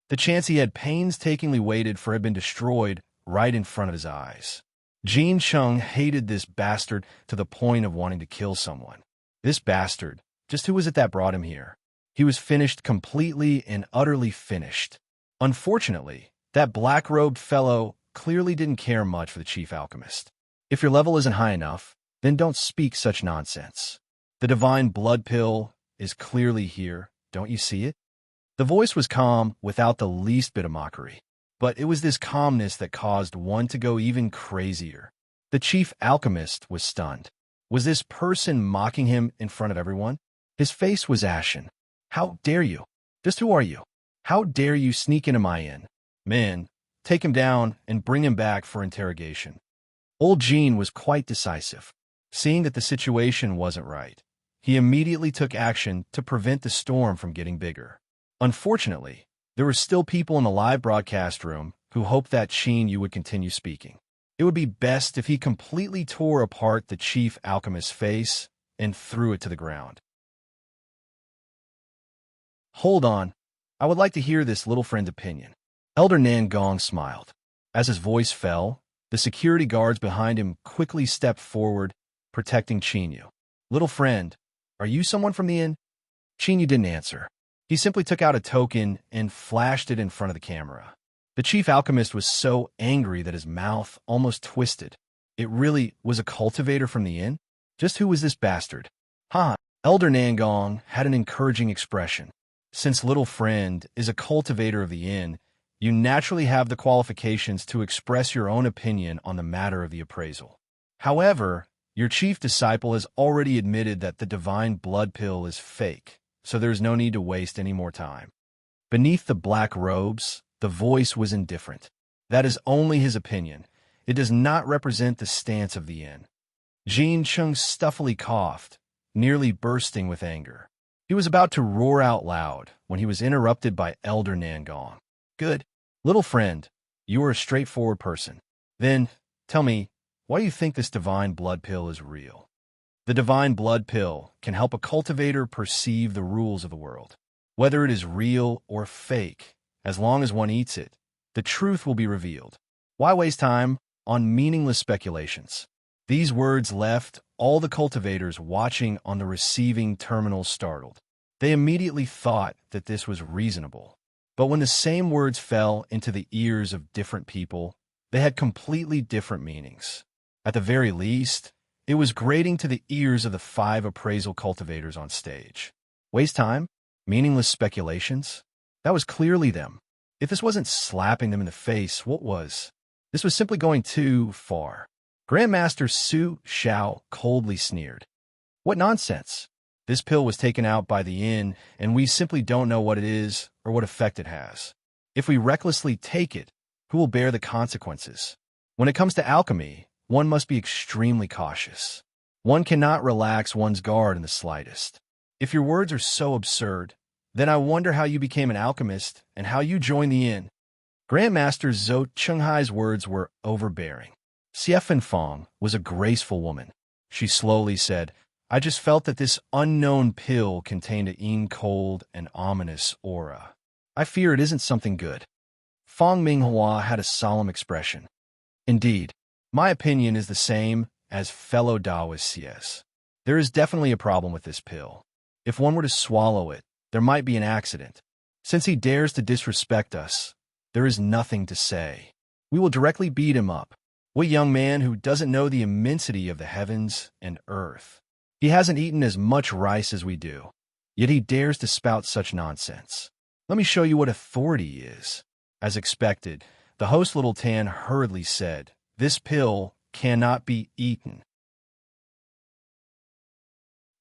The chance he had painstakingly waited for had been destroyed right in front of his eyes. Jin Chung hated this bastard to the point of wanting to kill someone. This bastard, just who was it that brought him here? He was finished, completely and utterly finished. Unfortunately, that black-robed fellow clearly didn't care much for the chief alchemist. If your level isn't high enough, then don't speak such nonsense. The divine blood pill is clearly here, don't you see it? The voice was calm, without the least bit of mockery. But it was this calmness that caused one to go even crazier. The chief alchemist was stunned. Was this person mocking him in front of everyone? His face was ashen. How dare you? Just who are you? How dare you sneak into my inn? Men, take him down and bring him back for interrogation. Old Jean was quite decisive. Seeing that the situation wasn't right, he immediately took action to prevent the storm from getting bigger. Unfortunately, There were still people in the live broadcast room who hoped that Yu would continue speaking. It would be best if he completely tore apart the chief alchemist's face and threw it to the ground. Hold on. I would like to hear this little friend's opinion. Elder Nangong smiled. As his voice fell, the security guards behind him quickly stepped forward, protecting Yu. Little friend, are you someone from the inn? Yu didn't answer. He simply took out a token and flashed it in front of the camera. The chief alchemist was so angry that his mouth almost twisted. It really was a cultivator from the inn? Just who was this bastard? Ha! Elder Nangong had an encouraging expression. Since little friend is a cultivator of the inn, you naturally have the qualifications to express your own opinion on the matter of the appraisal. However, your chief disciple has already admitted that the divine blood pill is fake, so there is no need to waste any more time. Beneath the black robes, the voice was indifferent. That is only his opinion. It does not represent the stance of the inn. Jin Chung stuffily coughed, nearly bursting with anger. He was about to roar out loud when he was interrupted by Elder Nangong. Good. Little friend, you are a straightforward person. Then, tell me, why do you think this divine blood pill is real? The divine blood pill can help a cultivator perceive the rules of the world. Whether it is real or fake, as long as one eats it, the truth will be revealed. Why waste time on meaningless speculations? These words left all the cultivators watching on the receiving terminal startled. They immediately thought that this was reasonable. But when the same words fell into the ears of different people, they had completely different meanings. At the very least, it was grating to the ears of the 5 appraisal cultivators on stage. Waste time? Meaningless speculations? That was clearly them. If this wasn't slapping them in the face, what was? This was simply going too far. Grandmaster Su Xiao coldly sneered. What nonsense! This pill was taken out by the inn, and we simply don't know what it is or what effect it has. If we recklessly take it, who will bear the consequences? When it comes to alchemy, one must be extremely cautious. One cannot relax one's guard in the slightest. If your words are so absurd, then I wonder how you became an alchemist and how you joined the inn. Grandmaster Zhou Chenghai's words were overbearing. Xie Feng was a graceful woman. She slowly said, I just felt that this unknown pill contained a cold and ominous aura. I fear it isn't something good. Feng Minghua had a solemn expression. Indeed, my opinion is the same as fellow Taoists. There is definitely a problem with this pill. If one were to swallow it, there might be an accident. Since he dares to disrespect us, there is nothing to say. We will directly beat him up. What young man who doesn't know the immensity of the heavens and earth? He hasn't eaten as much rice as we do, yet he dares to spout such nonsense. Let me show you what authority is. As expected, the host Little Tan hurriedly said, This pill cannot be eaten.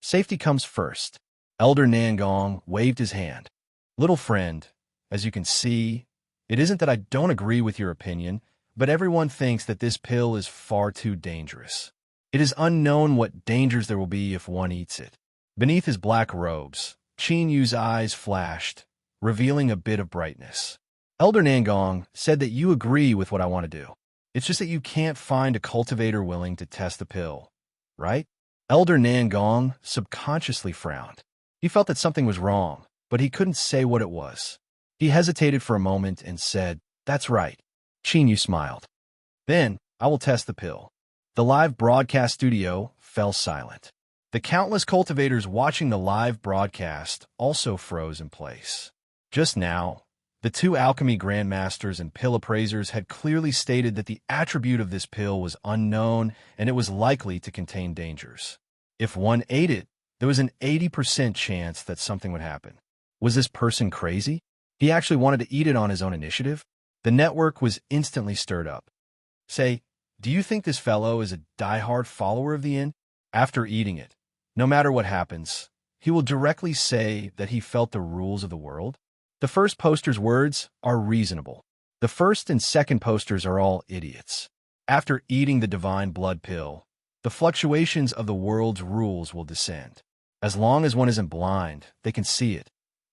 Safety comes first. Elder Nangong waved his hand. Little friend, as you can see, it isn't that I don't agree with your opinion, but everyone thinks that this pill is far too dangerous. It is unknown what dangers there will be if one eats it. Beneath his black robes, Qin Yu's eyes flashed, revealing a bit of brightness. Elder Nangong said that you agree with what I want to do. It's just that you can't find a cultivator willing to test the pill, right? Elder Nangong subconsciously frowned. He felt that something was wrong, but he couldn't say what it was. He hesitated for a moment and said, That's right. Qin Yu smiled. Then, I will test the pill. The live broadcast studio fell silent. The countless cultivators watching the live broadcast also froze in place. Just now, the 2 alchemy grandmasters and pill appraisers had clearly stated that the attribute of this pill was unknown and it was likely to contain dangers. If one ate it, there was an 80% chance that something would happen. Was this person crazy? He actually wanted to eat it on his own initiative? The network was instantly stirred up. Say, do you think this fellow is a die-hard follower of the inn? After eating it, no matter what happens, he will directly say that he felt the rules of the world. The first poster's words are reasonable. The first and second posters are all idiots. After eating the divine blood pill, the fluctuations of the world's rules will descend. As long as one isn't blind, they can see it.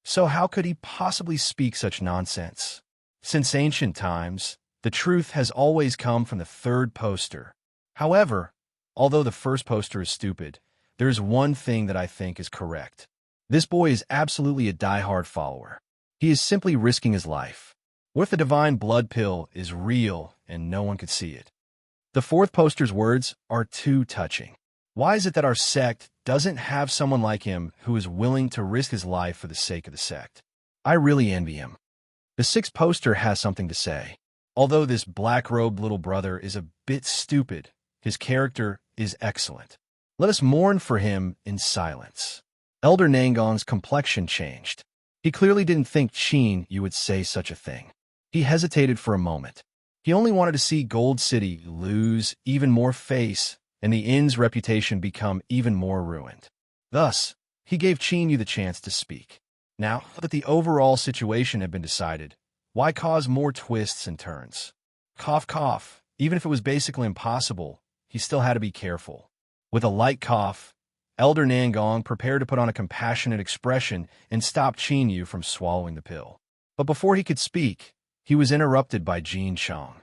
So how could he possibly speak such nonsense? Since ancient times, the truth has always come from the third poster. However, although the first poster is stupid, there's one thing that I think is correct. This boy is absolutely a die-hard follower. He is simply risking his life. What if the divine blood pill is real and no one could see it? The fourth poster's words are too touching. Why is it that our sect doesn't have someone like him who is willing to risk his life for the sake of the sect? I really envy him. The sixth poster has something to say. Although this black-robed little brother is a bit stupid, his character is excellent. Let us mourn for him in silence. Elder Nangong's complexion changed. He clearly didn't think Qin you would say such a thing. He hesitated for a moment. He only wanted to see Gold City lose even more face and the inn's reputation become even more ruined. Thus, he gave Qin Yu the chance to speak. Now that the overall situation had been decided, why cause more twists and turns? Cough, cough. Even if it was basically impossible, he still had to be careful. With a light cough, Elder Nangong prepared to put on a compassionate expression and stop Qin Yu from swallowing the pill. But before he could speak, he was interrupted by Jin Chong.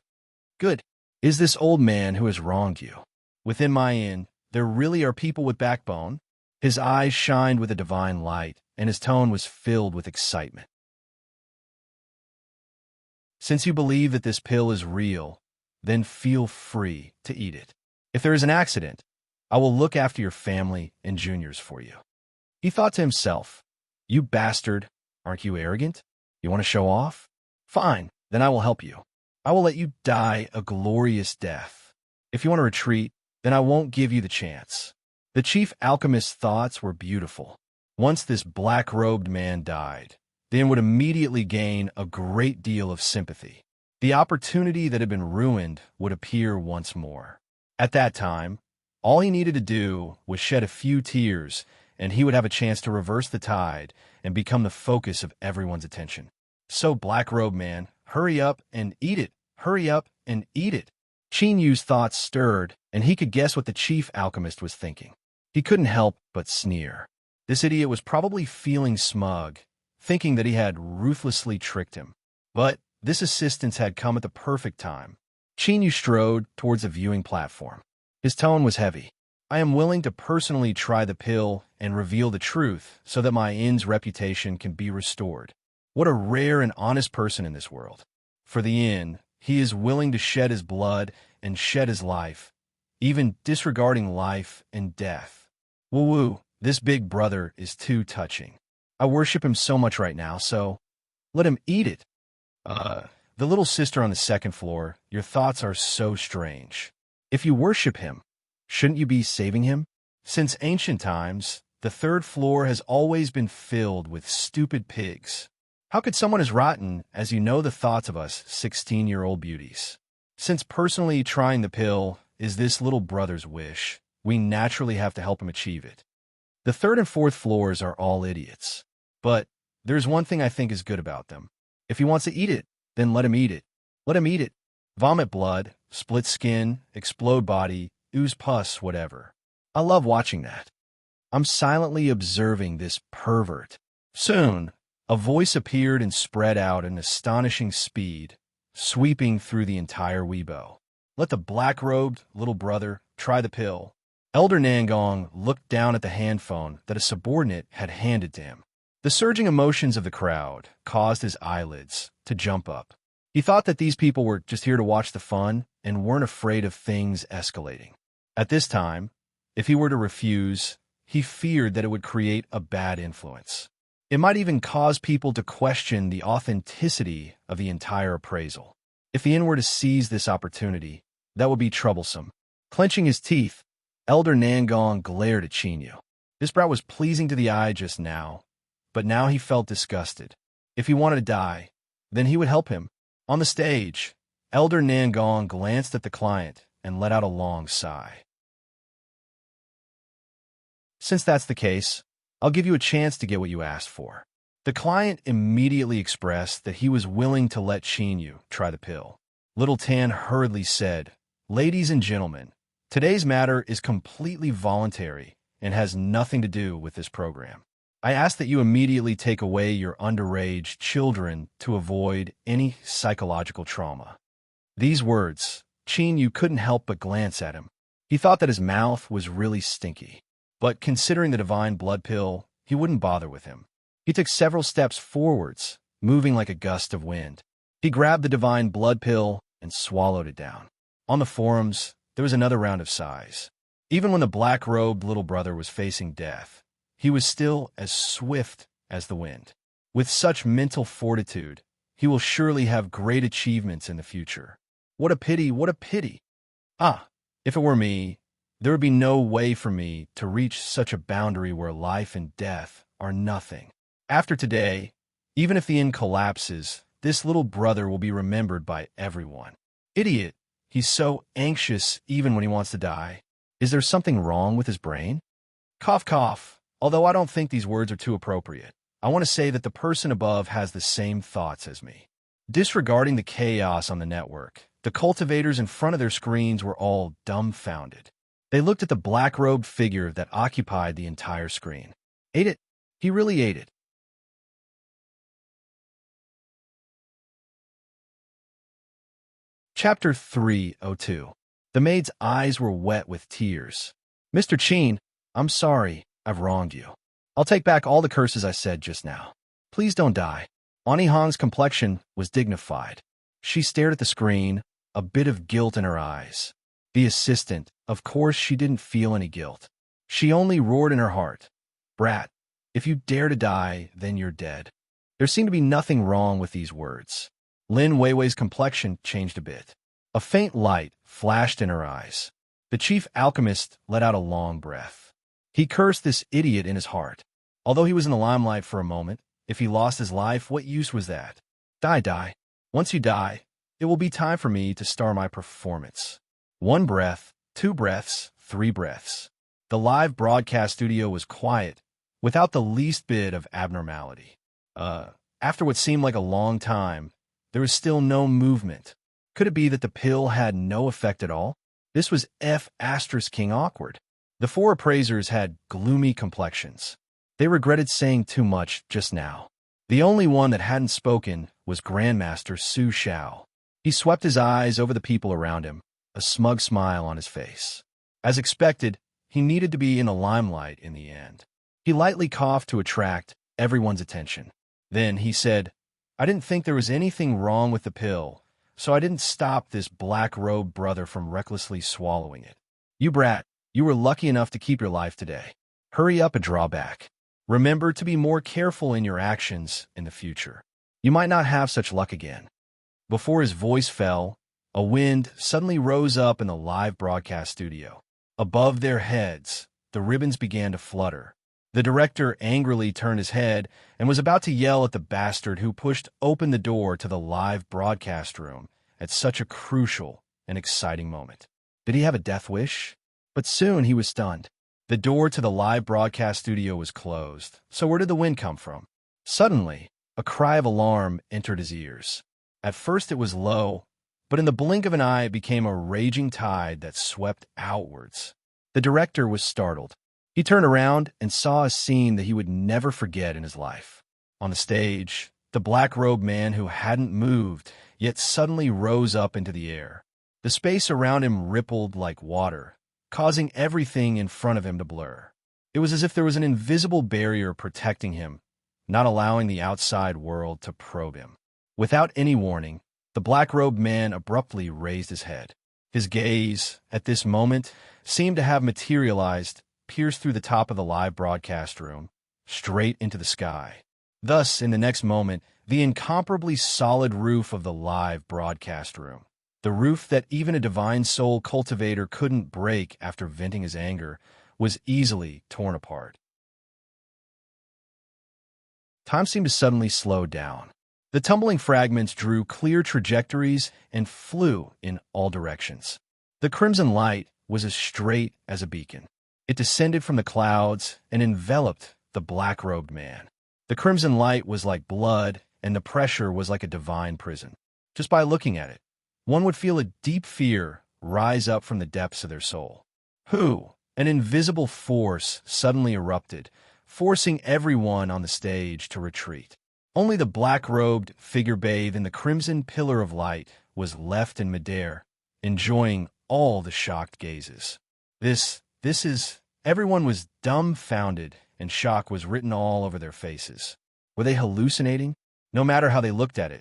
Good. Is this old man who has wronged you? Within my inn, there really are people with backbone. His eyes shined with a divine light, and his tone was filled with excitement. Since you believe that this pill is real, then feel free to eat it. If there is an accident, I will look after your family and juniors for you. He thought to himself, you bastard, aren't you arrogant? You want to show off? Fine, then I will help you. I will let you die a glorious death. If you want to retreat, then I won't give you the chance. The chief alchemist's thoughts were beautiful. Once this black-robed man died, the inn would immediately gain a great deal of sympathy. The opportunity that had been ruined would appear once more. At that time, all he needed to do was shed a few tears, and he would have a chance to reverse the tide and become the focus of everyone's attention. So, black-robed man, hurry up and eat it. Hurry up and eat it. Qin Yu's thoughts stirred, and he could guess what the chief alchemist was thinking. He couldn't help but sneer. This idiot was probably feeling smug, thinking that he had ruthlessly tricked him. But this assistance had come at the perfect time. Qin Yu strode towards a viewing platform. His tone was heavy. I am willing to personally try the pill and reveal the truth so that my inn's reputation can be restored. What a rare and honest person in this world. For the inn, he is willing to shed his blood and shed his life, even disregarding life and death. Woo-woo, this big brother is too touching. I worship him so much right now, so let him eat it. The little sister on the second floor, your thoughts are so strange. If you worship him, shouldn't you be saving him? Since ancient times, the third floor has always been filled with stupid pigs. How could someone as rotten as you know the thoughts of us 16-year-old beauties? Since personally trying the pill is this little brother's wish, we naturally have to help him achieve it. The third and fourth floors are all idiots. But there's one thing I think is good about them. If he wants to eat it, then let him eat it. Let him eat it. Vomit blood, split skin, explode body, ooze pus, whatever. I love watching that. I'm silently observing this pervert. Soon, a voice appeared and spread out at astonishing speed, sweeping through the entire Weibo. Let the black-robed little brother try the pill. Elder Nangong looked down at the handphone that a subordinate had handed to him. The surging emotions of the crowd caused his eyelids to jump up. He thought that these people were just here to watch the fun and weren't afraid of things escalating. At this time, if he were to refuse, he feared that it would create a bad influence. It might even cause people to question the authenticity of the entire appraisal. If the inn were to seize this opportunity, that would be troublesome. Clenching his teeth, Elder Nangong glared at Qin Yu. This brat was pleasing to the eye just now, but now he felt disgusted. If he wanted to die, then he would help him. On the stage, Elder Nangong glanced at the client and let out a long sigh. Since that's the case, I'll give you a chance to get what you asked for. The client immediately expressed that he was willing to let Qin Yu try the pill. Little Tan hurriedly said, "Ladies and gentlemen, today's matter is completely voluntary and has nothing to do with this program. I ask that you immediately take away your underage children to avoid any psychological trauma." These words, you couldn't help but glance at him. He thought that his mouth was really stinky. But considering the divine blood pill, he wouldn't bother with him. He took several steps forwards, moving like a gust of wind. He grabbed the divine blood pill and swallowed it down. On the forums, there was another round of sighs. Even when the black-robed little brother was facing death, he was still as swift as the wind. With such mental fortitude, he will surely have great achievements in the future. What a pity, what a pity! Ah, if it were me, there would be no way for me to reach such a boundary where life and death are nothing. After today, even if the end collapses, this little brother will be remembered by everyone. Idiot, he's so anxious even when he wants to die. Is there something wrong with his brain? Cough, cough. Although I don't think these words are too appropriate, I want to say that the person above has the same thoughts as me. Disregarding the chaos on the network, the cultivators in front of their screens were all dumbfounded. They looked at the black-robed figure that occupied the entire screen. Ate it. He really ate it. Chapter 302. The maid's eyes were wet with tears. "Mr. Chin, I'm sorry. I've wronged you. I'll take back all the curses I said just now. Please don't die." Ani Hong's complexion was dignified. She stared at the screen, a bit of guilt in her eyes. The assistant, of course she didn't feel any guilt. She only roared in her heart, "Brat, if you dare to die, then you're dead." There seemed to be nothing wrong with these words. Lin Weiwei's complexion changed a bit. A faint light flashed in her eyes. The chief alchemist let out a long breath. He cursed this idiot in his heart. Although he was in the limelight for a moment, if he lost his life, what use was that? Die. Once you die, it will be time for me to start my performance. 1 breath, 2 breaths, 3 breaths. The live broadcast studio was quiet, without the least bit of abnormality. After what seemed like a long time, there was still no movement. Could it be that the pill had no effect at all? This was King awkward. The 4 appraisers had gloomy complexions. They regretted saying too much just now. The only one that hadn't spoken was Grandmaster Su Xiao. He swept his eyes over the people around him, a smug smile on his face. As expected, he needed to be in the limelight in the end. He lightly coughed to attract everyone's attention. Then he said, "I didn't think there was anything wrong with the pill, so I didn't stop this black-robed brother from recklessly swallowing it. You brat, you were lucky enough to keep your life today. Hurry up and draw back. Remember to be more careful in your actions in the future. You might not have such luck again." Before his voice fell, a wind suddenly rose up in the live broadcast studio. Above their heads, the ribbons began to flutter. The director angrily turned his head and was about to yell at the bastard who pushed open the door to the live broadcast room at such a crucial and exciting moment. Did he have a death wish? But soon he was stunned. The door to the live broadcast studio was closed, so where did the wind come from? Suddenly, a cry of alarm entered his ears. At first it was low, but in the blink of an eye it became a raging tide that swept outwards. The director was startled. He turned around and saw a scene that he would never forget in his life. On the stage, the black-robed man who hadn't moved, yet suddenly rose up into the air. The space around him rippled like water, causing everything in front of him to blur. It was as if there was an invisible barrier protecting him, not allowing the outside world to probe him. Without any warning, the black-robed man abruptly raised his head. His gaze, at this moment, seemed to have materialized, pierced through the top of the live broadcast room, straight into the sky. Thus, in the next moment, the incomparably solid roof of the live broadcast room, the roof that even a divine soul cultivator couldn't break after venting his anger, was easily torn apart. Time seemed to suddenly slow down. The tumbling fragments drew clear trajectories and flew in all directions. The crimson light was as straight as a beacon. It descended from the clouds and enveloped the black-robed man. The crimson light was like blood, and the pressure was like a divine prison. Just by looking at it, one would feel a deep fear rise up from the depths of their soul. An invisible force suddenly erupted, forcing everyone on the stage to retreat. Only the black-robed figure bathed in the crimson pillar of light was left in midair, enjoying all the shocked gazes. This is... Everyone was dumbfounded, and shock was written all over their faces. Were they hallucinating? No matter how they looked at it,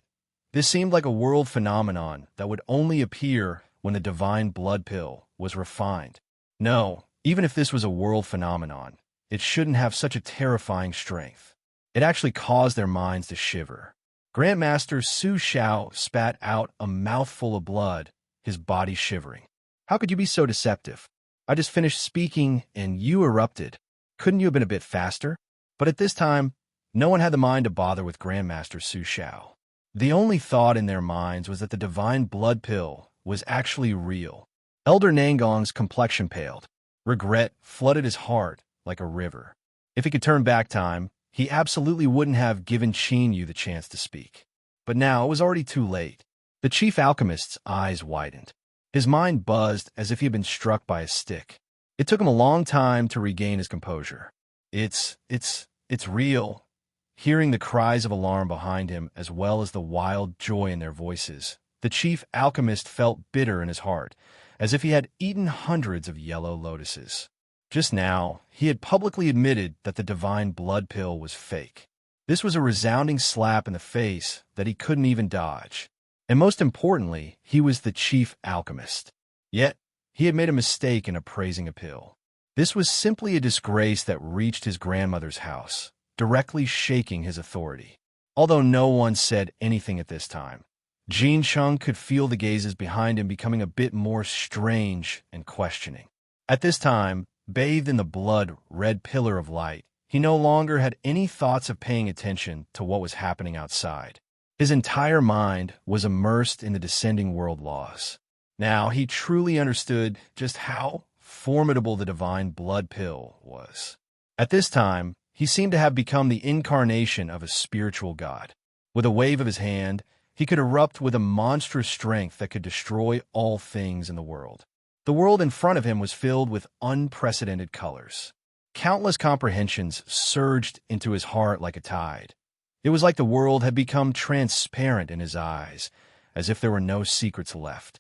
this seemed like a world phenomenon that would only appear when the divine blood pill was refined. No, even if this was a world phenomenon, it shouldn't have such a terrifying strength. It actually caused their minds to shiver. Grandmaster Su Xiao spat out a mouthful of blood, his body shivering. How could you be so deceptive? I just finished speaking and you erupted. Couldn't you have been a bit faster? But at this time, no one had the mind to bother with Grandmaster Su Xiao. The only thought in their minds was that the divine blood pill was actually real. Elder Nangong's complexion paled. Regret flooded his heart like a river. If he could turn back time, he absolutely wouldn't have given Qin Yu the chance to speak. But now it was already too late. The chief alchemist's eyes widened. His mind buzzed as if he had been struck by a stick. It took him a long time to regain his composure. It's real. Hearing the cries of alarm behind him as well as the wild joy in their voices, the chief alchemist felt bitter in his heart, as if he had eaten hundreds of yellow lotuses. Just now, he had publicly admitted that the divine blood pill was fake. This was a resounding slap in the face that he couldn't even dodge. And most importantly, he was the chief alchemist. Yet, he had made a mistake in appraising a pill. This was simply a disgrace that reached his grandmother's house, directly shaking his authority. Although no one said anything at this time, Jin Chung could feel the gazes behind him becoming a bit more strange and questioning. At this time, bathed in the blood-red pillar of light, he no longer had any thoughts of paying attention to what was happening outside. His entire mind was immersed in the descending world laws. Now he truly understood just how formidable the divine blood pill was. At this time, he seemed to have become the incarnation of a spiritual god. With a wave of his hand, he could erupt with a monstrous strength that could destroy all things in the world. The world in front of him was filled with unprecedented colors. Countless comprehensions surged into his heart like a tide. It was like the world had become transparent in his eyes, as if there were no secrets left.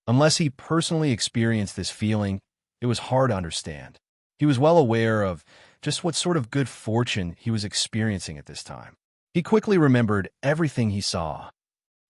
Unless he personally experienced this feeling, it was hard to understand. He was well aware of just what sort of good fortune he was experiencing at this time. He quickly remembered everything he saw.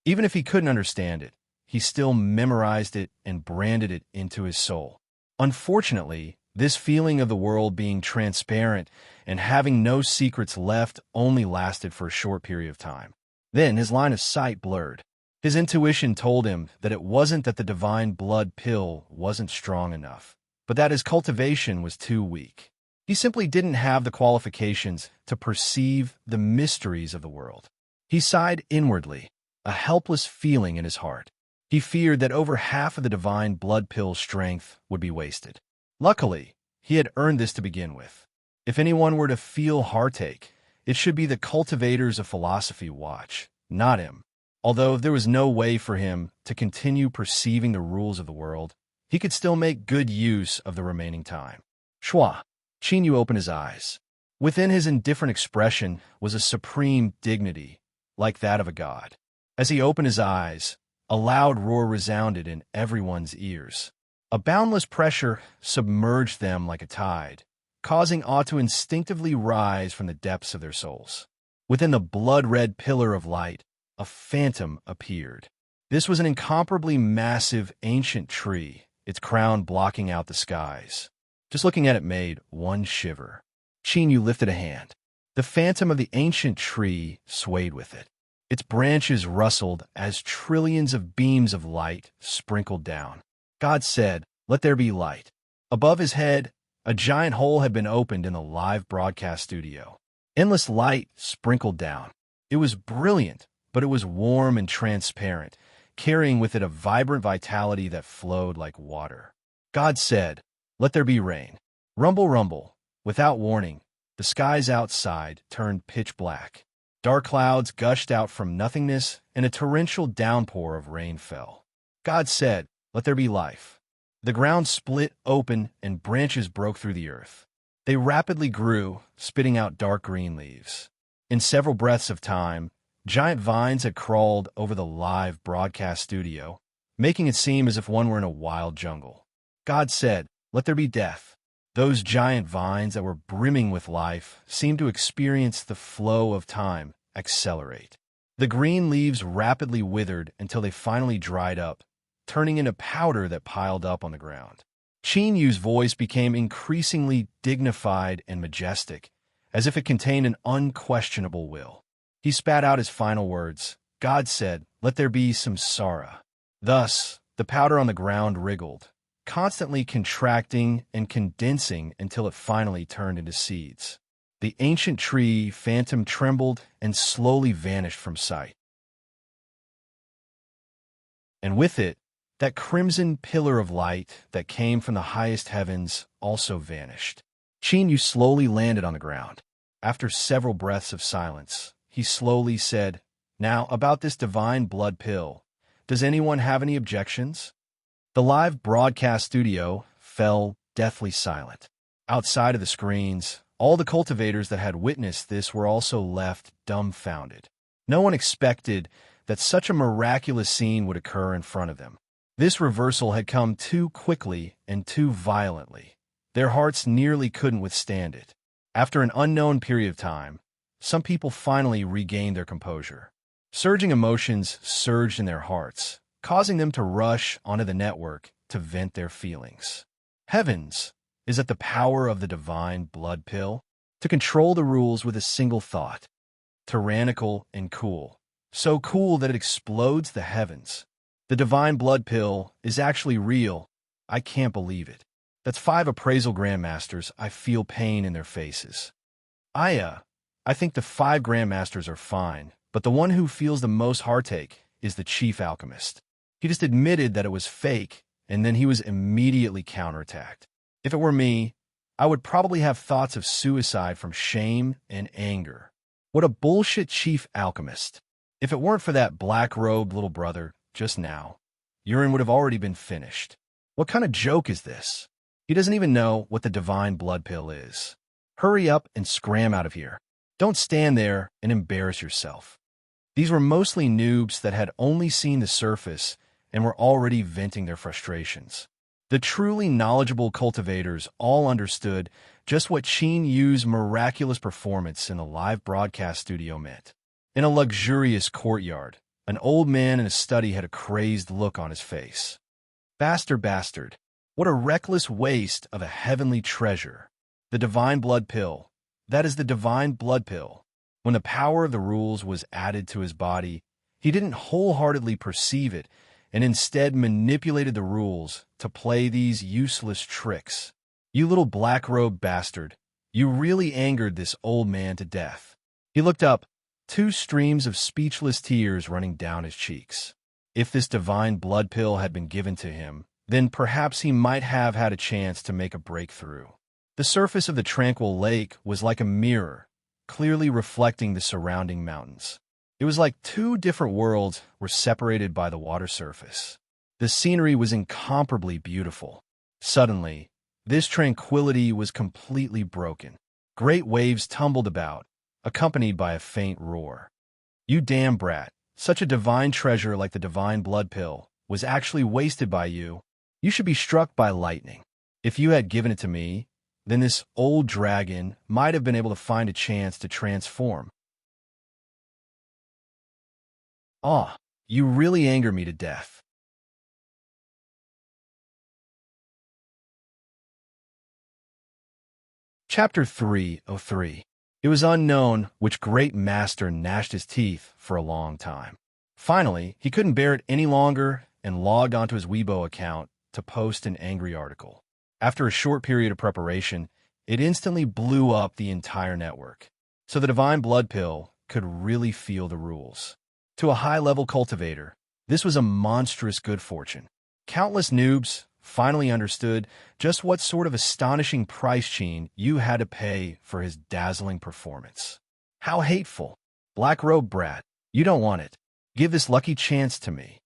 Even if he couldn't understand it, he still memorized it and branded it into his soul. Unfortunately, this feeling of the world being transparent and having no secrets left only lasted for a short period of time. Then his line of sight blurred. His intuition told him that it wasn't that the divine blood pill wasn't strong enough, but that his cultivation was too weak. He simply didn't have the qualifications to perceive the mysteries of the world. He sighed inwardly, a helpless feeling in his heart. He feared that over half of the divine blood pill's strength would be wasted. Luckily, he had earned this to begin with. If anyone were to feel heartache, it should be the cultivators of philosophy watch, not him. Although there was no way for him to continue perceiving the rules of the world, he could still make good use of the remaining time. Shua. Qin Yu opened his eyes. Within his indifferent expression was a supreme dignity, like that of a god. As he opened his eyes, a loud roar resounded in everyone's ears. A boundless pressure submerged them like a tide, causing awe to instinctively rise from the depths of their souls. Within the blood-red pillar of light, a phantom appeared. This was an incomparably massive ancient tree, its crown blocking out the skies. Just looking at it made one shiver. Qin Yu lifted a hand. The phantom of the ancient tree swayed with it. Its branches rustled as trillions of beams of light sprinkled down. God said, "Let there be light." Above his head, a giant hole had been opened in the live broadcast studio. Endless light sprinkled down. It was brilliant, but it was warm and transparent, carrying with it a vibrant vitality that flowed like water. God said, "Let there be rain." Rumble, rumble. Without warning, the skies outside turned pitch black. Dark clouds gushed out from nothingness, and a torrential downpour of rain fell. God said, "Let there be life." The ground split open and branches broke through the earth. They rapidly grew, spitting out dark green leaves. In several breaths of time, giant vines had crawled over the live broadcast studio, making it seem as if one were in a wild jungle. God said, "Let there be death." Those giant vines that were brimming with life seemed to experience the flow of time accelerate. The green leaves rapidly withered until they finally dried up, turning into powder that piled up on the ground. Qin Yu's voice became increasingly dignified and majestic, as if it contained an unquestionable will. He spat out his final words. God said, "Let there be samsara." Thus, the powder on the ground wriggled, constantly contracting and condensing until it finally turned into seeds. The ancient tree phantom trembled and slowly vanished from sight. And with it, that crimson pillar of light that came from the highest heavens also vanished. Qin Yu slowly landed on the ground. After several breaths of silence, he slowly said, "Now, about this divine blood pill, does anyone have any objections?" The live broadcast studio fell deathly silent. Outside of the screens, all the cultivators that had witnessed this were also left dumbfounded. No one expected that such a miraculous scene would occur in front of them. This reversal had come too quickly and too violently. Their hearts nearly couldn't withstand it. After an unknown period of time, some people finally regained their composure. Surging emotions surged in their hearts, causing them to rush onto the network to vent their feelings. Heavens, is it the power of the divine blood pill? To control the rules with a single thought. Tyrannical and cool. So cool that it explodes the heavens. The divine blood pill is actually real. I can't believe it. That's 5 appraisal grandmasters. I feel pain in their faces. I think the 5 grandmasters are fine, but the one who feels the most heartache is the chief alchemist. He just admitted that it was fake, and then he was immediately counterattacked. If it were me, I would probably have thoughts of suicide from shame and anger. What a bullshit chief alchemist. If it weren't for that black-robed little brother just now, urine would have already been finished. What kind of joke is this? He doesn't even know what the divine blood pill is. Hurry up and scram out of here. Don't stand there and embarrass yourself. These were mostly noobs that had only seen the surface and were already venting their frustrations. The truly knowledgeable cultivators all understood just what Qin Yu's miraculous performance in the live broadcast studio meant. In a luxurious courtyard, an old man in a study had a crazed look on his face. Bastard. What a reckless waste of a heavenly treasure. The divine blood pill. That is the divine blood pill. When the power of the rules was added to his body, he didn't wholeheartedly perceive it and instead manipulated the rules to play these useless tricks. You little black-robed bastard, you really angered this old man to death. He looked up, 2 streams of speechless tears running down his cheeks. If this divine blood pill had been given to him, then perhaps he might have had a chance to make a breakthrough. The surface of the tranquil lake was like a mirror, clearly reflecting the surrounding mountains. It was like 2 different worlds were separated by the water surface. The scenery was incomparably beautiful. Suddenly, this tranquility was completely broken. Great waves tumbled about, accompanied by a faint roar. You damn brat, such a divine treasure like the divine blood pill was actually wasted by you. You should be struck by lightning. If you had given it to me, then this old dragon might have been able to find a chance to transform. You really anger me to death. Chapter 303. It was unknown which great master gnashed his teeth for a long time. Finally, he couldn't bear it any longer and logged onto his Weibo account to post an angry article. After a short period of preparation, it instantly blew up the entire network. So the divine blood pill could really feel the rules. To a high-level cultivator, this was a monstrous good fortune. Countless noobs finally understood just what sort of astonishing price Qin Yu had to pay for his dazzling performance. How hateful. Black-robed brat, you don't want it. Give this lucky chance to me.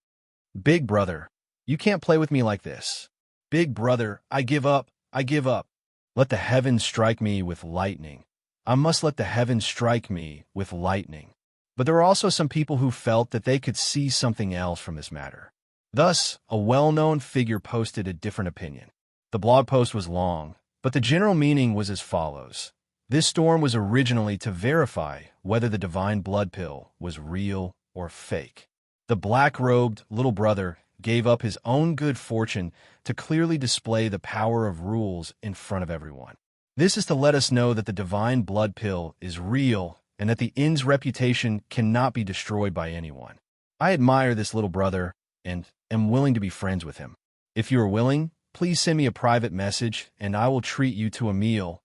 Big brother, you can't play with me like this. Big brother, I give up, I give up. Let the heavens strike me with lightning. I must let the heavens strike me with lightning. But there were also some people who felt that they could see something else from this matter. Thus, a well-known figure posted a different opinion. The blog post was long, but the general meaning was as follows. This storm was originally to verify whether the divine blood pill was real or fake. The black-robed little brother gave up his own good fortune to clearly display the power of rules in front of everyone. This is to let us know that the divine blood pill is real and that the inn's reputation cannot be destroyed by anyone. I admire this little brother and am willing to be friends with him. If you are willing, please send me a private message and I will treat you to a meal.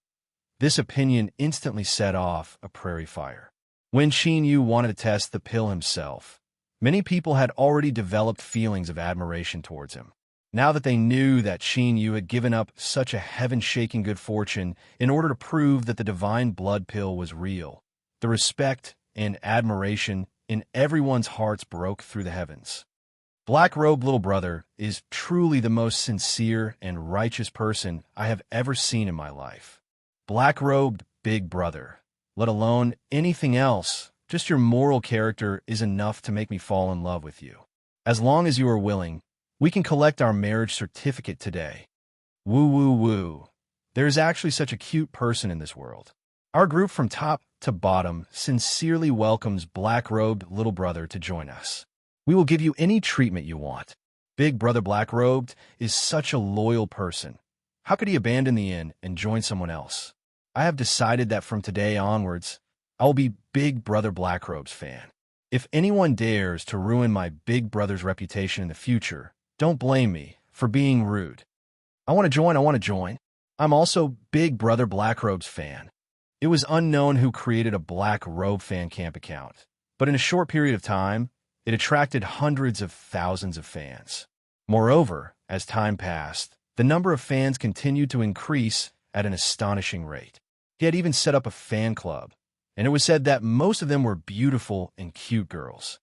This opinion instantly set off a prairie fire. When Qin Yu wanted to test the pill himself, many people had already developed feelings of admiration towards him. Now that they knew that Qin Yu had given up such a heaven-shaking good fortune in order to prove that the divine blood pill was real, the respect and admiration in everyone's hearts broke through the heavens. Black-robed little brother is truly the most sincere and righteous person I have ever seen in my life. Black-robed big brother, let alone anything else, just your moral character is enough to make me fall in love with you. As long as you are willing, we can collect our marriage certificate today. Woo woo woo. There is actually such a cute person in this world. Our group from top to bottom sincerely welcomes black-robed little brother to join us. We will give you any treatment you want. Big brother black-robed is such a loyal person. How could he abandon the inn and join someone else? I have decided that from today onwards, I will be Big Brother Blackrobe's fan. If anyone dares to ruin my big brother's reputation in the future, don't blame me for being rude. I want to join. I'm also Big Brother Blackrobe's fan. It was unknown who created a Black Robe fan camp account, but in a short period of time, it attracted hundreds of thousands of fans. Moreover, as time passed, the number of fans continued to increase at an astonishing rate. He had even set up a fan club, and it was said that most of them were beautiful and cute girls.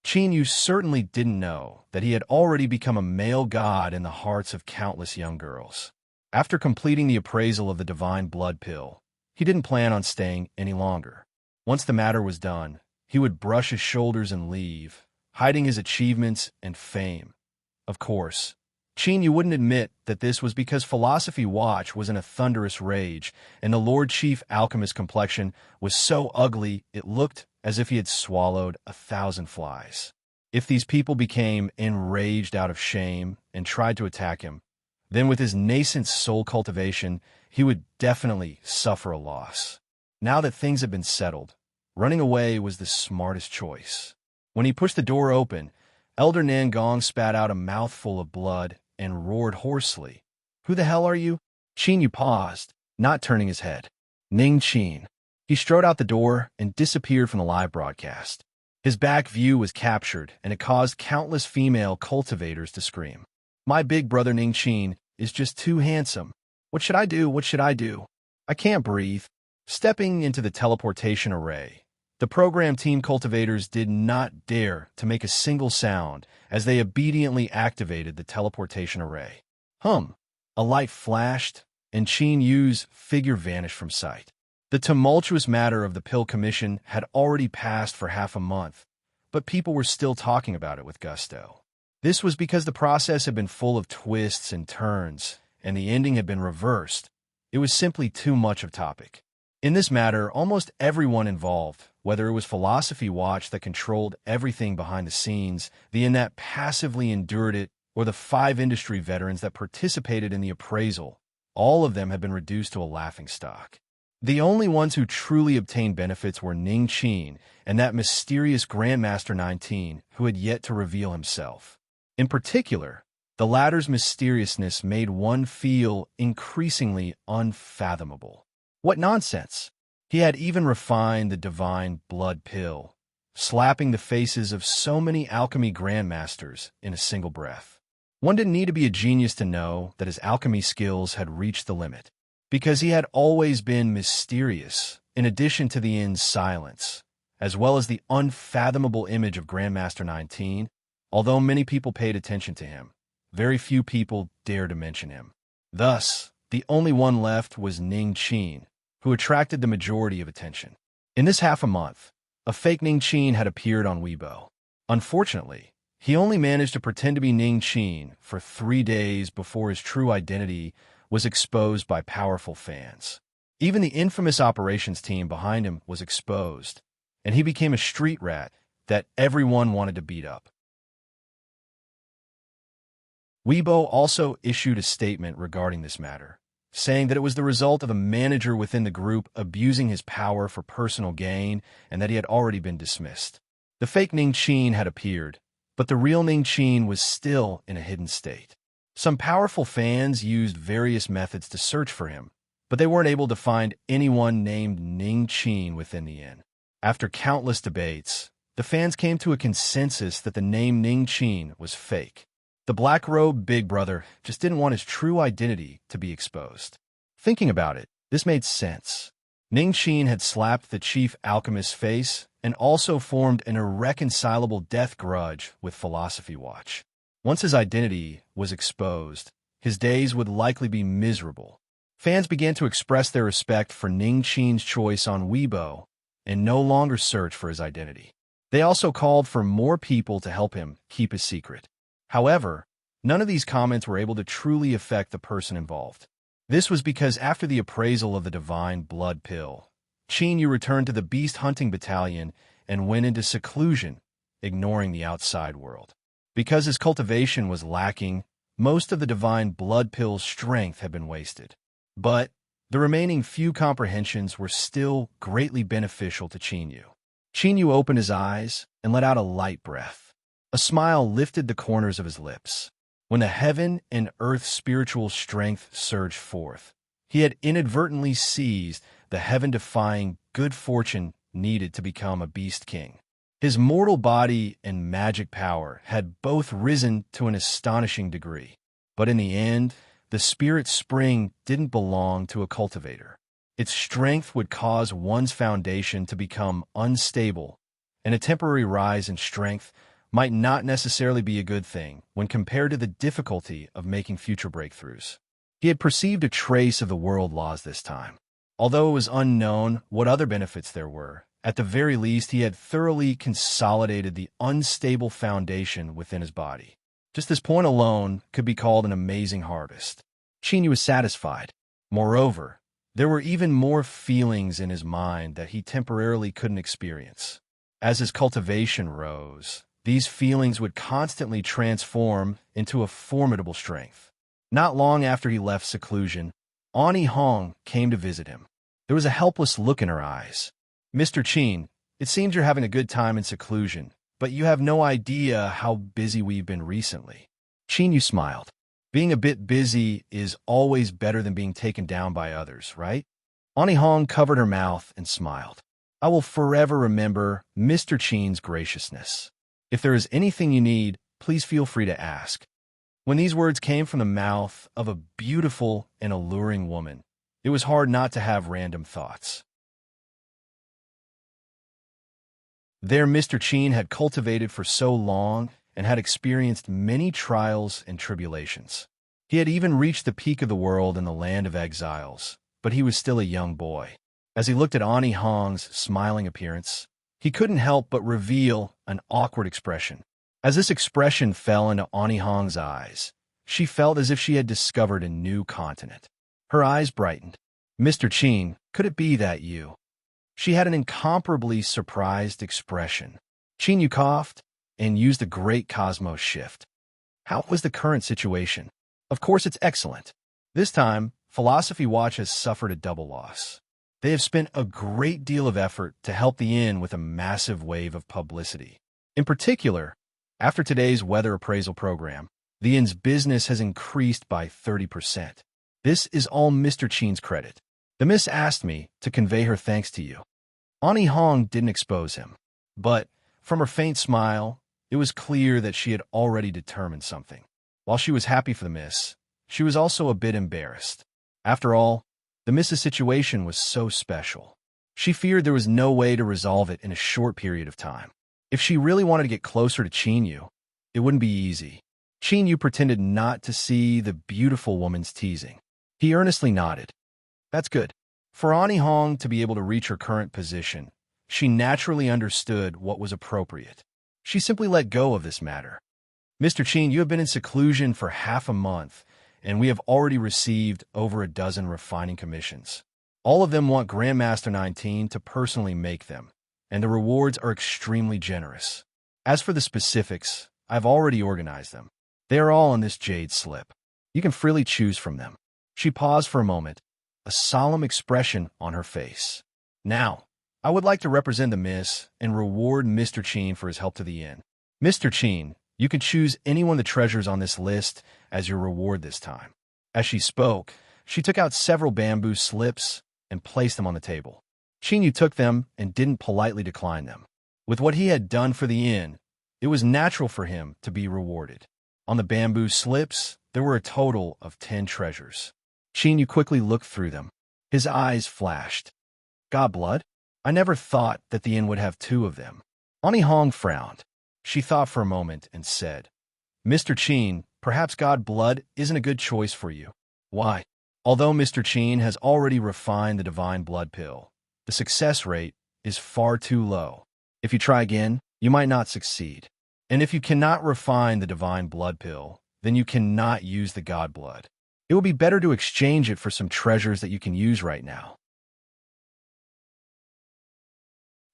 Qin Yu certainly didn't know that he had already become a male god in the hearts of countless young girls. After completing the appraisal of the divine blood pill, he didn't plan on staying any longer. Once the matter was done, he would brush his shoulders and leave, hiding his achievements and fame. Of course, Qin Yu wouldn't admit that this was because Philosophy Watch was in a thunderous rage, and the Lord Chief Alchemist's complexion was so ugly it looked as if he had swallowed 1,000 flies. If these people became enraged out of shame and tried to attack him, then with his nascent soul cultivation, he would definitely suffer a loss. Now that things had been settled, running away was the smartest choice. When he pushed the door open, Elder Nangong spat out a mouthful of blood and roared hoarsely. "Who the hell are you?" Qin Yu paused, not turning his head. "Ning Qin." He strode out the door and disappeared from the live broadcast. His back view was captured, and it caused countless female cultivators to scream. "My big brother Ning Qin is just too handsome. What should I do? What should I do? I can't breathe." Stepping into the teleportation array, the program team cultivators did not dare to make a single sound as they obediently activated the teleportation array. A light flashed, and Qin Yu's figure vanished from sight. The tumultuous matter of the pill commission had already passed for half a month, but people were still talking about it with gusto. This was because the process had been full of twists and turns, and the ending had been reversed. It was simply too much of topic. In this matter, almost everyone involved, whether it was Philosophy Watch that controlled everything behind the scenes, the inn that passively endured it, or the 5 industry veterans that participated in the appraisal, all of them had been reduced to a laughingstock. The only ones who truly obtained benefits were Ning Qin and that mysterious Grandmaster 19 who had yet to reveal himself. In particular, the latter's mysteriousness made one feel increasingly unfathomable. What nonsense! He had even refined the divine blood pill, slapping the faces of so many alchemy grandmasters in a single breath. One didn't need to be a genius to know that his alchemy skills had reached the limit, because he had always been mysterious, in addition to the inn's silence, as well as the unfathomable image of Grandmaster 19. Although many people paid attention to him, very few people dared to mention him. Thus, the only one left was Ning Qin, who attracted the majority of attention. In this half a month, a fake Ning Qin had appeared on Weibo. Unfortunately, he only managed to pretend to be Ning Qin for 3 days before his true identity was exposed by powerful fans. Even the infamous operations team behind him was exposed, and he became a street rat that everyone wanted to beat up. Weibo also issued a statement regarding this matter, saying that it was the result of a manager within the group abusing his power for personal gain and that he had already been dismissed. The fake Ning Qin had appeared, but the real Ning Qin was still in a hidden state. Some powerful fans used various methods to search for him, but they weren't able to find anyone named Ning Qin within the inn. After countless debates, the fans came to a consensus that the name Ning Qin was fake. The black-robed big brother just didn't want his true identity to be exposed. Thinking about it, this made sense. Ning Qin had slapped the chief alchemist's face and also formed an irreconcilable death grudge with Philosophy Watch. Once his identity was exposed, his days would likely be miserable. Fans began to express their respect for Ning Qin's choice on Weibo and no longer search for his identity. They also called for more people to help him keep his secret. However, none of these comments were able to truly affect the person involved. This was because after the appraisal of the divine blood pill, Qin Yu returned to the beast hunting battalion and went into seclusion, ignoring the outside world. Because his cultivation was lacking, most of the divine blood pill's strength had been wasted. But the remaining few comprehensions were still greatly beneficial to Qin Yu. Qin Yu opened his eyes and let out a light breath. A smile lifted the corners of his lips. When the heaven and earth spiritual strength surged forth, he had inadvertently seized the heaven-defying good fortune needed to become a beast king. His mortal body and magic power had both risen to an astonishing degree. But in the end, the spirit spring didn't belong to a cultivator. Its strength would cause one's foundation to become unstable, and a temporary rise in strength might not necessarily be a good thing when compared to the difficulty of making future breakthroughs. He had perceived a trace of the world laws this time. Although it was unknown what other benefits there were, at the very least he had thoroughly consolidated the unstable foundation within his body. Just this point alone could be called an amazing harvest. Qin Yu was satisfied. Moreover, there were even more feelings in his mind that he temporarily couldn't experience. As his cultivation rose, these feelings would constantly transform into a formidable strength. Not long after he left seclusion, Ani Hong came to visit him. There was a helpless look in her eyes. "Mr. Qin, it seems you're having a good time in seclusion, but you have no idea how busy we've been recently." Qin Yu smiled. Being a bit busy is always better than being taken down by others, right? Ani Hong covered her mouth and smiled. "I will forever remember Mr. Qin's graciousness. If there is anything you need, please feel free to ask." When these words came from the mouth of a beautiful and alluring woman, it was hard not to have random thoughts. There Mr. Qin had cultivated for so long and had experienced many trials and tribulations. He had even reached the peak of the world in the land of exiles, but he was still a young boy. As he looked at Ani Hong's smiling appearance, he couldn't help but reveal an awkward expression. As this expression fell into Ani Hong's eyes, she felt as if she had discovered a new continent. Her eyes brightened. "Mr. Qin, could it be that you?" She had an incomparably surprised expression. Qin Yu coughed and used a great cosmos shift. "How was the current situation?" "Of course it's excellent. This time, Philosophy Watch has suffered a double loss. They have spent a great deal of effort to help the inn with a massive wave of publicity. In particular, after today's weather appraisal program, the inn's business has increased by 30%. This is all Mr. Qin's credit. The miss asked me to convey her thanks to you." Ani Hong didn't expose him, but from her faint smile, it was clear that she had already determined something. While she was happy for the miss, she was also a bit embarrassed. After all, the miss's situation was so special. She feared there was no way to resolve it in a short period of time. If she really wanted to get closer to Qin Yu, it wouldn't be easy. Qin Yu pretended not to see the beautiful woman's teasing. He earnestly nodded. That's good. For Ani Hong to be able to reach her current position, she naturally understood what was appropriate. She simply let go of this matter. Mr. Qin, you have been in seclusion for half a month, and we have already received over a dozen refining commissions. All of them want Grandmaster 19 to personally make them, and the rewards are extremely generous. As for the specifics, I've already organized them. They are all in this jade slip. You can freely choose from them. She paused for a moment, a solemn expression on her face. Now, I would like to represent the miss and reward Mr. Qin for his help to the inn. Mr. Qin, you can choose anyone of the treasures on this list as your reward this time. As she spoke, she took out several bamboo slips and placed them on the table. Qin Yu took them and didn't politely decline them. With what he had done for the inn, it was natural for him to be rewarded. On the bamboo slips, there were a total of 10 treasures. Qin Yu quickly looked through them. His eyes flashed. Godblood? I never thought that the inn would have 2 of them. Ani Hong frowned. She thought for a moment and said, Mr. Qin, perhaps Godblood isn't a good choice for you. Why? Although Mr. Qin has already refined the divine blood pill, the success rate is far too low. If you try again, you might not succeed. And if you cannot refine the divine blood pill, then you cannot use the god blood. It will be better to exchange it for some treasures that you can use right now.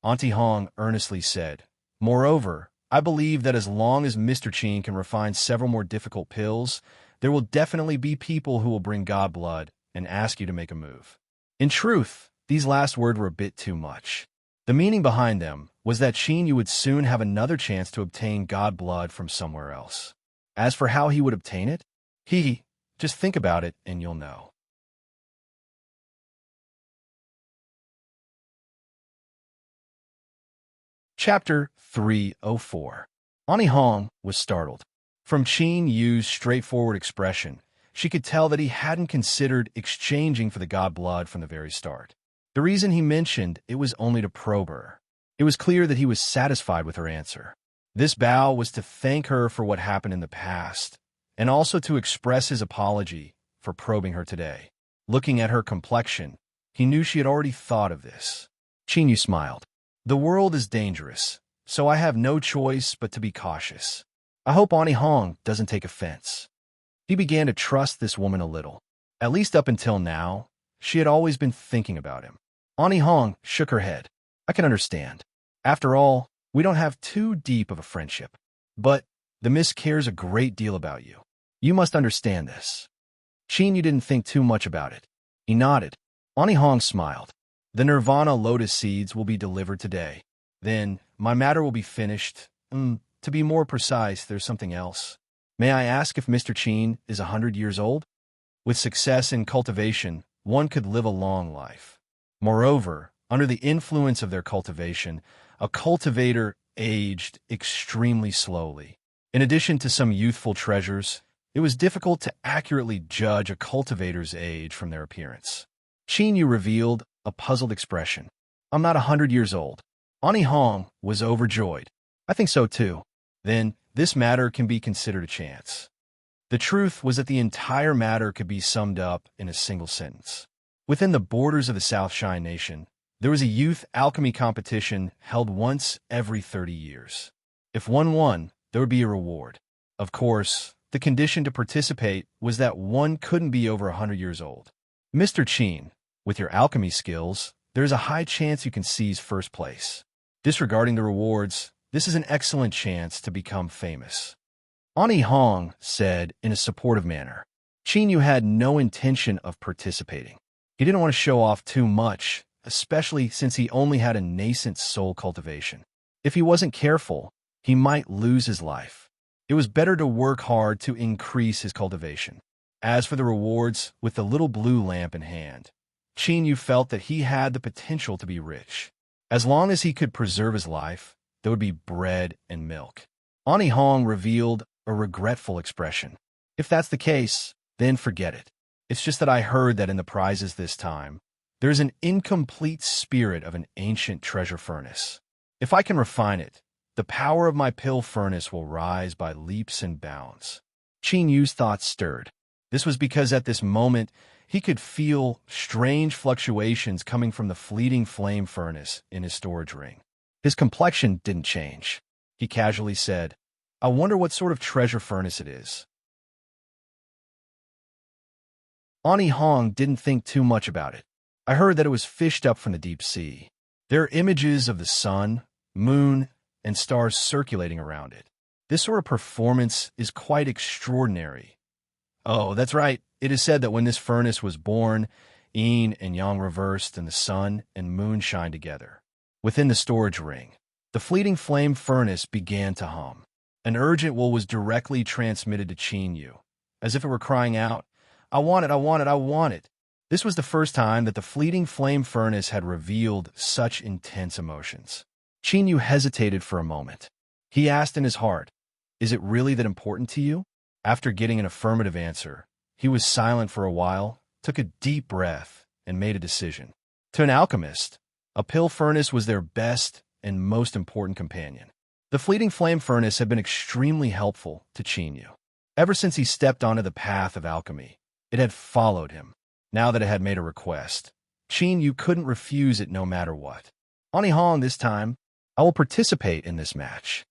Auntie Hong earnestly said, Moreover, I believe that as long as Mr. Qin can refine several more difficult pills, there will definitely be people who will bring god blood and ask you to make a move. In truth, these last words were a bit too much. The meaning behind them was that Qin Yu would soon have another chance to obtain god blood from somewhere else. As for how he would obtain it, just think about it and you'll know. Chapter 304. Ani Hong was startled. From Qin Yu's straightforward expression, she could tell that he hadn't considered exchanging for the god blood from the very start. The reason he mentioned it was only to probe her. It was clear that he was satisfied with her answer. This bow was to thank her for what happened in the past, and also to express his apology for probing her today. Looking at her complexion, he knew she had already thought of this. Qin Yu smiled. The world is dangerous, so I have no choice but to be cautious. I hope Ani Hong doesn't take offense. He began to trust this woman a little. At least up until now, she had always been thinking about him. Ani Hong shook her head. I can understand. After all, we don't have too deep of a friendship. But the miss cares a great deal about you. You must understand this. Qin Yu didn't think too much about it. He nodded. Ani Hong smiled. The Nirvana lotus seeds will be delivered today. Then, my matter will be finished. To be more precise, there's something else. May I ask if Mr. Qin is 100 years old? With success in cultivation, one could live a long life. Moreover, under the influence of their cultivation, a cultivator aged extremely slowly. In addition to some youthful treasures, it was difficult to accurately judge a cultivator's age from their appearance. Qin Yu revealed a puzzled expression. I'm not 100 years old. Ani Hong was overjoyed. I think so too. Then, this matter can be considered a chance. The truth was that the entire matter could be summed up in a single sentence. Within the borders of the South Shine Nation, there was a youth alchemy competition held once every 30 years. If one won, there would be a reward. Of course, the condition to participate was that one couldn't be over 100 years old. Mr. Qin, with your alchemy skills, there is a high chance you can seize first place. Disregarding the rewards, this is an excellent chance to become famous. Ani Hong said in a supportive manner. Qin Yu had no intention of participating. He didn't want to show off too much, especially since he only had a nascent soul cultivation. If he wasn't careful, he might lose his life. It was better to work hard to increase his cultivation. As for the rewards, with the little blue lamp in hand, Qin Yu felt that he had the potential to be rich. As long as he could preserve his life, there would be bread and milk. Ani Hong revealed a regretful expression. If that's the case, then forget it. It's just that I heard that in the prizes this time, there's an incomplete spirit of an ancient treasure furnace. If I can refine it, The power of my pill furnace will rise by leaps and bounds. Qin Yu's thoughts stirred. This was because at this moment, he could feel strange fluctuations coming from the fleeting flame furnace in his storage ring. His complexion didn't change. He casually said, I wonder what sort of treasure furnace it is. Ani Hong didn't think too much about it. I heard that it was fished up from the deep sea. There are images of the sun, moon, and stars circulating around it. This sort of performance is quite extraordinary. Oh, that's right. It is said that when this furnace was born, yin and yang reversed and the sun and moon shine together. Within the storage ring, the fleeting flame furnace began to hum. An urgent will was directly transmitted to Qin Yu, as if it were crying out, I want it, I want it, I want it. This was the first time that the fleeting flame furnace had revealed such intense emotions. Qin Yu hesitated for a moment. He asked in his heart, is it really that important to you? After getting an affirmative answer, he was silent for a while, took a deep breath, and made a decision. To an alchemist, a pill furnace was their best and most important companion. The fleeting flame furnace had been extremely helpful to Qin Yu. Ever since he stepped onto the path of alchemy, it had followed him. Now that it had made a request, Qin Yu couldn't refuse it no matter what. Ani Hong, this time, I will participate in this match.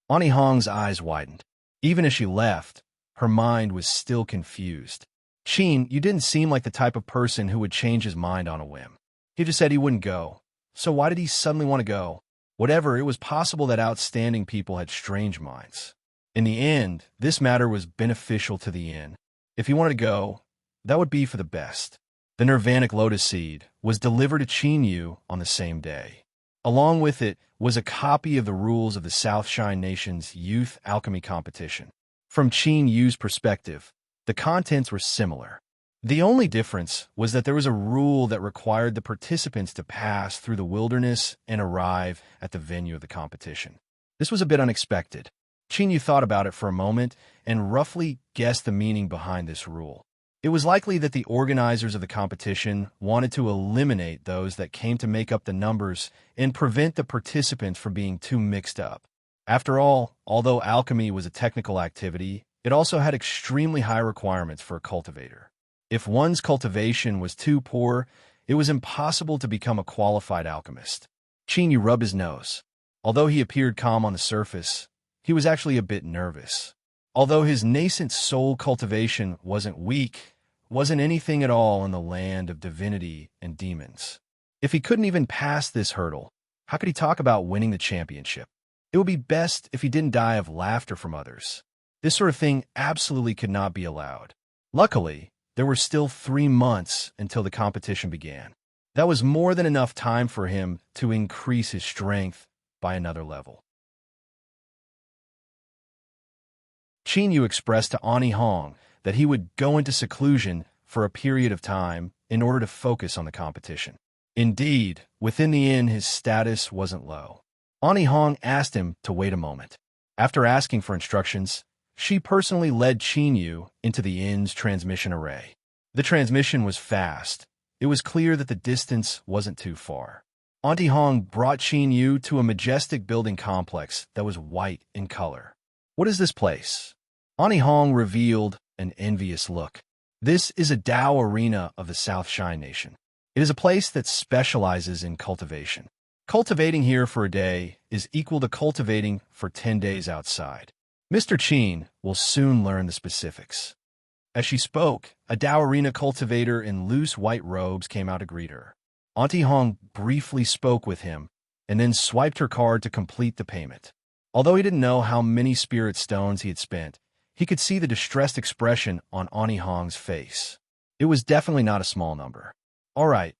Ani Hong's eyes widened. Even as she left, her mind was still confused. Qin, you didn't seem like the type of person who would change his mind on a whim. He just said he wouldn't go. So why did he suddenly want to go? Whatever, it was possible that outstanding people had strange minds. In the end, this matter was beneficial to the inn. If he wanted to go, that would be for the best. The nirvanic lotus seed was delivered to Qin Yu on the same day. Along with it was a copy of the rules of the South Shine Nation's youth alchemy competition. From Qin Yu's perspective, the contents were similar. The only difference was that there was a rule that required the participants to pass through the wilderness and arrive at the venue of the competition. This was a bit unexpected. Qin Yu thought about it for a moment and roughly guessed the meaning behind this rule. It was likely that the organizers of the competition wanted to eliminate those that came to make up the numbers and prevent the participants from being too mixed up. After all, although alchemy was a technical activity, it also had extremely high requirements for a cultivator. If one's cultivation was too poor, it was impossible to become a qualified alchemist. Qin Yu rubbed his nose. Although he appeared calm on the surface, he was actually a bit nervous. Although his nascent soul cultivation wasn't weak, wasn't anything at all in the land of divinity and demons. If he couldn't even pass this hurdle, how could he talk about winning the championship? It would be best if he didn't die of laughter from others. This sort of thing absolutely could not be allowed. Luckily, there were still 3 months until the competition began. That was more than enough time for him to increase his strength by another level. Qin Yu expressed to Ani Hong that he would go into seclusion for a period of time in order to focus on the competition. Indeed, within the inn his status wasn't low. Ani Hong asked him to wait a moment. After asking for instructions, she personally led Qin Yu into the inn's transmission array. The transmission was fast. It was clear that the distance wasn't too far. Auntie Hong brought Qin Yu to a majestic building complex that was white in color. What is this place? Auntie Hong revealed an envious look. This is a Tao arena of the South Shine Nation. It is a place that specializes in cultivation. Cultivating here for a day is equal to cultivating for 10 days outside. Mr. Qin will soon learn the specifics. As she spoke, a Tao arena cultivator in loose white robes came out to greet her. Auntie Hong briefly spoke with him and then swiped her card to complete the payment. Although he didn't know how many spirit stones he had spent, he could see the distressed expression on Auntie Hong's face. It was definitely not a small number. All right,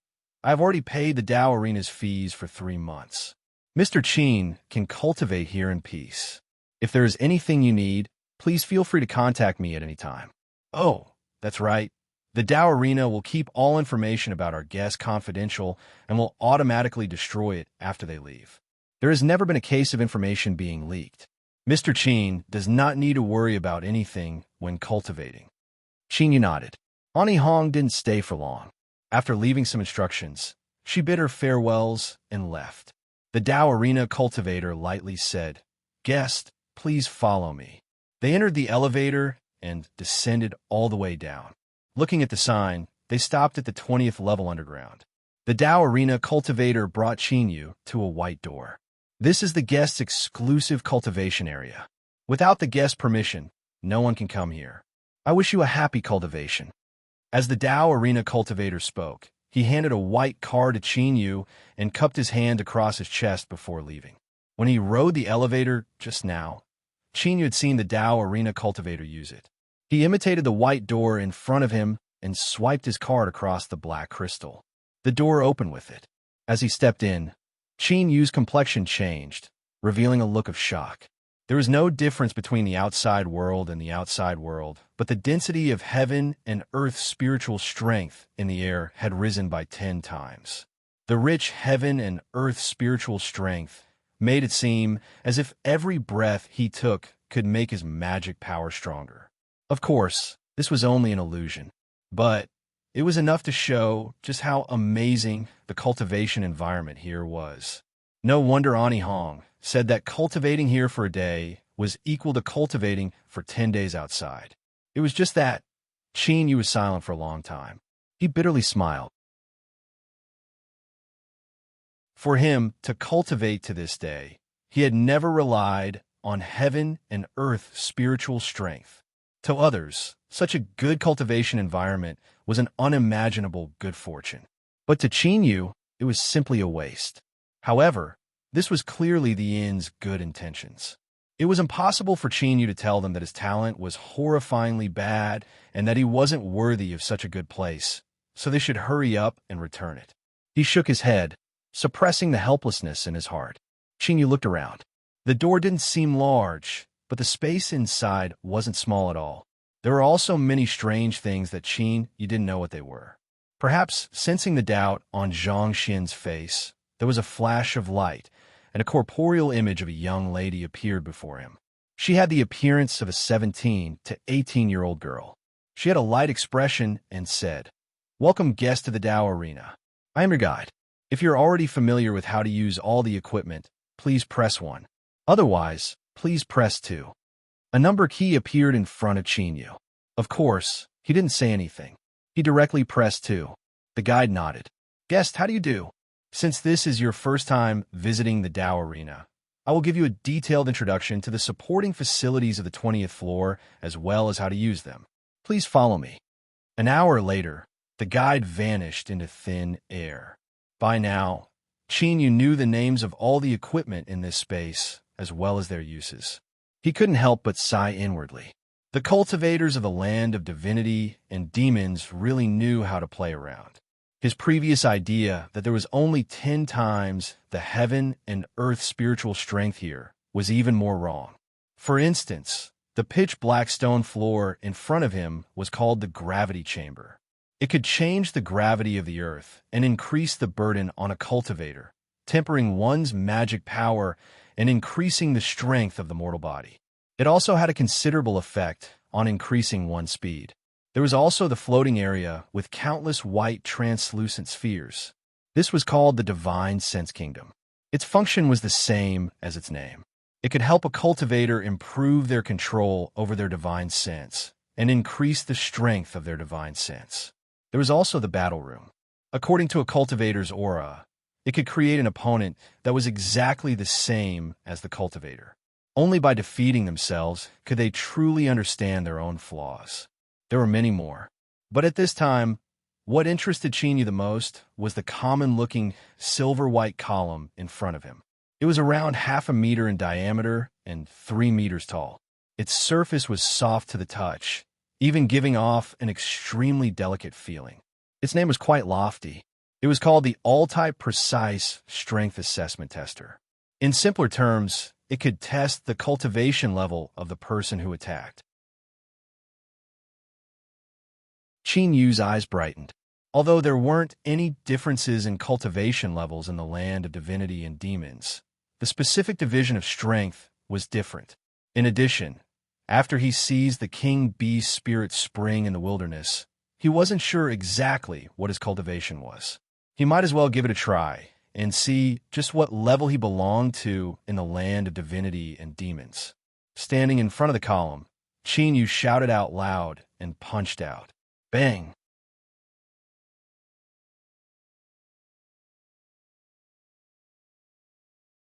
I've already paid the Tao Arena's fees for 3 months. Mr. Qin can cultivate here in peace. If there is anything you need, please feel free to contact me at any time. Oh, that's right. The Tao Arena will keep all information about our guests confidential and will automatically destroy it after they leave. There has never been a case of information being leaked. Mr. Qin does not need to worry about anything when cultivating. Qin nodded. Auntie Hong didn't stay for long. After leaving some instructions, she bid her farewells and left. The Tao Arena cultivator lightly said, "Guest, please follow me." They entered the elevator and descended all the way down. Looking at the sign, they stopped at the 20th level underground. The Tao Arena cultivator brought Qinyu to a white door. "This is the guest's exclusive cultivation area. Without the guest's permission, no one can come here. I wish you a happy cultivation." As the Tao Arena cultivator spoke, he handed a white card to Qinyu and cupped his hand across his chest before leaving. When he rode the elevator just now, Qinyu had seen the Tao Arena cultivator use it. He imitated the white door in front of him and swiped his card across the black crystal. The door opened with it. As he stepped in, Qinyu's complexion changed, revealing a look of shock. There was no difference between the outside world and the outside world, but the density of heaven and earth's spiritual strength in the air had risen by 10 times. The rich heaven and earth spiritual strength made it seem as if every breath he took could make his magic power stronger. Of course, this was only an illusion, but it was enough to show just how amazing the cultivation environment here was. No wonder Ani Hong said that cultivating here for a day was equal to cultivating for 10 days outside. It was just that. Qinyu was silent for a long time. He bitterly smiled. For him to cultivate to this day, he had never relied on heaven and earth spiritual strength. To others, such a good cultivation environment was an unimaginable good fortune. But to Qinyu, it was simply a waste. However, this was clearly the inn's good intentions. It was impossible for Qinyu to tell them that his talent was horrifyingly bad and that he wasn't worthy of such a good place, so they should hurry up and return it. He shook his head, suppressing the helplessness in his heart. Qinyu looked around. The door didn't seem large, but the space inside wasn't small at all. There were also many strange things that Qinyu didn't know what they were. Perhaps sensing the doubt on Zhang Xin's face, there was a flash of light, and a corporeal image of a young lady appeared before him. She had the appearance of a 17 to 18-year-old girl. She had a light expression and said, "Welcome, guest to the Tao Arena. I am your guide. If you're already familiar with how to use all the equipment, please press 1. Otherwise, please press 2. A number key appeared in front of Qinyu. Of course, he didn't say anything. He directly pressed 2. The guide nodded. "Guest, how do you do? Since this is your first time visiting the Tao Arena, I will give you a detailed introduction to the supporting facilities of the 20th floor as well as how to use them. Please follow me." An hour later, the guide vanished into thin air. By now, Qinyu knew the names of all the equipment in this space as well as their uses. He couldn't help but sigh inwardly. The cultivators of the land of divinity and demons really knew how to play around. His previous idea that there was only 10 times the heaven and earth spiritual strength here was even more wrong. For instance, the pitch-black stone floor in front of him was called the gravity chamber. It could change the gravity of the earth and increase the burden on a cultivator, tempering one's magic power and increasing the strength of the mortal body. It also had a considerable effect on increasing one's speed. There was also the floating area with countless white translucent spheres. This was called the Divine Sense Kingdom. Its function was the same as its name. It could help a cultivator improve their control over their divine sense and increase the strength of their divine sense. There was also the battle room. According to a cultivator's aura, it could create an opponent that was exactly the same as the cultivator. Only by defeating themselves could they truly understand their own flaws. There were many more. But at this time, what interested Qinyu the most was the common-looking silver-white column in front of him. It was around 0.5 meter in diameter and 3 meters tall. Its surface was soft to the touch, even giving off an extremely delicate feeling. Its name was quite lofty. It was called the All-Type Precise Strength Assessment Tester. In simpler terms, it could test the cultivation level of the person who attacked. Qinyu's eyes brightened. Although there weren't any differences in cultivation levels in the land of divinity and demons, the specific division of strength was different. In addition, after he seized the king beast spirit spring in the wilderness, he wasn't sure exactly what his cultivation was. He might as well give it a try, and see just what level he belonged to in the land of divinity and demons. Standing in front of the column, Chinyu shouted out loud and punched out. Bang!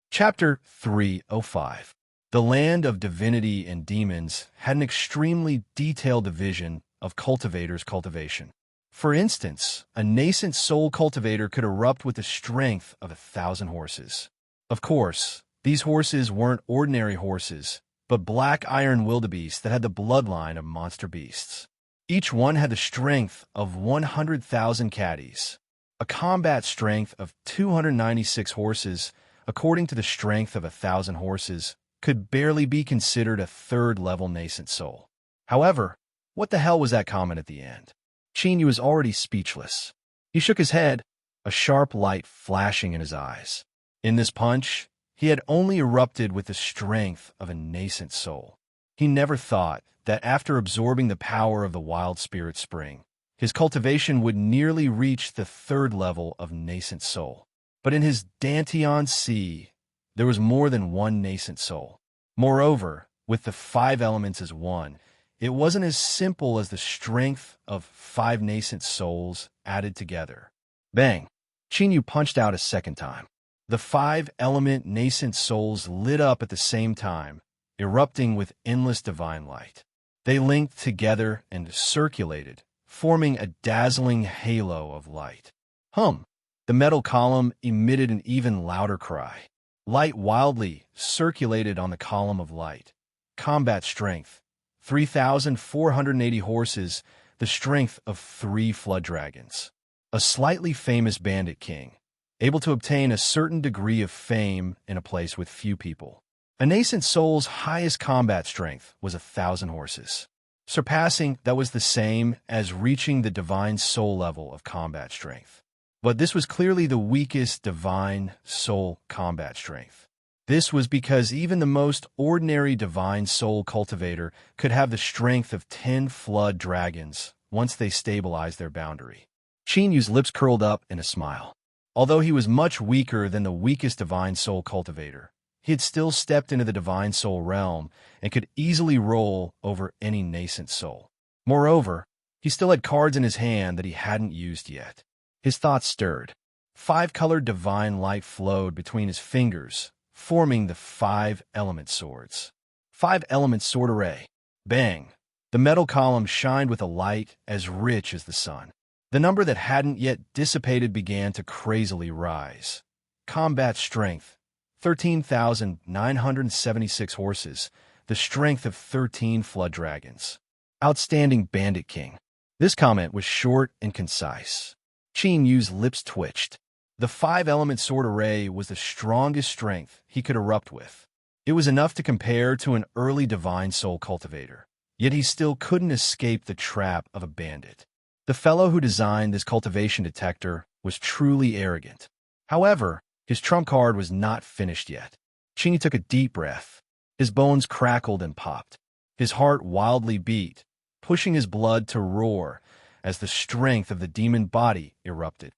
Chapter 305. The land of divinity and demons had an extremely detailed division of cultivators' cultivation. For instance, a nascent soul cultivator could erupt with the strength of 1,000 horses. Of course, these horses weren't ordinary horses, but black iron wildebeests that had the bloodline of monster beasts. Each one had the strength of 100,000 caddies, a combat strength of 296 horses, according to the strength of 1,000 horses, could barely be considered a third-level nascent soul. However, what the hell was that comment at the end? Chinyu was already speechless. He shook his head, a sharp light flashing in his eyes. In this punch, he had only erupted with the strength of a nascent soul. He never thought that after absorbing the power of the wild spirit spring, his cultivation would nearly reach the third level of nascent soul. But in his Dantian Sea, there was more than one nascent soul. Moreover, with the 5 elements as one, it wasn't as simple as the strength of 5 nascent souls added together. Bang! Chinyu punched out a second time. The 5-element nascent souls lit up at the same time, erupting with endless divine light. They linked together and circulated, forming a dazzling halo of light. Hum! The metal column emitted an even louder cry. Light wildly circulated on the column of light. Combat strength, 3,480 horses, the strength of 3 flood dragons. A slightly famous bandit king, able to obtain a certain degree of fame in a place with few people. A nascent soul's highest combat strength was 1,000 horses. Surpassing that was the same as reaching the divine soul level of combat strength. But this was clearly the weakest divine soul combat strength. This was because even the most ordinary divine soul cultivator could have the strength of 10 flood dragons once they stabilized their boundary. Chinyu's lips curled up in a smile. Although he was much weaker than the weakest divine soul cultivator, he had still stepped into the divine soul realm and could easily roll over any nascent soul. Moreover, he still had cards in his hand that he hadn't used yet. His thoughts stirred. 5-colored divine light flowed between his fingers, forming the 5-element swords. 5-element sword array. Bang! The metal column shined with a light as rich as the sun. The number that hadn't yet dissipated began to crazily rise. Combat strength, 13,976 horses, the strength of 13 flood dragons. Outstanding bandit king. This comment was short and concise. Chinyu's lips twitched. The 5-element sword array was the strongest strength he could erupt with. It was enough to compare to an early divine soul cultivator, yet he still couldn't escape the trap of a bandit. The fellow who designed this cultivation detector was truly arrogant. However, his trump card was not finished yet. Chinyu took a deep breath. His bones crackled and popped. His heart wildly beat, pushing his blood to roar as the strength of the demon body erupted.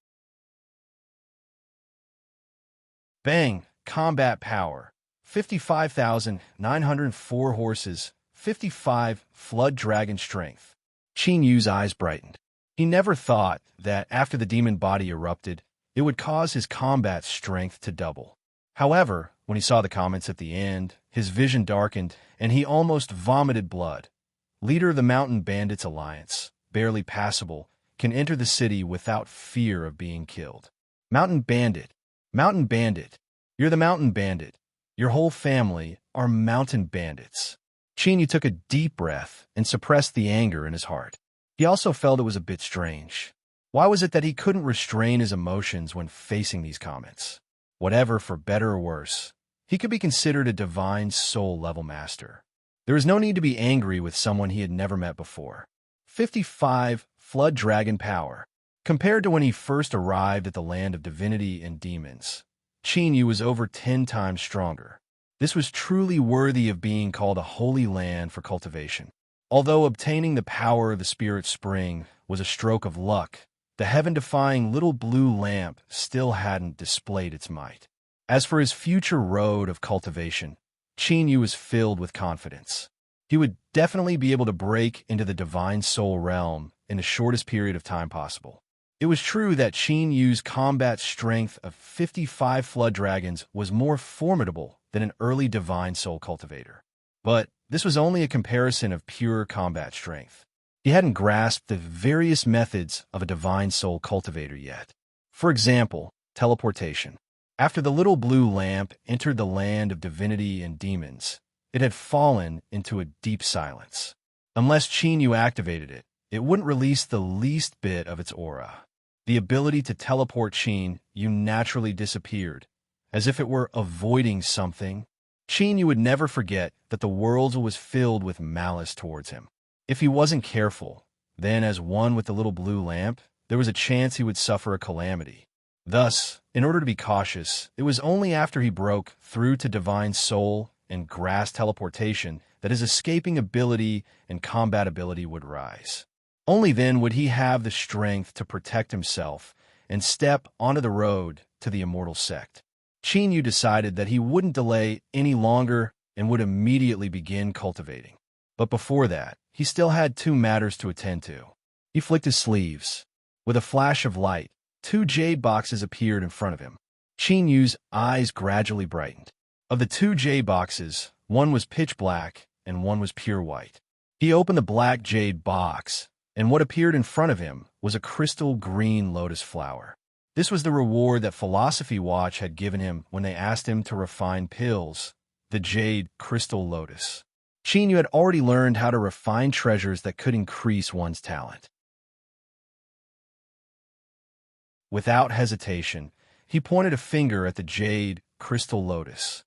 Bang! Combat power. 55,904 horses, 55 flood dragon strength. Chinyu's eyes brightened. He never thought that after the demon body erupted, it would cause his combat strength to double. However, when he saw the comments at the end, his vision darkened and he almost vomited blood. Leader of the Mountain Bandits Alliance, barely passable, can enter the city without fear of being killed. Mountain Bandit. Mountain Bandit. You're the Mountain Bandit. Your whole family are mountain bandits. Chinyu took a deep breath and suppressed the anger in his heart. He also felt it was a bit strange. Why was it that he couldn't restrain his emotions when facing these comments? Whatever, for better or worse, he could be considered a divine soul-level master. There was no need to be angry with someone he had never met before. 55 flood dragon power. Compared to when he first arrived at the land of divinity and demons, Chinyu was over 10 times stronger. This was truly worthy of being called a holy land for cultivation. Although obtaining the power of the spirit spring was a stroke of luck, the heaven-defying little blue lamp still hadn't displayed its might. As for his future road of cultivation, Qin Yu was filled with confidence. He would definitely be able to break into the divine soul realm in the shortest period of time possible. It was true that Qin Yu's combat strength of 55 flood dragons was more formidable than an early divine soul cultivator. But this was only a comparison of pure combat strength. He hadn't grasped the various methods of a divine soul cultivator yet. For example, teleportation. After the little blue lamp entered the land of divinity and demons, it had fallen into a deep silence. Unless Qin Yu activated it, it wouldn't release the least bit of its aura. The ability to teleport Qin Yu naturally disappeared, as if it were avoiding something. Qin Yu would never forget that the world was filled with malice towards him. If he wasn't careful, then as one with the little blue lamp, there was a chance he would suffer a calamity. Thus, in order to be cautious, it was only after he broke through to divine soul and grasped teleportation that his escaping ability and combat ability would rise. Only then would he have the strength to protect himself and step onto the road to the immortal sect. Qin Yu decided that he wouldn't delay any longer and would immediately begin cultivating. But before that, he still had two matters to attend to. He flicked his sleeves. With a flash of light, two jade boxes appeared in front of him. Qin Yu's eyes gradually brightened. Of the two jade boxes, one was pitch black and one was pure white. He opened the black jade box, and what appeared in front of him was a crystal green lotus flower. This was the reward that Philosophy Watch had given him when they asked him to refine pills, the jade crystal lotus. Qin Yu had already learned how to refine treasures that could increase one's talent. Without hesitation, he pointed a finger at the jade crystal lotus.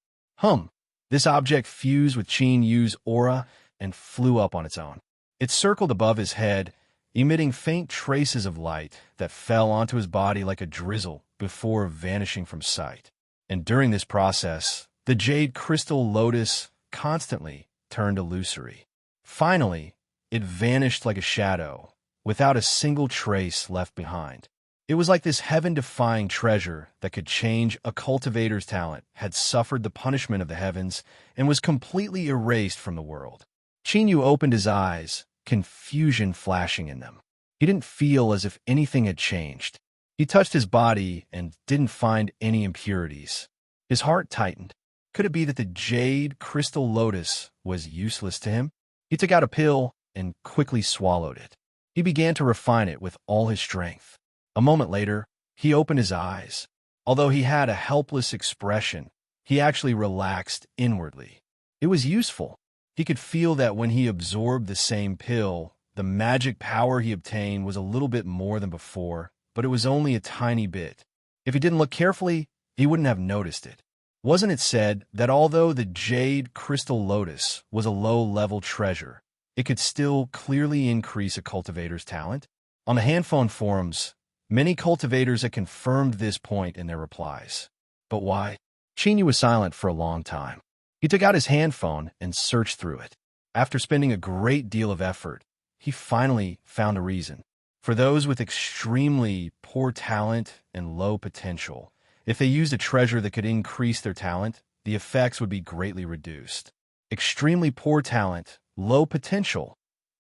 This object fused with Qin Yu's aura and flew up on its own. It circled above his head, emitting faint traces of light that fell onto his body like a drizzle before vanishing from sight. And during this process, the jade crystal lotus constantly turned illusory. Finally, it vanished like a shadow, without a single trace left behind. It was like this heaven-defying treasure that could change a cultivator's talent had suffered the punishment of the heavens and was completely erased from the world. Qin Yu opened his eyes, confusion flashing in them. He didn't feel as if anything had changed. He touched his body and didn't find any impurities. His heart tightened. Could it be that the jade crystal lotus was useless to him? He took out a pill and quickly swallowed it. He began to refine it with all his strength. A moment later, he opened his eyes. Although he had a helpless expression, he actually relaxed inwardly. It was useful. He could feel that when he absorbed the same pill, the magic power he obtained was a little bit more than before, but it was only a tiny bit. If he didn't look carefully, he wouldn't have noticed it. Wasn't it said that although the jade crystal lotus was a low-level treasure, it could still clearly increase a cultivator's talent? On the handphone forums, many cultivators had confirmed this point in their replies. But why? Qin Yu was silent for a long time. He took out his handphone and searched through it. After spending a great deal of effort, he finally found a reason. For those with extremely poor talent and low potential, if they used a treasure that could increase their talent, the effects would be greatly reduced. Extremely poor talent, low potential.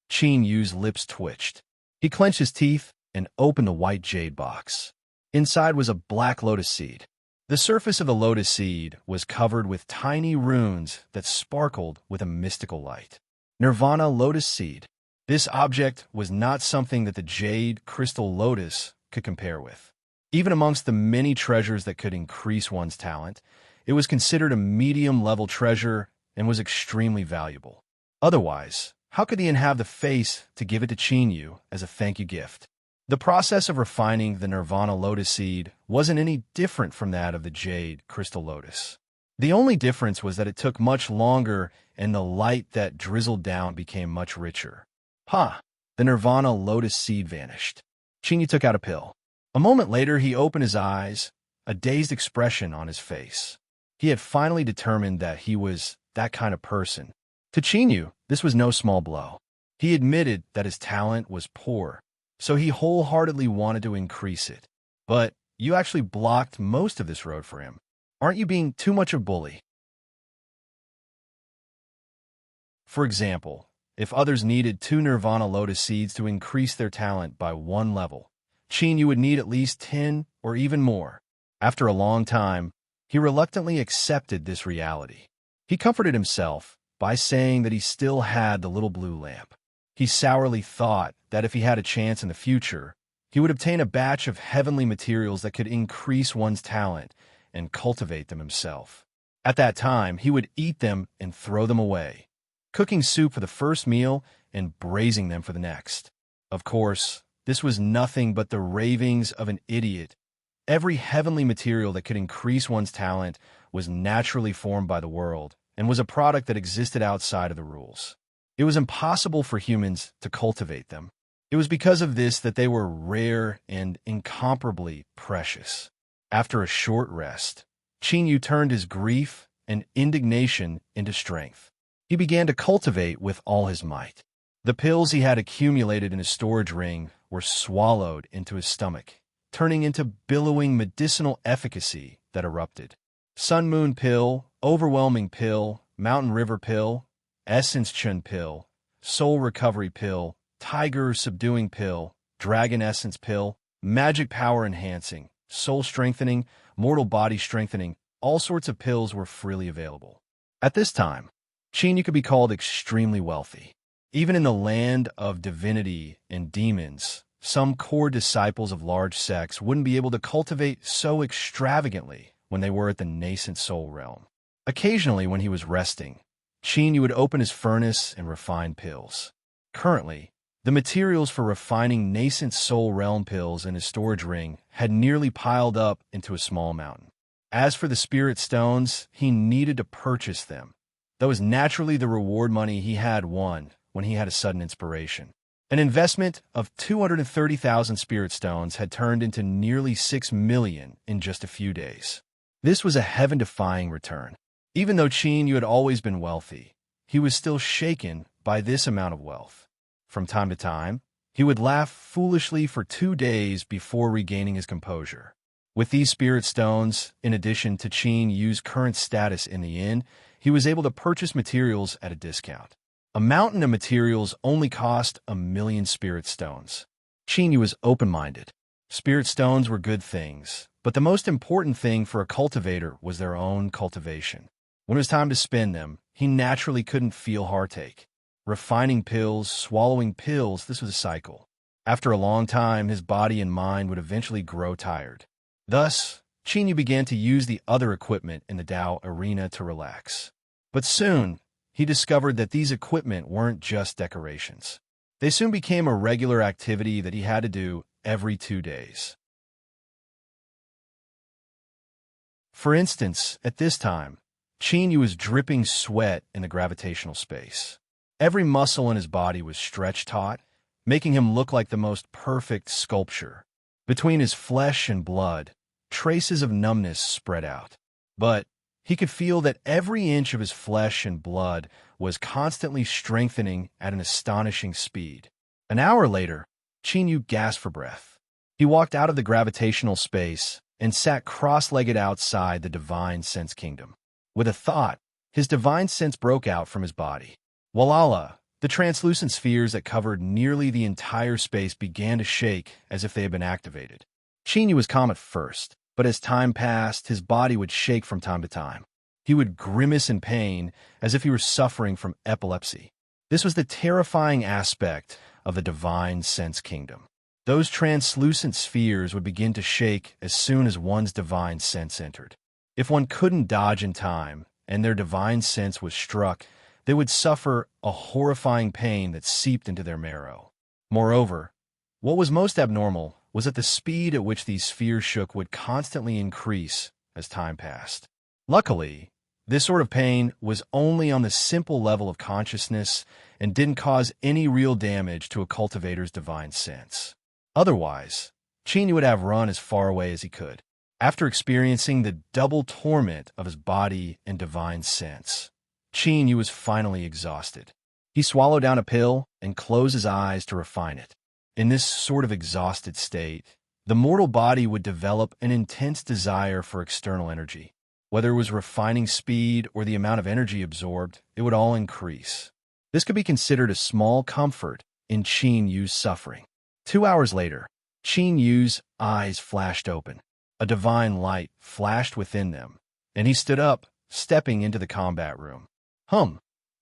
Qin Yu's lips twitched. He clenched his teeth and opened the white jade box. Inside was a black lotus seed. The surface of the lotus seed was covered with tiny runes that sparkled with a mystical light. Nirvana lotus seed. This object was not something that the jade crystal lotus could compare with. Even amongst the many treasures that could increase one's talent, it was considered a medium-level treasure and was extremely valuable. Otherwise, how could he have the face to give it to Qin Yu as a thank you gift? The process of refining the Nirvana lotus seed wasn't any different from that of the jade crystal lotus. The only difference was that it took much longer and the light that drizzled down became much richer. The Nirvana lotus seed vanished. Qin Yu took out a pill. A moment later, he opened his eyes, a dazed expression on his face. He had finally determined that he was that kind of person. To Qin Yu, this was no small blow. He admitted that his talent was poor, so he wholeheartedly wanted to increase it. But you actually blocked most of this road for him. Aren't you being too much of a bully? For example, if others needed 2 Nirvana Lotus seeds to increase their talent by 1 level, you would need at least 10 or even more. After a long time, he reluctantly accepted this reality. He comforted himself by saying that he still had the little blue lamp. He sourly thought that if he had a chance in the future, he would obtain a batch of heavenly materials that could increase one's talent and cultivate them himself. At that time, he would eat them and throw them away, cooking soup for the first meal and braising them for the next. Of course, this was nothing but the ravings of an idiot. Every heavenly material that could increase one's talent was naturally formed by the world and was a product that existed outside of the rules. It was impossible for humans to cultivate them. It was because of this that they were rare and incomparably precious. After a short rest, Yu turned his grief and indignation into strength. He began to cultivate with all his might. The pills he had accumulated in his storage ring were swallowed into his stomach, turning into billowing medicinal efficacy that erupted. Sun Moon Pill, Overwhelming Pill, Mountain River Pill, Essence Chun Pill, Soul Recovery Pill, Tiger Subduing Pill, Dragon Essence Pill, Magic Power Enhancing, Soul Strengthening, Mortal Body Strengthening, all sorts of pills were freely available. At this time, Yu could be called extremely wealthy. Even in the land of divinity and demons, some core disciples of large sects wouldn't be able to cultivate so extravagantly when they were at the nascent soul realm. Occasionally, when he was resting, Yu would open his furnace and refine pills. Currently, the materials for refining nascent soul realm pills in his storage ring had nearly piled up into a small mountain. As for the spirit stones, he needed to purchase them. That was naturally the reward money he had won when he had a sudden inspiration. An investment of 230,000 spirit stones had turned into nearly 6 million in just a few days. This was a heaven-defying return. Even though Yu had always been wealthy, he was still shaken by this amount of wealth. From time to time, he would laugh foolishly for 2 days before regaining his composure. With these spirit stones, in addition to Yu's current status in the inn, he was able to purchase materials at a discount. A mountain of materials only cost 1 million spirit stones. Yu was open-minded. Spirit stones were good things, but the most important thing for a cultivator was their own cultivation. When it was time to spend them, he naturally couldn't feel heartache. Refining pills, swallowing pills, this was a cycle. After a long time, his body and mind would eventually grow tired. Thus, Yu began to use the other equipment in the Tao arena to relax. But soon, he discovered that these equipment weren't just decorations. They soon became a regular activity that he had to do every 2 days. For instance, at this time, Yu was dripping sweat in the gravitational space. Every muscle in his body was stretched taut, making him look like the most perfect sculpture. Between his flesh and blood, traces of numbness spread out. But he could feel that every inch of his flesh and blood was constantly strengthening at an astonishing speed. An hour later, Yu gasped for breath. He walked out of the gravitational space and sat cross-legged outside the divine sense kingdom. With a thought, his divine sense broke out from his body. Walala, the translucent spheres that covered nearly the entire space began to shake as if they had been activated. Yu was calm at first, but as time passed, his body would shake from time to time. He would grimace in pain as if he were suffering from epilepsy. This was the terrifying aspect of the divine sense kingdom. Those translucent spheres would begin to shake as soon as one's divine sense entered. If one couldn't dodge in time and their divine sense was struck, they would suffer a horrifying pain that seeped into their marrow. Moreover, what was most abnormal was that the speed at which these spheres shook would constantly increase as time passed. Luckily, this sort of pain was only on the simple level of consciousness and didn't cause any real damage to a cultivator's divine sense. Otherwise, Yu would have run as far away as he could. After experiencing the double torment of his body and divine sense, Yu was finally exhausted. He swallowed down a pill and closed his eyes to refine it. In this sort of exhausted state, the mortal body would develop an intense desire for external energy. Whether it was refining speed or the amount of energy absorbed, it would all increase. This could be considered a small comfort in Qin Yu's suffering. 2 hours later, Qin Yu's eyes flashed open. A divine light flashed within them, and he stood up, stepping into the combat room.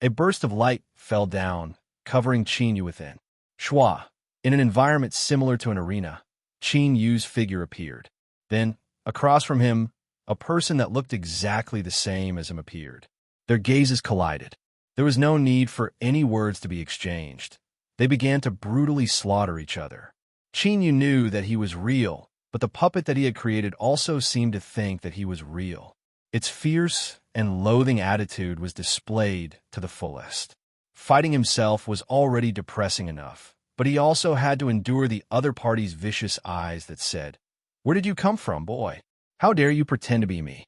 A burst of light fell down, covering Qin Yu within. Shua, in an environment similar to an arena, Qin Yu's figure appeared. Then, across from him, a person that looked exactly the same as him appeared. Their gazes collided. There was no need for any words to be exchanged. They began to brutally slaughter each other. Qin Yu knew that he was real, but the puppet that he had created also seemed to think that he was real. Its fierce and loathing attitude was displayed to the fullest. Fighting himself was already depressing enough, but he also had to endure the other party's vicious eyes that said, "Where did you come from, boy? How dare you pretend to be me?"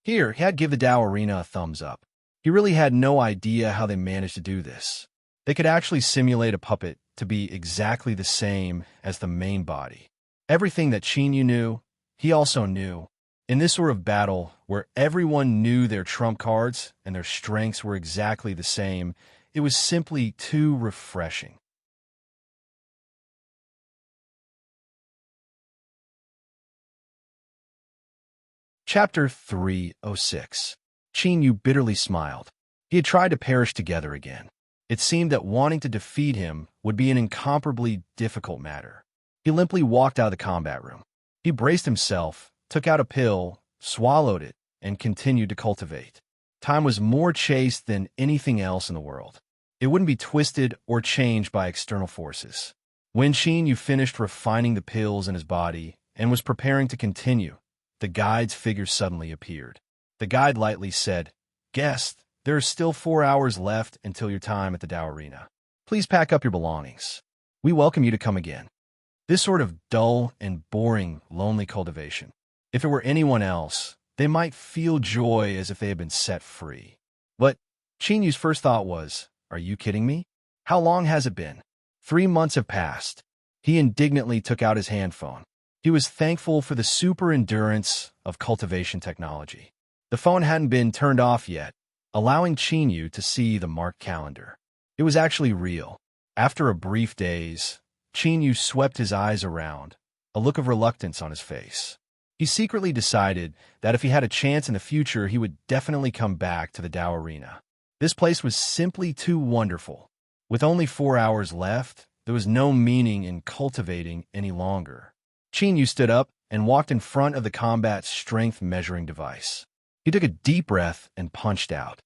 Here, he had to give the Tao Arena a thumbs up. He really had no idea how they managed to do this. They could actually simulate a puppet to be exactly the same as the main body. Everything that Qin Yu knew, he also knew. In this sort of battle, where everyone knew their trump cards and their strengths were exactly the same, it was simply too refreshing. Chapter 306. Qin Yu bitterly smiled. He had tried to perish together again. It seemed that wanting to defeat him would be an incomparably difficult matter. He limply walked out of the combat room. He braced himself, took out a pill, swallowed it, and continued to cultivate. Time was more chaste than anything else in the world. It wouldn't be twisted or changed by external forces. When Qin Yu finished refining the pills in his body and was preparing to continue, the guide's figure suddenly appeared. The guide lightly said, "Guest, there are still 4 hours left until your time at the Tao Arena. Please pack up your belongings. We welcome you to come again." This sort of dull and boring, lonely cultivation. If it were anyone else, they might feel joy as if they had been set free. But Qin Yu's first thought was, "Are you kidding me? How long has it been?" 3 months have passed. He indignantly took out his handphone. He was thankful for the super endurance of cultivation technology. The phone hadn't been turned off yet, allowing Qin Yu to see the marked calendar. It was actually real. After a brief daze, Qin Yu swept his eyes around, a look of reluctance on his face. He secretly decided that if he had a chance in the future, he would definitely come back to the Tao Arena. This place was simply too wonderful. With only 4 hours left, there was no meaning in cultivating any longer. Qin Yu stood up and walked in front of the combat strength measuring device. He took a deep breath and punched out.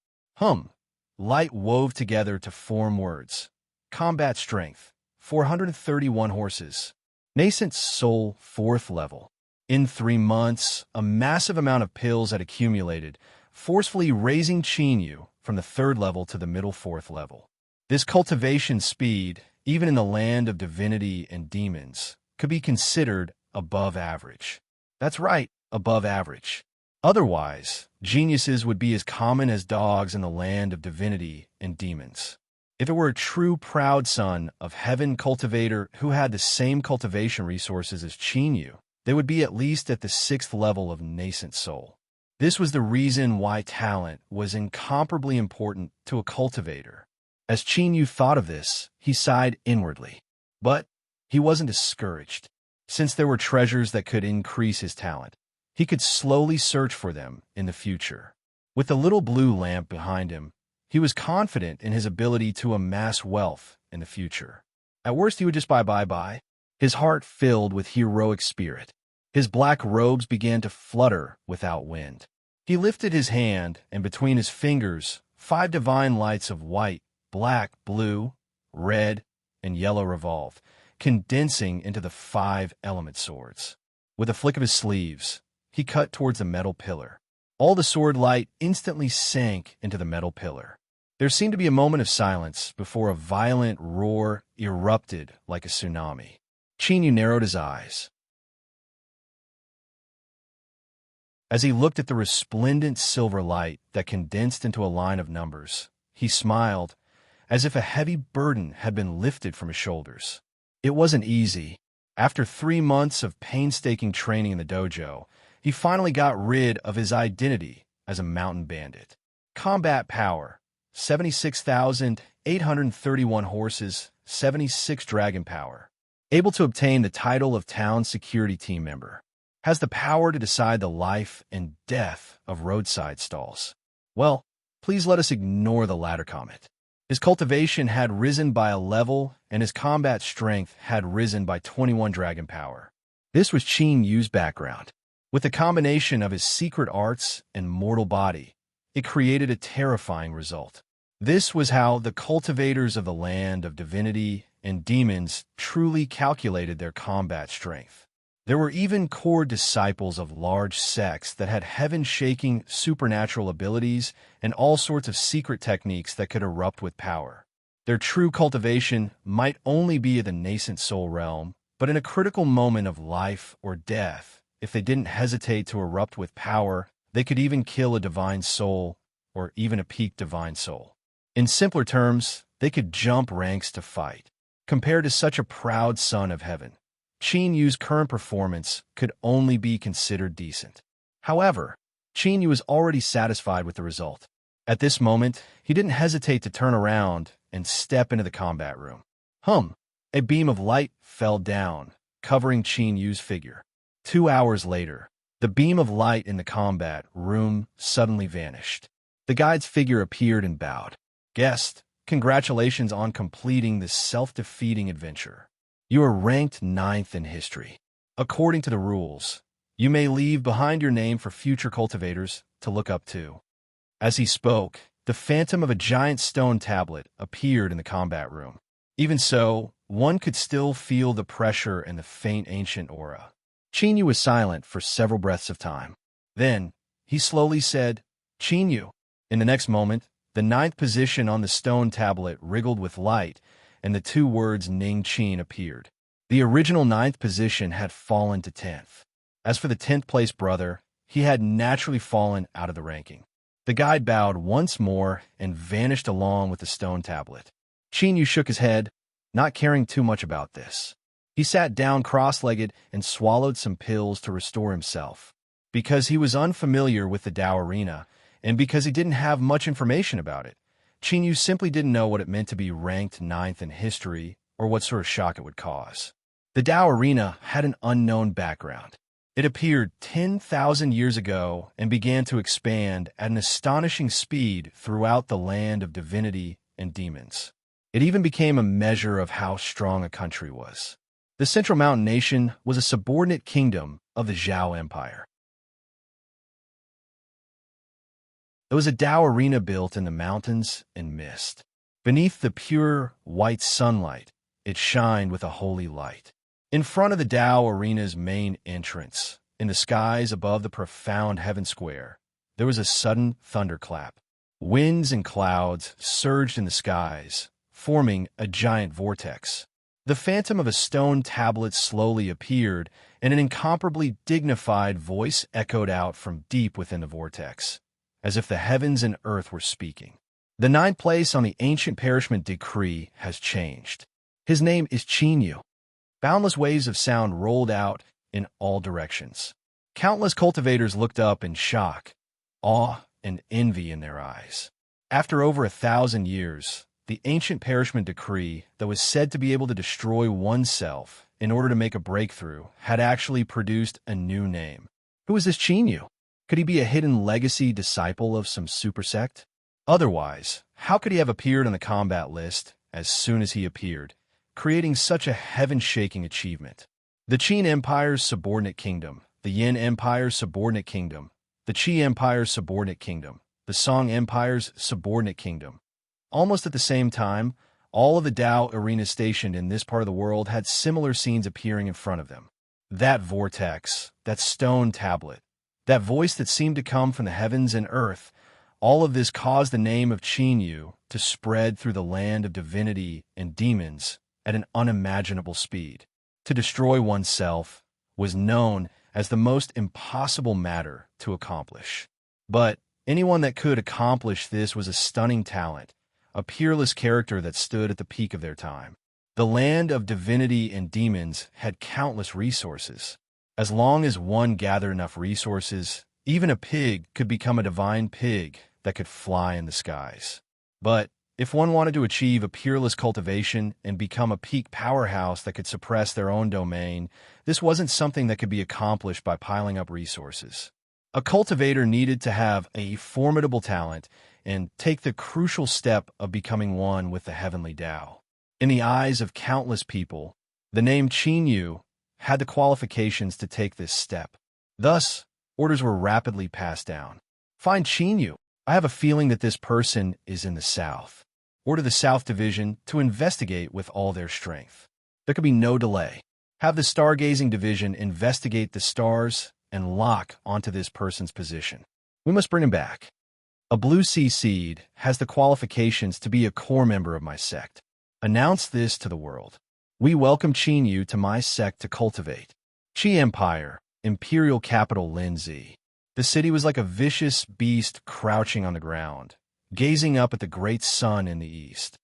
Light wove together to form words. Combat strength, 431 horses. Nascent soul, 4th level. In 3 months, a massive amount of pills had accumulated, forcefully raising Qin Yu from the 3rd level to the middle 4th level. This cultivation speed, even in the land of divinity and demons, could be considered above average. That's right, above average. Otherwise, geniuses would be as common as dogs in the land of divinity and demons. If it were a true proud son of heaven cultivator who had the same cultivation resources as Qin Yu, they would be at least at the 6th level of nascent soul. This was the reason why talent was incomparably important to a cultivator. As Qin Yu thought of this, he sighed inwardly. But he wasn't discouraged. Since there were treasures that could increase his talent, he could slowly search for them in the future. With the little blue lamp behind him, he was confident in his ability to amass wealth in the future. At worst, he would just buy. His heart filled with heroic spirit. His black robes began to flutter without wind. He lifted his hand, and between his fingers, 5 divine lights of white, black, blue, red, and yellow revolved, condensing into the 5 element swords. With a flick of his sleeves, he cut towards the metal pillar. All the sword light instantly sank into the metal pillar. There seemed to be a moment of silence before a violent roar erupted like a tsunami. Qin Yu narrowed his eyes. As he looked at the resplendent silver light that condensed into a line of numbers, he smiled, as if a heavy burden had been lifted from his shoulders. It wasn't easy. After 3 months of painstaking training in the dojo, he finally got rid of his identity as a mountain bandit. Combat power: 76,831 horses, 76 dragon power. Able to obtain the title of town security team member. Has the power to decide the life and death of roadside stalls. Well, please let us ignore the latter comment. His cultivation had risen by a level, and his combat strength had risen by 21 dragon power. This was Qin Yu's background. With the combination of his secret arts and mortal body, it created a terrifying result. This was how the cultivators of the land of divinity and demons truly calculated their combat strength. There were even core disciples of large sects that had heaven-shaking supernatural abilities and all sorts of secret techniques that could erupt with power. Their true cultivation might only be in the nascent soul realm, but in a critical moment of life or death, if they didn't hesitate to erupt with power, they could even kill a divine soul or even a peak divine soul. In simpler terms, they could jump ranks to fight. Compared to such a proud son of heaven, Qin Yu's current performance could only be considered decent. However, Qin Yu was already satisfied with the result. At this moment, he didn't hesitate to turn around and step into the combat room. A beam of light fell down, covering Qin Yu's figure. 2 hours later, the beam of light in the combat room suddenly vanished. The guide's figure appeared and bowed. Guest, congratulations on completing this self-defeating adventure. You are ranked 9th in history. According to the rules, you may leave behind your name for future cultivators to look up to. As he spoke, the phantom of a giant stone tablet appeared in the combat room. Even so, one could still feel the pressure and the faint ancient aura. Qin Yu was silent for several breaths of time. Then, he slowly said, "Qin Yu." In the next moment, the 9th position on the stone tablet wriggled with light, and the 2 words Ning Qin appeared. The original 9th position had fallen to 10th. As for the 10th place brother, he had naturally fallen out of the ranking. The guide bowed once more and vanished along with the stone tablet. Qin Yu shook his head, not caring too much about this. He sat down cross-legged and swallowed some pills to restore himself. Because he was unfamiliar with the Tao arena, and because he didn't have much information about it, Qin Yu simply didn't know what it meant to be ranked 9th in history or what sort of shock it would cause. The Tao arena had an unknown background. It appeared 10,000 years ago and began to expand at an astonishing speed throughout the land of divinity and demons. It even became a measure of how strong a country was. The Central Mountain Nation was a subordinate kingdom of the Zhao Empire. There was a Tao arena built in the mountains and mist. Beneath the pure, white sunlight, it shined with a holy light. In front of the Tao arena's main entrance, in the skies above the profound heaven square, there was a sudden thunderclap. Winds and clouds surged in the skies, forming a giant vortex. The phantom of a stone tablet slowly appeared, and an incomparably dignified voice echoed out from deep within the vortex, as if the heavens and earth were speaking. The 9th place on the ancient perishment decree has changed. His name is Qin Yu. Boundless waves of sound rolled out in all directions. Countless cultivators looked up in shock, awe, and envy in their eyes. After over 1,000 years, the ancient perishment decree that was said to be able to destroy oneself in order to make a breakthrough had actually produced a new name. Who is this Qin Yu? Could he be a hidden legacy disciple of some super sect? Otherwise, how could he have appeared on the combat list as soon as he appeared, creating such a heaven-shaking achievement? The Qin Empire's subordinate kingdom, the Yin Empire's subordinate kingdom, the Qi Empire's subordinate kingdom, the Song Empire's subordinate kingdom. Almost at the same time, all of the Tao arenas stationed in this part of the world had similar scenes appearing in front of them. That vortex, that stone tablet, that voice that seemed to come from the heavens and earth, all of this caused the name of Qin Yu to spread through the land of divinity and demons at an unimaginable speed. To destroy oneself was known as the most impossible matter to accomplish. But anyone that could accomplish this was a stunning talent, a peerless character that stood at the peak of their time. The land of divinity and demons had countless resources. As long as one gathered enough resources, even a pig could become a divine pig that could fly in the skies. But if one wanted to achieve a peerless cultivation and become a peak powerhouse that could suppress their own domain, this wasn't something that could be accomplished by piling up resources. A cultivator needed to have a formidable talent and take the crucial step of becoming one with the heavenly Tao. In the eyes of countless people, the name Qin Yu had the qualifications to take this step. Thus, orders were rapidly passed down. Find Qin Yu. I have a feeling that this person is in the south. Order the South Division to investigate with all their strength. There could be no delay. Have the Stargazing Division investigate the stars and lock onto this person's position. We must bring him back. A blue sea seed has the qualifications to be a core member of my sect. Announce this to the world. We welcome Qin Yu to my sect to cultivate. Qi Empire, Imperial Capital Linzi. The city was like a vicious beast crouching on the ground, gazing up at the great sun in the east.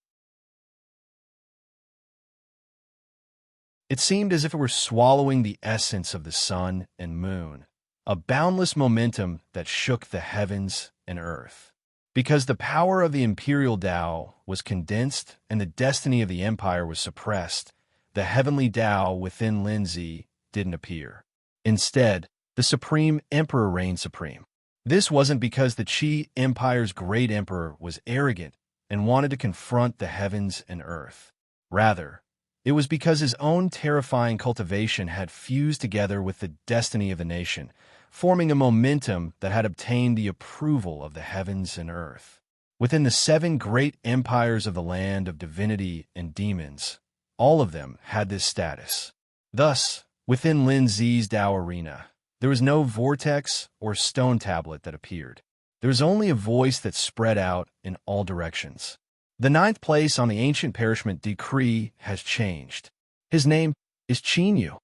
It seemed as if it were swallowing the essence of the sun and moon, a boundless momentum that shook the heavens and earth. Because the power of the imperial Tao was condensed and the destiny of the empire was suppressed, the heavenly Tao within Linzi didn't appear. Instead, the supreme emperor reigned supreme. This wasn't because the Qi Empire's great emperor was arrogant and wanted to confront the heavens and earth. Rather, it was because his own terrifying cultivation had fused together with the destiny of the nation, forming a momentum that had obtained the approval of the heavens and earth. Within the 7 great empires of the land of divinity and demons, all of them had this status. Thus, within Lin Zi's Tao arena, there was no vortex or stone tablet that appeared. There was only a voice that spread out in all directions. The 9th place on the ancient parishment decree has changed. His name is Qin Yu.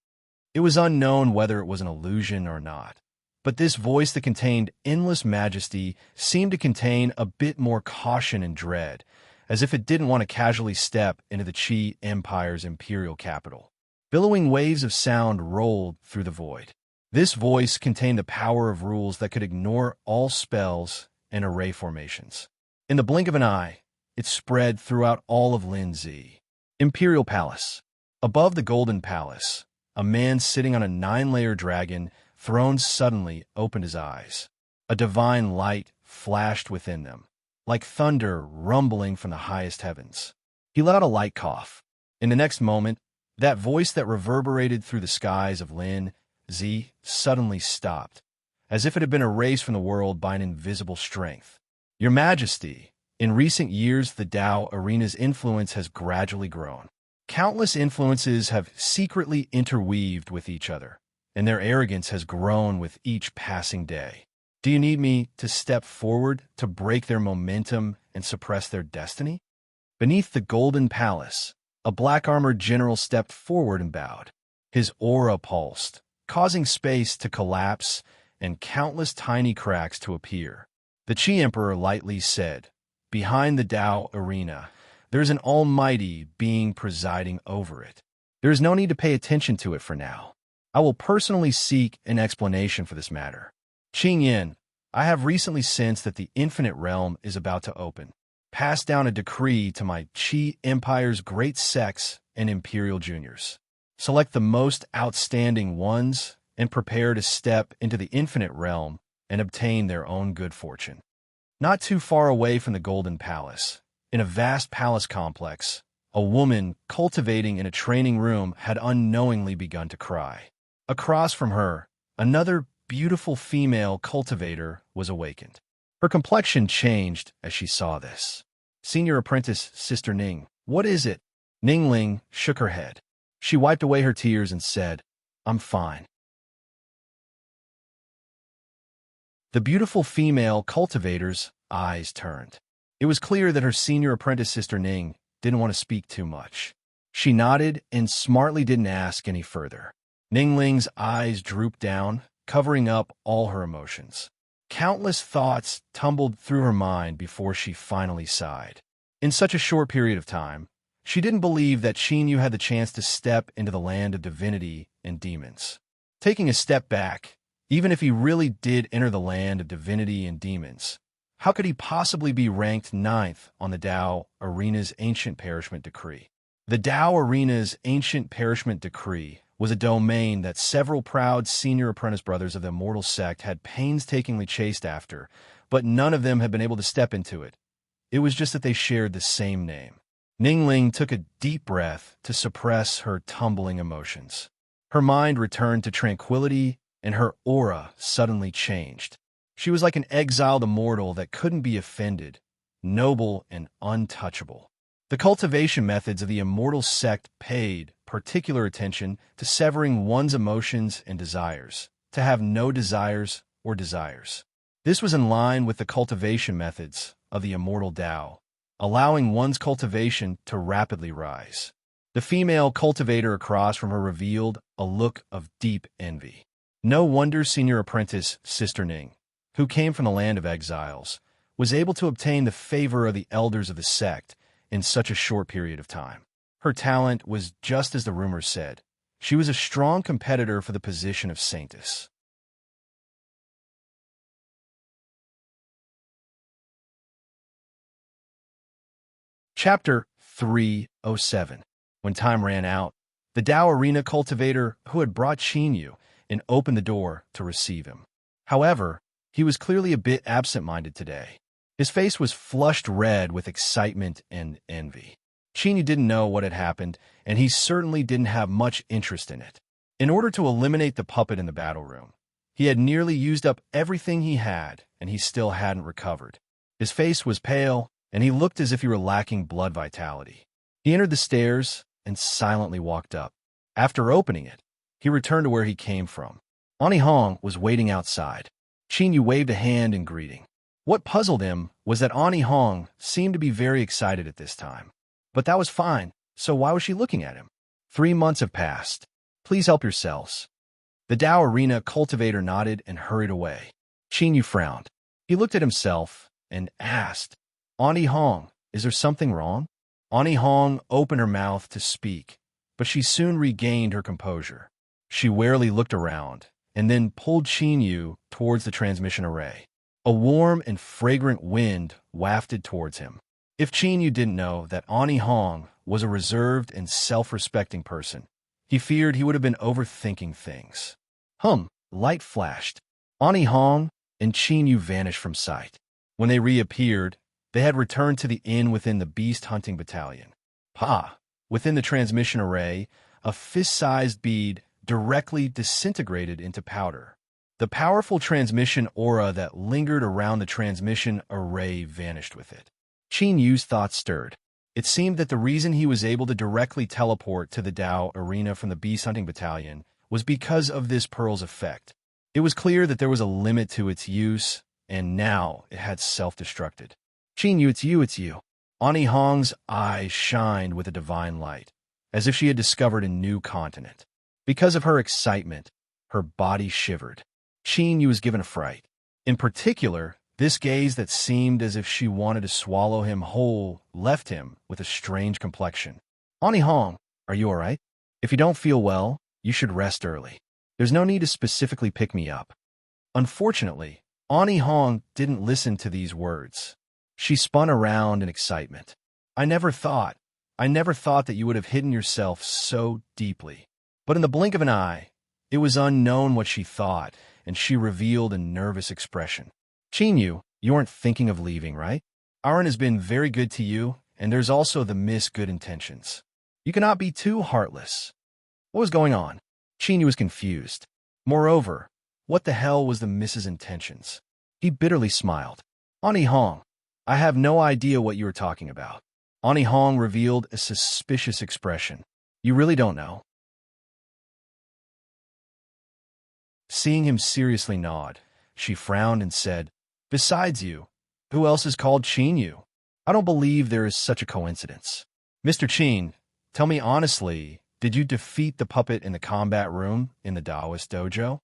It was unknown whether it was an illusion or not, but this voice that contained endless majesty seemed to contain a bit more caution and dread, as if it didn't want to casually step into the Qi Empire's imperial capital. Billowing waves of sound rolled through the void. This voice contained the power of rules that could ignore all spells and array formations. In the blink of an eye, it spread throughout all of Linzi. Imperial Palace. Above the Golden Palace, a man sitting on a 9-layer dragon throne suddenly opened his eyes. A divine light flashed within them, like thunder rumbling from the highest heavens. He let out a light cough. In the next moment, that voice that reverberated through the skies of Lin Zi suddenly stopped, as if it had been erased from the world by an invisible strength. Your Majesty, in recent years the Tao arena's influence has gradually grown. Countless influences have secretly interweaved with each other, and their arrogance has grown with each passing day. Do you need me to step forward to break their momentum and suppress their destiny? Beneath the Golden Palace, a black-armored general stepped forward and bowed. His aura pulsed, causing space to collapse and countless tiny cracks to appear. The Qi Emperor lightly said, "Behind the Tao arena, there is an almighty being presiding over it. There is no need to pay attention to it for now. I will personally seek an explanation for this matter. Qing Yin, I have recently sensed that the infinite realm is about to open. Pass down a decree to my Qi Empire's great sects and imperial juniors. Select the most outstanding ones and prepare to step into the infinite realm and obtain their own good fortune." Not too far away from the Golden Palace, in a vast palace complex, a woman cultivating in a training room had unknowingly begun to cry. Across from her, another beautiful female cultivator was awakened. Her complexion changed as she saw this. Senior apprentice Sister Ning, what is it? Ning Ling shook her head. She wiped away her tears and said, "I'm fine." The beautiful female cultivator's eyes turned. It was clear that her senior apprentice Sister Ning didn't want to speak too much. She nodded and smartly didn't ask any further. Ning Ling's eyes drooped down, covering up all her emotions. Countless thoughts tumbled through her mind before she finally sighed. In such a short period of time, She didn't believe that Shinyu had the chance to step into the land of divinity and demons. Taking a step back, even if he really did enter the land of divinity and demons, how could he possibly be ranked ninth on the Tao Arena's ancient perishment decree? The Tao Arena's ancient perishment decree was a domain that several proud senior apprentice brothers of the immortal sect had painstakingly chased after, but none of them had been able to step into it. It was just that they shared the same name. Ningling took a deep breath to suppress her tumbling emotions. Her mind returned to tranquility, and her aura suddenly changed. She was like an exiled immortal that couldn't be offended, noble and untouchable. The cultivation methods of the immortal sect paid particular attention to severing one's emotions and desires, to have no desires or desires. This was in line with the cultivation methods of the immortal Tao, allowing one's cultivation to rapidly rise. The female cultivator across from her revealed a look of deep envy. No wonder senior apprentice Sister Ning, who came from the land of exiles, was able to obtain the favor of the elders of the sect in such a short period of time. Her talent was just as the rumors said. She was a strong competitor for the position of saintess. Chapter 307. When time ran out, the Tao Arena cultivator who had brought Shinyu and opened the door to receive him. However, he was clearly a bit absent-minded today. His face was flushed red with excitement and envy. Shinyu didn't know what had happened, and he certainly didn't have much interest in it. In order to eliminate the puppet in the battle room, he had nearly used up everything he had, and he still hadn't recovered. His face was pale, and he looked as if he were lacking blood vitality. He entered the stairs and silently walked up. After opening it, he returned to where he came from. Ani Hong was waiting outside. Shinyu waved a hand in greeting. What puzzled him was that Ani Hong seemed to be very excited at this time. But that was fine, so why was she looking at him? 3 months have passed. Please help yourselves. The Tao Arena cultivator nodded and hurried away. Shinyu frowned. He looked at himself and asked, Ani Hong, is there something wrong? Ani Hong opened her mouth to speak, but she soon regained her composure. She warily looked around and then pulled Shinyu towards the transmission array. A warm and fragrant wind wafted towards him. If Shinyu didn't know that Ani Hong was a reserved and self-respecting person, he feared he would have been overthinking things. Light flashed. Ani Hong and Shinyu vanished from sight. When they reappeared, they had returned to the inn within the beast hunting battalion. Within the transmission array, a fist-sized bead directly disintegrated into powder. The powerful transmission aura that lingered around the transmission array vanished with it. Yu's thoughts stirred. It seemed that the reason he was able to directly teleport to the Tao Arena from the beast hunting battalion was because of this pearl's effect. It was clear that there was a limit to its use, and now it had self-destructed. Yu, it's you. Ani Hong's eyes shined with a divine light, as if she had discovered a new continent. Because of her excitement, her body shivered. Yu was given a fright. In particular, this gaze that seemed as if she wanted to swallow him whole left him with a strange complexion. Ani Hong, are you all right? If you don't feel well, you should rest early. There's no need to specifically pick me up. Unfortunately, Ani Hong didn't listen to these words. She spun around in excitement. I never thought that you would have hidden yourself so deeply. But in the blink of an eye, it was unknown what she thought, and she revealed a nervous expression. Yu, you aren't thinking of leaving, right? Aaron has been very good to you, and there's also the Miss Good Intentions. You cannot be too heartless. What was going on? Yu was confused. Moreover, what the hell was the Miss's intentions? He bitterly smiled. Ani Hong, I have no idea what you are talking about. Ani Hong revealed a suspicious expression. You really don't know? Seeing him seriously nod, she frowned and said, Besides you, who else is called Yu? I don't believe there is such a coincidence. Mr. Qin, tell me honestly, did you defeat the puppet in the combat room in the Taoist dojo?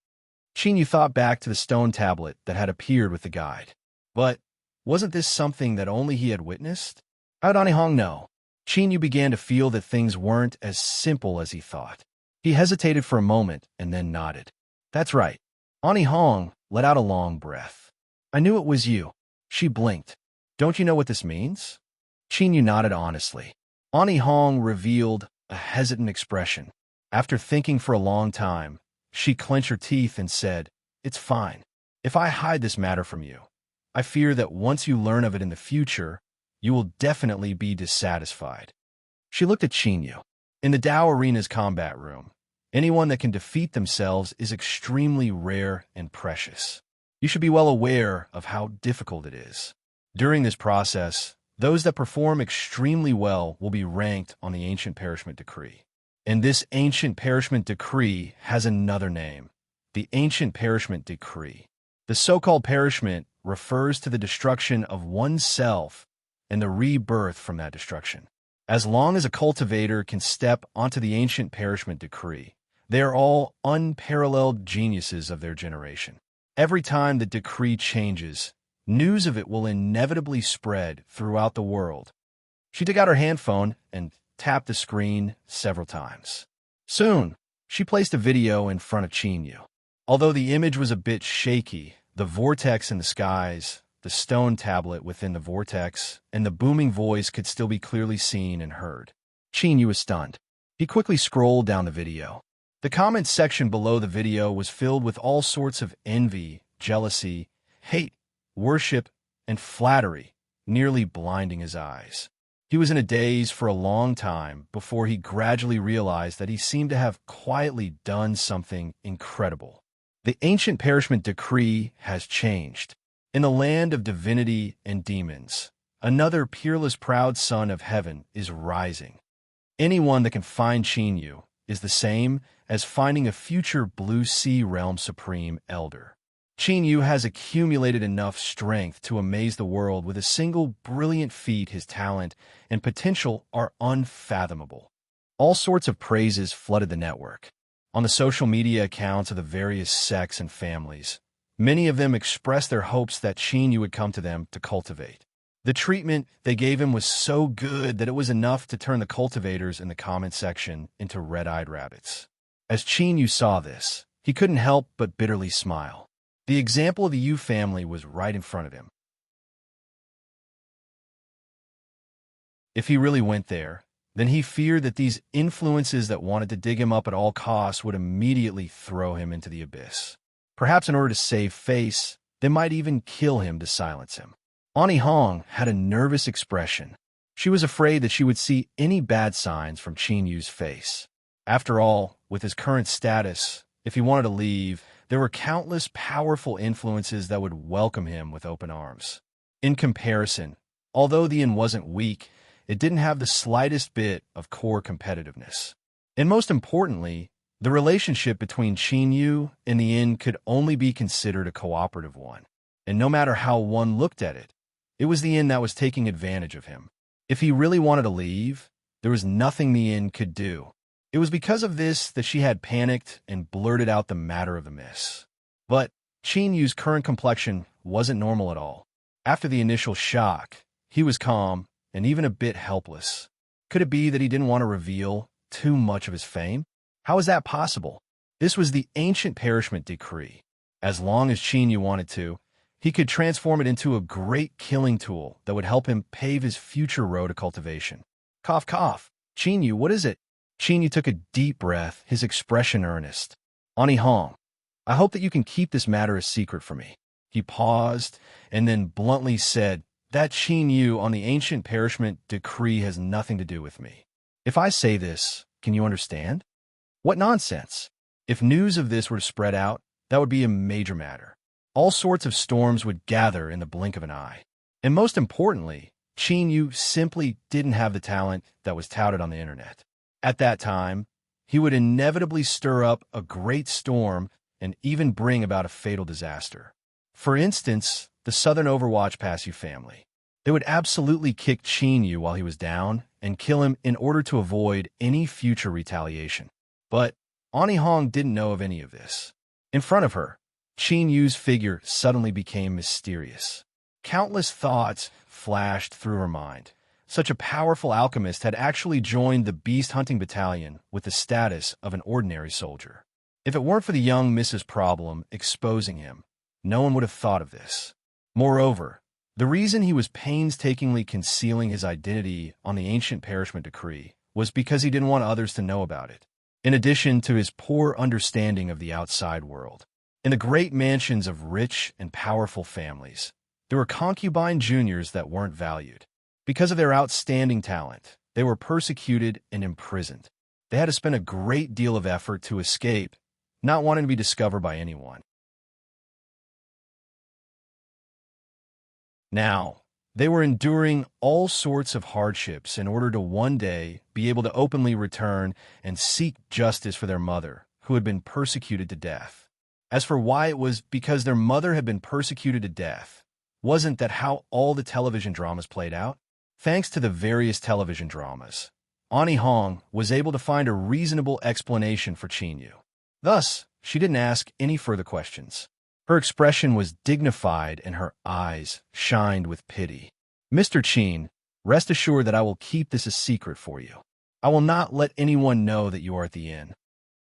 Yu thought back to the stone tablet that had appeared with the guide. But wasn't this something that only he had witnessed? How did Ani Hong know? Yu began to feel that things weren't as simple as he thought. He hesitated for a moment and then nodded. That's right. Hong let out a long breath. I knew it was you. She blinked. Don't you know what this means? Yu nodded honestly. Hong revealed a hesitant expression. After thinking for a long time, she clenched her teeth and said, It's fine. If I hide this matter from you, I fear that once you learn of it in the future, you will definitely be dissatisfied. She looked at Yu. In the Tao Arena's combat room, anyone that can defeat themselves is extremely rare and precious. You should be well aware of how difficult it is. During this process, those that perform extremely well will be ranked on the Ancient Perishment Decree. And this Ancient Perishment Decree has another name, the Ancient Perishment Decree. The so-called perishment refers to the destruction of oneself and the rebirth from that destruction. As long as a cultivator can step onto the Ancient Perishment Decree, they are all unparalleled geniuses of their generation. Every time the decree changes, news of it will inevitably spread throughout the world. She took out her handphone and tapped the screen several times. Soon, she placed a video in front of Yu. Although the image was a bit shaky, the vortex in the skies, the stone tablet within the vortex, and the booming voice could still be clearly seen and heard. Yu was stunned. He quickly scrolled down the video. The comments section below the video was filled with all sorts of envy, jealousy, hate, worship, and flattery, nearly blinding his eyes. He was in a daze for a long time before he gradually realized that he seemed to have quietly done something incredible. The Ancient Perishment Decree has changed. In the land of divinity and demons, another peerless proud son of heaven is rising. Anyone that can find Yu is the same as finding a future Blue Sea Realm Supreme Elder. Yu has accumulated enough strength to amaze the world with a single brilliant feat. His talent and potential are unfathomable. All sorts of praises flooded the network. On the social media accounts of the various sects and families, many of them expressed their hopes that Yu would come to them to cultivate. The treatment they gave him was so good that it was enough to turn the cultivators in the comment section into red-eyed rabbits. As Yu saw this, he couldn't help but bitterly smile. The example of the Yu family was right in front of him. If he really went there, then he feared that these influences that wanted to dig him up at all costs would immediately throw him into the abyss. Perhaps in order to save face, they might even kill him to silence him. Hong had a nervous expression. She was afraid that she would see any bad signs from Yu's face. After all, with his current status, if he wanted to leave, there were countless powerful influences that would welcome him with open arms. In comparison, although the yin wasn't weak, it didn't have the slightest bit of core competitiveness. And most importantly, the relationship between Yu and the yin could only be considered a cooperative one. And no matter how one looked at it, it was the yin that was taking advantage of him. If he really wanted to leave, there was nothing the yin could do. It was because of this that she had panicked and blurted out the matter of the miss. But Yu's current complexion wasn't normal at all. After the initial shock, he was calm and even a bit helpless. Could it be that he didn't want to reveal too much of his fame? How is that possible? This was the Ancient Perishment Decree. As long as Yu wanted to, he could transform it into a great killing tool that would help him pave his future road to cultivation. Cough, cough. Yu, what is it? Yu took a deep breath, his expression earnest. Hong, I hope that you can keep this matter a secret from me. He paused and then bluntly said, that Yu on the Ancient Perishment Decree has nothing to do with me. If I say this, can you understand? What nonsense! If news of this were to spread out, that would be a major matter. All sorts of storms would gather in the blink of an eye. And most importantly, Yu simply didn't have the talent that was touted on the internet. At that time, he would inevitably stir up a great storm and even bring about a fatal disaster. For instance, the Southern Overwatch Passu family. They would absolutely kick Yu while he was down and kill him in order to avoid any future retaliation. But Hong didn't know of any of this. In front of her, Yu's figure suddenly became mysterious. Countless thoughts flashed through her mind. Such a powerful alchemist had actually joined the beast hunting battalion with the status of an ordinary soldier. If it weren't for the young Mrs. Problem exposing him, no one would have thought of this. Moreover, the reason he was painstakingly concealing his identity on the ancient perishment decree was because he didn't want others to know about it, in addition to his poor understanding of the outside world. In the great mansions of rich and powerful families, there were concubine juniors that weren't valued. Because of their outstanding talent, they were persecuted and imprisoned. They had to spend a great deal of effort to escape, not wanting to be discovered by anyone. Now, they were enduring all sorts of hardships in order to one day be able to openly return and seek justice for their mother, who had been persecuted to death. As for why it was because their mother had been persecuted to death, wasn't that how all the television dramas played out? Thanks to the various television dramas, Ani Hong was able to find a reasonable explanation for Qin. Thus, she didn't ask any further questions. Her expression was dignified and her eyes shined with pity. Mr. Qin, rest assured that I will keep this a secret for you. I will not let anyone know that you are at the inn.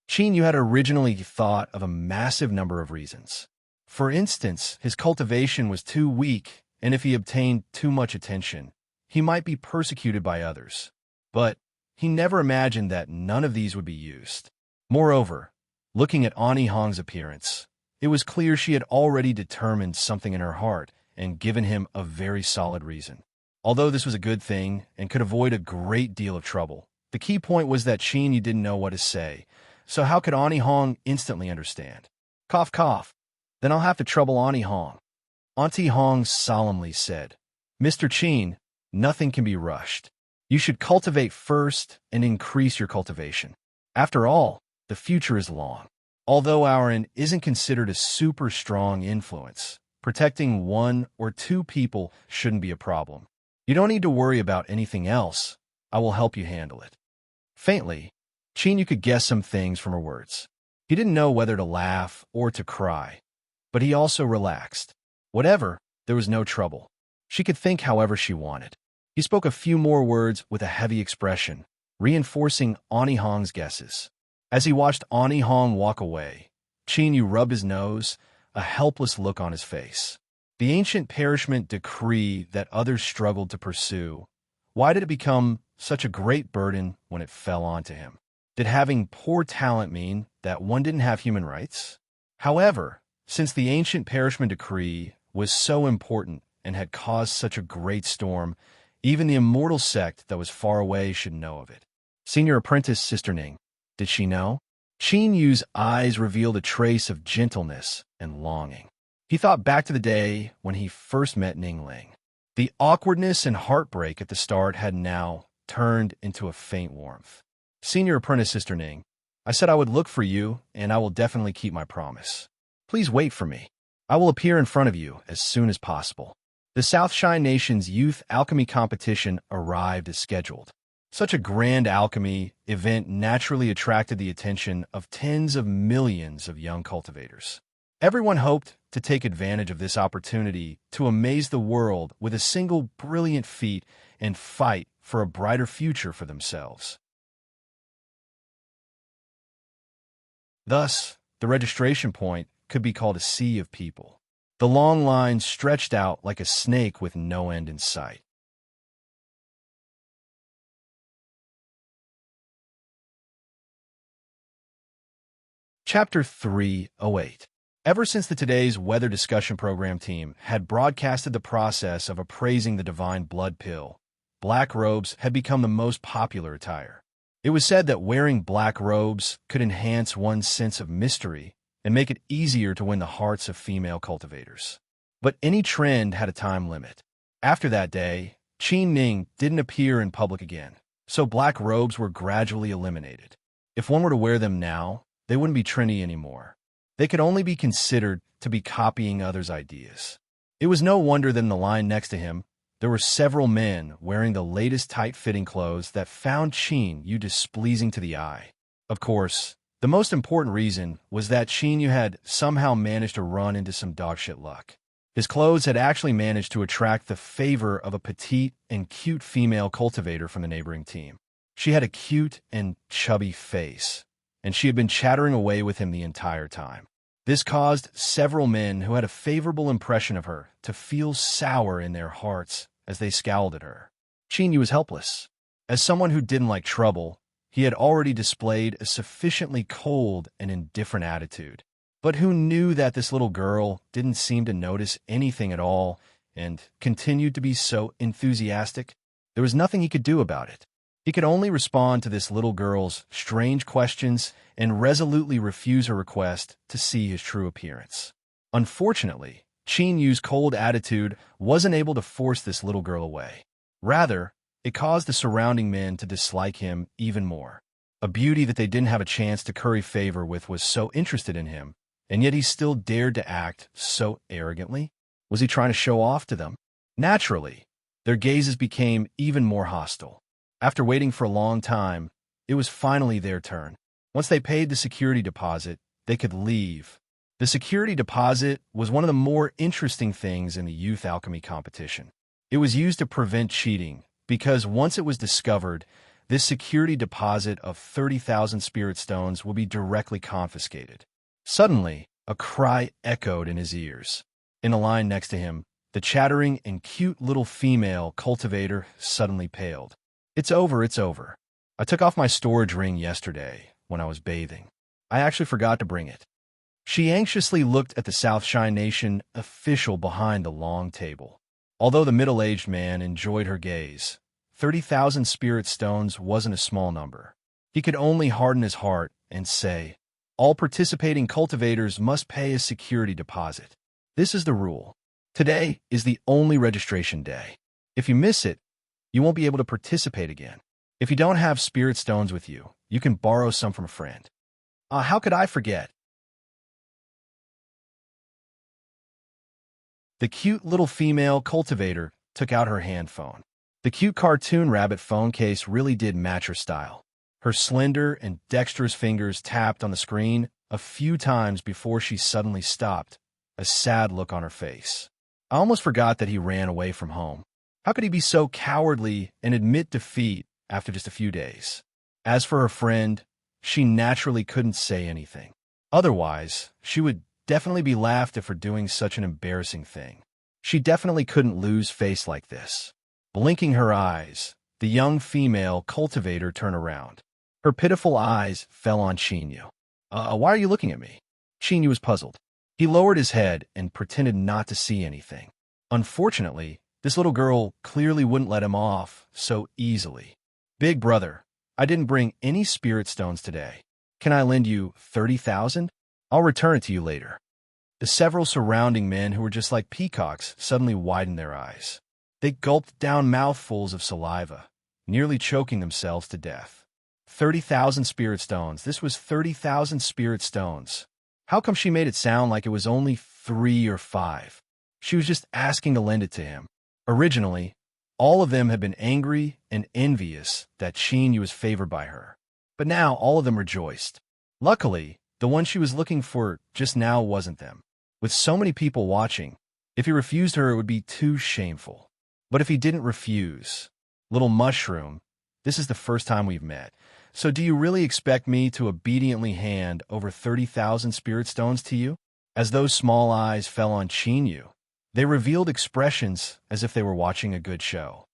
Qin Yu had originally thought of a massive number of reasons. For instance, his cultivation was too weak, and if he obtained too much attention, he might be persecuted by others. But he never imagined that none of these would be used. Moreover, looking at Ani Hong's appearance, it was clear she had already determined something in her heart and given him a very solid reason. Although this was a good thing and could avoid a great deal of trouble, the key point was that Qin Yu didn't know what to say, so how could Ani Hong instantly understand? Cough, cough. Then I'll have to trouble Ani Hong. Auntie Hong solemnly said, Mr. Qin, nothing can be rushed. You should cultivate first and increase your cultivation. After all, the future is long. Although our inn isn't considered a super strong influence, protecting one or two people shouldn't be a problem. You don't need to worry about anything else. I will help you handle it. Faintly, Qin Yu could guess some things from her words. He didn't know whether to laugh or to cry, but he also relaxed. Whatever, there was no trouble. She could think however she wanted. He spoke a few more words with a heavy expression, reinforcing Ani Hong's guesses. As he watched Ani Hong walk away, Qin Yu rubbed his nose, a helpless look on his face. The ancient perishment decree that others struggled to pursue, why did it become such a great burden when it fell onto him? Did having poor talent mean that one didn't have human rights? However, since the ancient perishment decree was so important and had caused such a great storm, even the immortal sect that was far away should know of it. Senior apprentice Sister Ning, did she know? Qin Yu's eyes revealed a trace of gentleness and longing. He thought back to the day when he first met Ning Ling. The awkwardness and heartbreak at the start had now turned into a faint warmth. Senior apprentice Sister Ning, I said I would look for you, and I will definitely keep my promise. Please wait for me. I will appear in front of you as soon as possible. The South Shine Nation's youth alchemy competition arrived as scheduled. Such a grand alchemy event naturally attracted the attention of tens of millions of young cultivators. Everyone hoped to take advantage of this opportunity to amaze the world with a single brilliant feat and fight for a brighter future for themselves. Thus, the registration point could be called a sea of people. The long line stretched out like a snake with no end in sight. Chapter 308. Ever since the Today's Weather Discussion Program team had broadcasted the process of appraising the divine blood pill, black robes had become the most popular attire. It was said that wearing black robes could enhance one's sense of mystery and make it easier to win the hearts of female cultivators. But any trend had a time limit. After that day, Qin Ning didn't appear in public again, so black robes were gradually eliminated. If one were to wear them now, they wouldn't be trendy anymore. They could only be considered to be copying others' ideas. It was no wonder that in the line next to him, there were several men wearing the latest tight-fitting clothes that found Qin Yu displeasing to the eye. Of course, the most important reason was that Qin Yu had somehow managed to run into some dogshit luck. His clothes had actually managed to attract the favor of a petite and cute female cultivator from the neighboring team. She had a cute and chubby face, and she had been chattering away with him the entire time. This caused several men who had a favorable impression of her to feel sour in their hearts as they scowled at her. Chinyu was helpless. As someone who didn't like trouble, he had already displayed a sufficiently cold and indifferent attitude. But who knew that this little girl didn't seem to notice anything at all and continued to be so enthusiastic? There was nothing he could do about it. He could only respond to this little girl's strange questions and resolutely refuse her request to see his true appearance. Unfortunately, Chinyu's cold attitude wasn't able to force this little girl away. Rather, it caused the surrounding men to dislike him even more. A beauty that they didn't have a chance to curry favor with was so interested in him, and yet he still dared to act so arrogantly. Was he trying to show off to them? Naturally, their gazes became even more hostile. After waiting for a long time, it was finally their turn. Once they paid the security deposit, they could leave. The security deposit was one of the more interesting things in the youth alchemy competition. It was used to prevent cheating, because once it was discovered, this security deposit of 30,000 spirit stones will be directly confiscated. Suddenly, a cry echoed in his ears. In a line next to him, the chattering and cute little female cultivator suddenly paled. It's over, it's over. I took off my storage ring yesterday when I was bathing. I actually forgot to bring it. She anxiously looked at the South Shine Nation official behind the long table. Although the middle-aged man enjoyed her gaze, 30,000 spirit stones wasn't a small number. He could only harden his heart and say, all participating cultivators must pay a security deposit. This is the rule. Today is the only registration day. If you miss it, you won't be able to participate again. If you don't have spirit stones with you, you can borrow some from a friend. How could I forget? The cute little female cultivator took out her hand phone. The cute cartoon rabbit phone case really did match her style. Her slender and dexterous fingers tapped on the screen a few times before she suddenly stopped, a sad look on her face. I almost forgot that he ran away from home. How could he be so cowardly and admit defeat after just a few days? As for her friend, she naturally couldn't say anything. Otherwise, she would definitely be laughed at for doing such an embarrassing thing. She definitely couldn't lose face like this. Blinking her eyes, the young female cultivator turned around. Her pitiful eyes fell on Chinyu. Why are you looking at me? Chinyu was puzzled. He lowered his head and pretended not to see anything. Unfortunately, this little girl clearly wouldn't let him off so easily. Big brother, I didn't bring any spirit stones today. Can I lend you 30,000? I'll return it to you later. The several surrounding men who were just like peacocks suddenly widened their eyes. They gulped down mouthfuls of saliva, nearly choking themselves to death. 30,000 spirit stones. This was 30,000 spirit stones. How come she made it sound like it was only 3 or 5? She was just asking to lend it to him. Originally, all of them had been angry and envious that Chinyu was favored by her. But now all of them rejoiced. Luckily, the one she was looking for just now wasn't them. With so many people watching, if he refused her, it would be too shameful. But if he didn't refuse, little mushroom, this is the first time we've met. So do you really expect me to obediently hand over 30,000 spirit stones to you? As those small eyes fell on Chinyu, they revealed expressions as if they were watching a good show.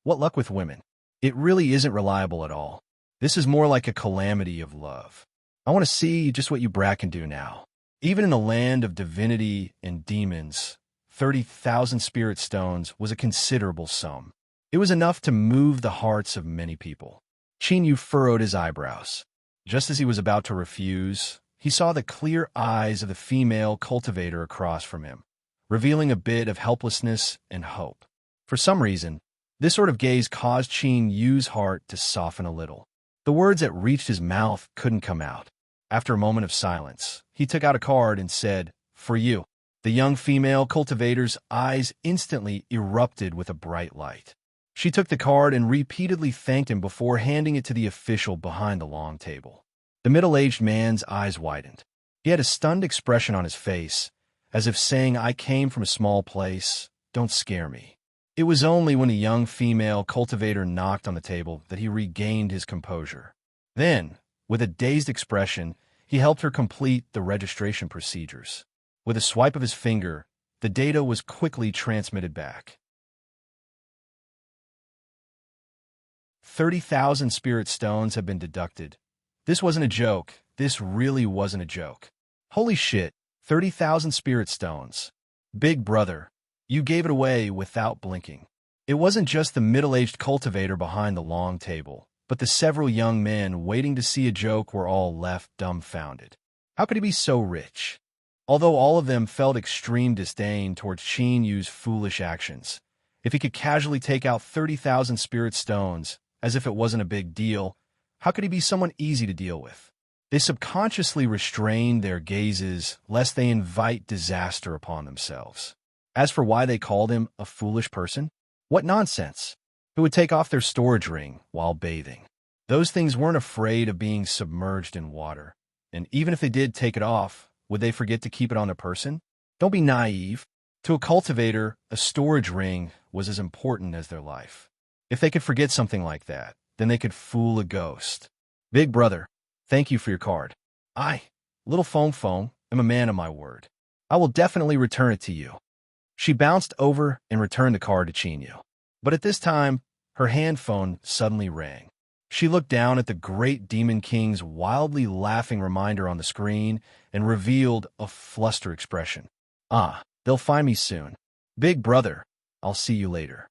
What luck with women. It really isn't reliable at all. This is more like a calamity of love. I want to see just what you brat can do now. Even in a land of divinity and demons, 30,000 spirit stones was a considerable sum. It was enough to move the hearts of many people. Chinyu furrowed his eyebrows. Just as he was about to refuse, he saw the clear eyes of the female cultivator across from him, revealing a bit of helplessness and hope. For some reason, this sort of gaze caused Chinyu's heart to soften a little. The words that reached his mouth couldn't come out. After a moment of silence, he took out a card and said, "For you." The young female cultivator's eyes instantly erupted with a bright light. She took the card and repeatedly thanked him before handing it to the official behind the long table. The middle-aged man's eyes widened. He had a stunned expression on his face, as if saying, "I came from a small place, don't scare me." It was only when a young female cultivator knocked on the table that he regained his composure. Then, with a dazed expression, he helped her complete the registration procedures. With a swipe of his finger, the data was quickly transmitted back. 30,000 spirit stones have been deducted. This wasn't a joke. This really wasn't a joke. Holy shit, 30,000 spirit stones. Big brother, you gave it away without blinking. It wasn't just the middle-aged cultivator behind the long table, but the several young men waiting to see a joke were all left dumbfounded. How could he be so rich? Although all of them felt extreme disdain towards Qin Yu's foolish actions, if he could casually take out 30,000 spirit stones, as if it wasn't a big deal, how could he be someone easy to deal with? They subconsciously restrained their gazes lest they invite disaster upon themselves. As for why they called him a foolish person, what nonsense! Who would take off their storage ring while bathing? Those things weren't afraid of being submerged in water. And even if they did take it off, would they forget to keep it on their person? Don't be naive. To a cultivator, a storage ring was as important as their life. If they could forget something like that, then they could fool a ghost. Big brother, thank you for your card. Little phone, am a man of my word. I will definitely return it to you. She bounced over and returned the card to Qin Yu. But at this time, her hand phone suddenly rang. She looked down at the great Demon King's wildly laughing reminder on the screen and revealed a flustered expression. They'll find me soon. Big brother, I'll see you later.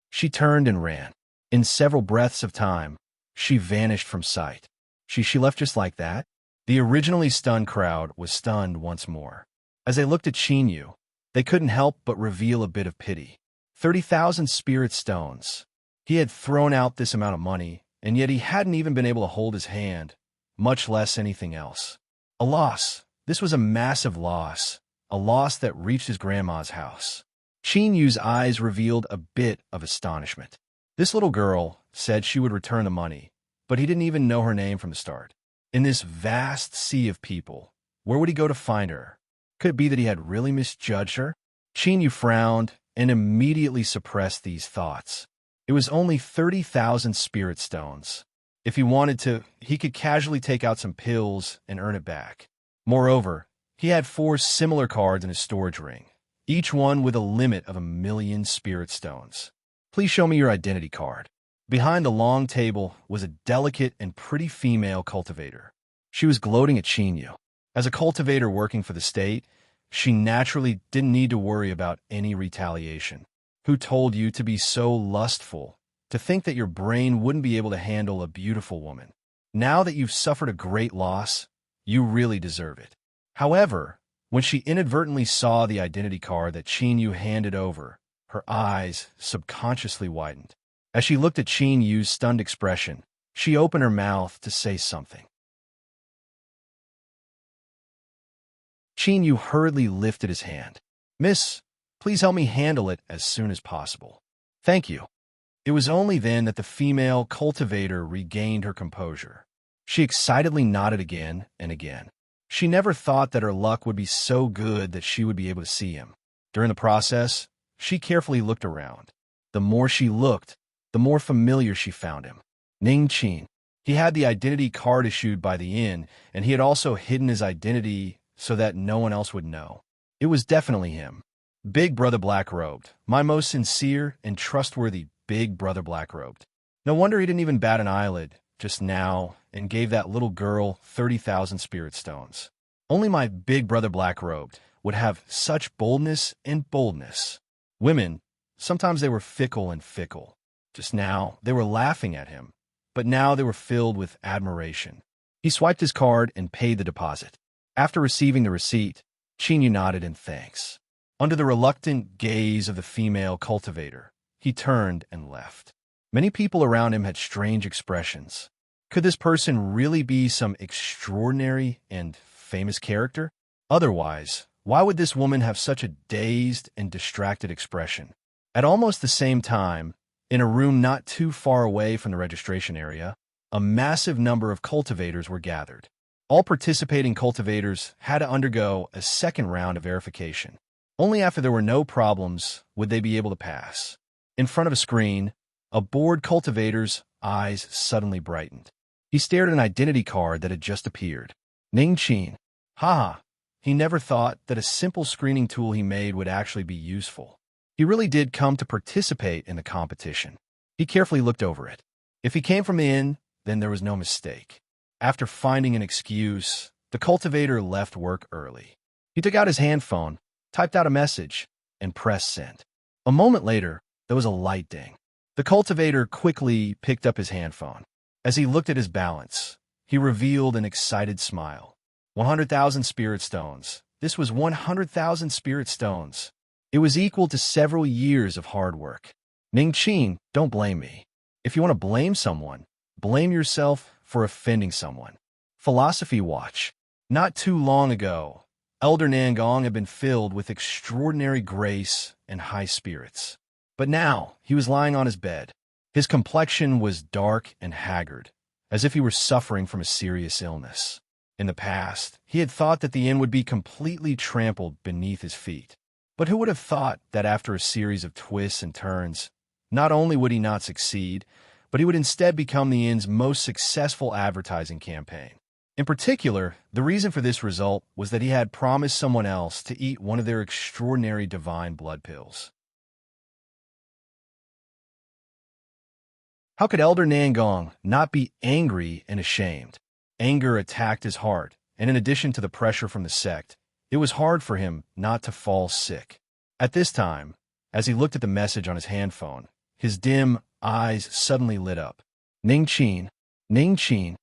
She turned and ran. In several breaths of time, she vanished from sight. She left just like that? The originally stunned crowd was stunned once more. As they looked at Qin Yu, they couldn't help but reveal a bit of pity. 30,000 spirit stones. He had thrown out this amount of money, and yet he hadn't even been able to hold his hand, much less anything else. A loss. This was a massive loss, a loss that reached his grandma's house. Qin Yu's eyes revealed a bit of astonishment. This little girl said she would return the money, but he didn't even know her name from the start. In this vast sea of people, where would he go to find her? Could it be that he had really misjudged her? Qin Yu frowned and immediately suppressed these thoughts. It was only 30,000 spirit stones. If he wanted to, he could casually take out some pills and earn it back. Moreover, he had 4 similar cards in his storage ring, each one with a limit of 1,000,000 spirit stones. Please show me your identity card. Behind the long table was a delicate and pretty female cultivator. She was gloating at Qin Yu. As a cultivator working for the state, she naturally didn't need to worry about any retaliation. Who told you to be so lustful, to think that your brain wouldn't be able to handle a beautiful woman? Now that you've suffered a great loss, you really deserve it. However, when she inadvertently saw the identity card that Qin Yu handed over, her eyes subconsciously widened. As she looked at Qin Yu's stunned expression, she opened her mouth to say something. Qin Yu hurriedly lifted his hand. "Miss, please help me handle it as soon as possible." "Thank you." It was only then that the female cultivator regained her composure. She excitedly nodded again and again. She never thought that her luck would be so good that she would be able to see him. During the process, she carefully looked around. The more she looked, the more familiar she found him. Ning Qin. He had the identity card issued by the inn, and he had also hidden his identity so that no one else would know. It was definitely him. Big Brother Black-Robed, my most sincere and trustworthy Big Brother Black-Robed. No wonder he didn't even bat an eyelid just now and gave that little girl 30,000 spirit stones. Only my Big Brother Black-Robed would have such boldness and boldness. Women, sometimes they were fickle and fickle. Just now, they were laughing at him, but now they were filled with admiration. He swiped his card and paid the deposit. After receiving the receipt, Qin Yu nodded in thanks. Under the reluctant gaze of the female cultivator, he turned and left. Many people around him had strange expressions. Could this person really be some extraordinary and famous character? Otherwise, why would this woman have such a dazed and distracted expression? At almost the same time, in a room not too far away from the registration area, a massive number of cultivators were gathered. All participating cultivators had to undergo a second round of verification. Only after there were no problems would they be able to pass. In front of a screen, a bored cultivator's eyes suddenly brightened. He stared at an identity card that had just appeared. Ning Qin. Haha. He never thought that a simple screening tool he made would actually be useful. He really did come to participate in the competition. He carefully looked over it. If he came from the inn, then there was no mistake. After finding an excuse, the cultivator left work early. He took out his handphone, typed out a message, and pressed send. A moment later, there was a light ding. The cultivator quickly picked up his handphone. As he looked at his balance, he revealed an excited smile. 100,000 spirit stones. This was 100,000 spirit stones. It was equal to several years of hard work. Ning Qin, don't blame me. If you want to blame someone, blame yourself for offending someone. Philosophy Watch. Not too long ago, Elder Nangong had been filled with extraordinary grace and high spirits. But now, he was lying on his bed. His complexion was dark and haggard, as if he were suffering from a serious illness. In the past, he had thought that the inn would be completely trampled beneath his feet. But who would have thought that after a series of twists and turns, not only would he not succeed, but he would instead become the inn's most successful advertising campaign. In particular, the reason for this result was that he had promised someone else to eat one of their extraordinary divine blood pills. How could Elder Nangong not be angry and ashamed? Anger attacked his heart, and in addition to the pressure from the sect, it was hard for him not to fall sick. At this time, as he looked at the message on his handphone, his dim eyes suddenly lit up. Ning Qin, Ning Qin.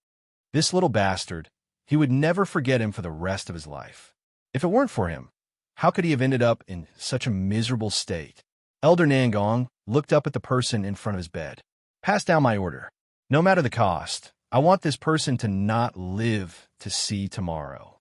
This little bastard, he would never forget him for the rest of his life. If it weren't for him, how could he have ended up in such a miserable state? Elder Nangong looked up at the person in front of his bed. Pass down my order. No matter the cost, I want this person to not live to see tomorrow.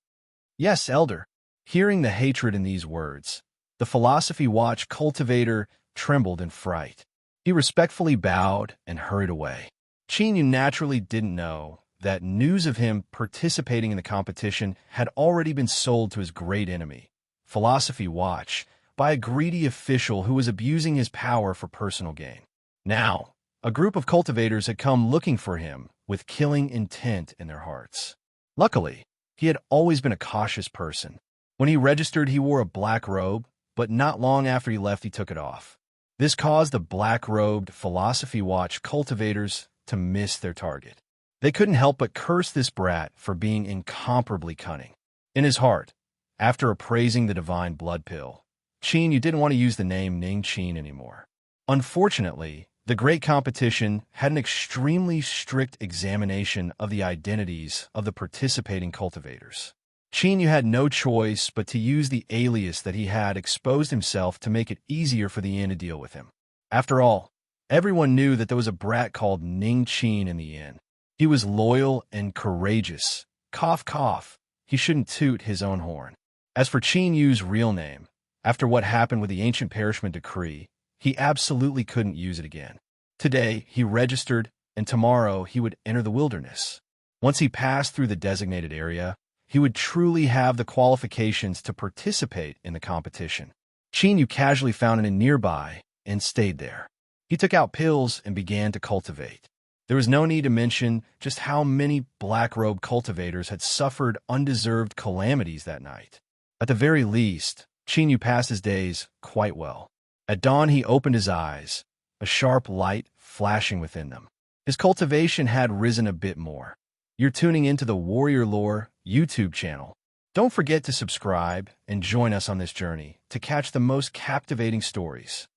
Yes, Elder. Hearing the hatred in these words, the Philosophy Watch cultivator trembled in fright. He respectfully bowed and hurried away. Qin naturally didn't know that news of him participating in the competition had already been sold to his great enemy, Philosophy Watch, by a greedy official who was abusing his power for personal gain. Now, a group of cultivators had come looking for him with killing intent in their hearts. Luckily, he had always been a cautious person. When he registered, he wore a black robe, but not long after he left, he took it off. This caused the black-robed Philosophy Watch cultivators to miss their target. They couldn't help but curse this brat for being incomparably cunning. In his heart, after appraising the divine blood pill, Qin didn't want to use the name Ning Qin anymore. Unfortunately, the great competition had an extremely strict examination of the identities of the participating cultivators. Qin had no choice but to use the alias that he had exposed himself to make it easier for the inn to deal with him. After all, everyone knew that there was a brat called Ning Qin in the inn. He was loyal and courageous. Cough, cough. He shouldn't toot his own horn. As for Qin Yu's real name, after what happened with the ancient perishment decree, he absolutely couldn't use it again. Today, he registered, and tomorrow he would enter the wilderness. Once he passed through the designated area, he would truly have the qualifications to participate in the competition. Qin Yu casually found an inn nearby and stayed there. He took out pills and began to cultivate. There was no need to mention just how many black-robe cultivators had suffered undeserved calamities that night. At the very least, Qin Yu passed his days quite well. At dawn, he opened his eyes, a sharp light flashing within them. His cultivation had risen a bit more. You're tuning into the Warrior Lore YouTube channel. Don't forget to subscribe and join us on this journey to catch the most captivating stories.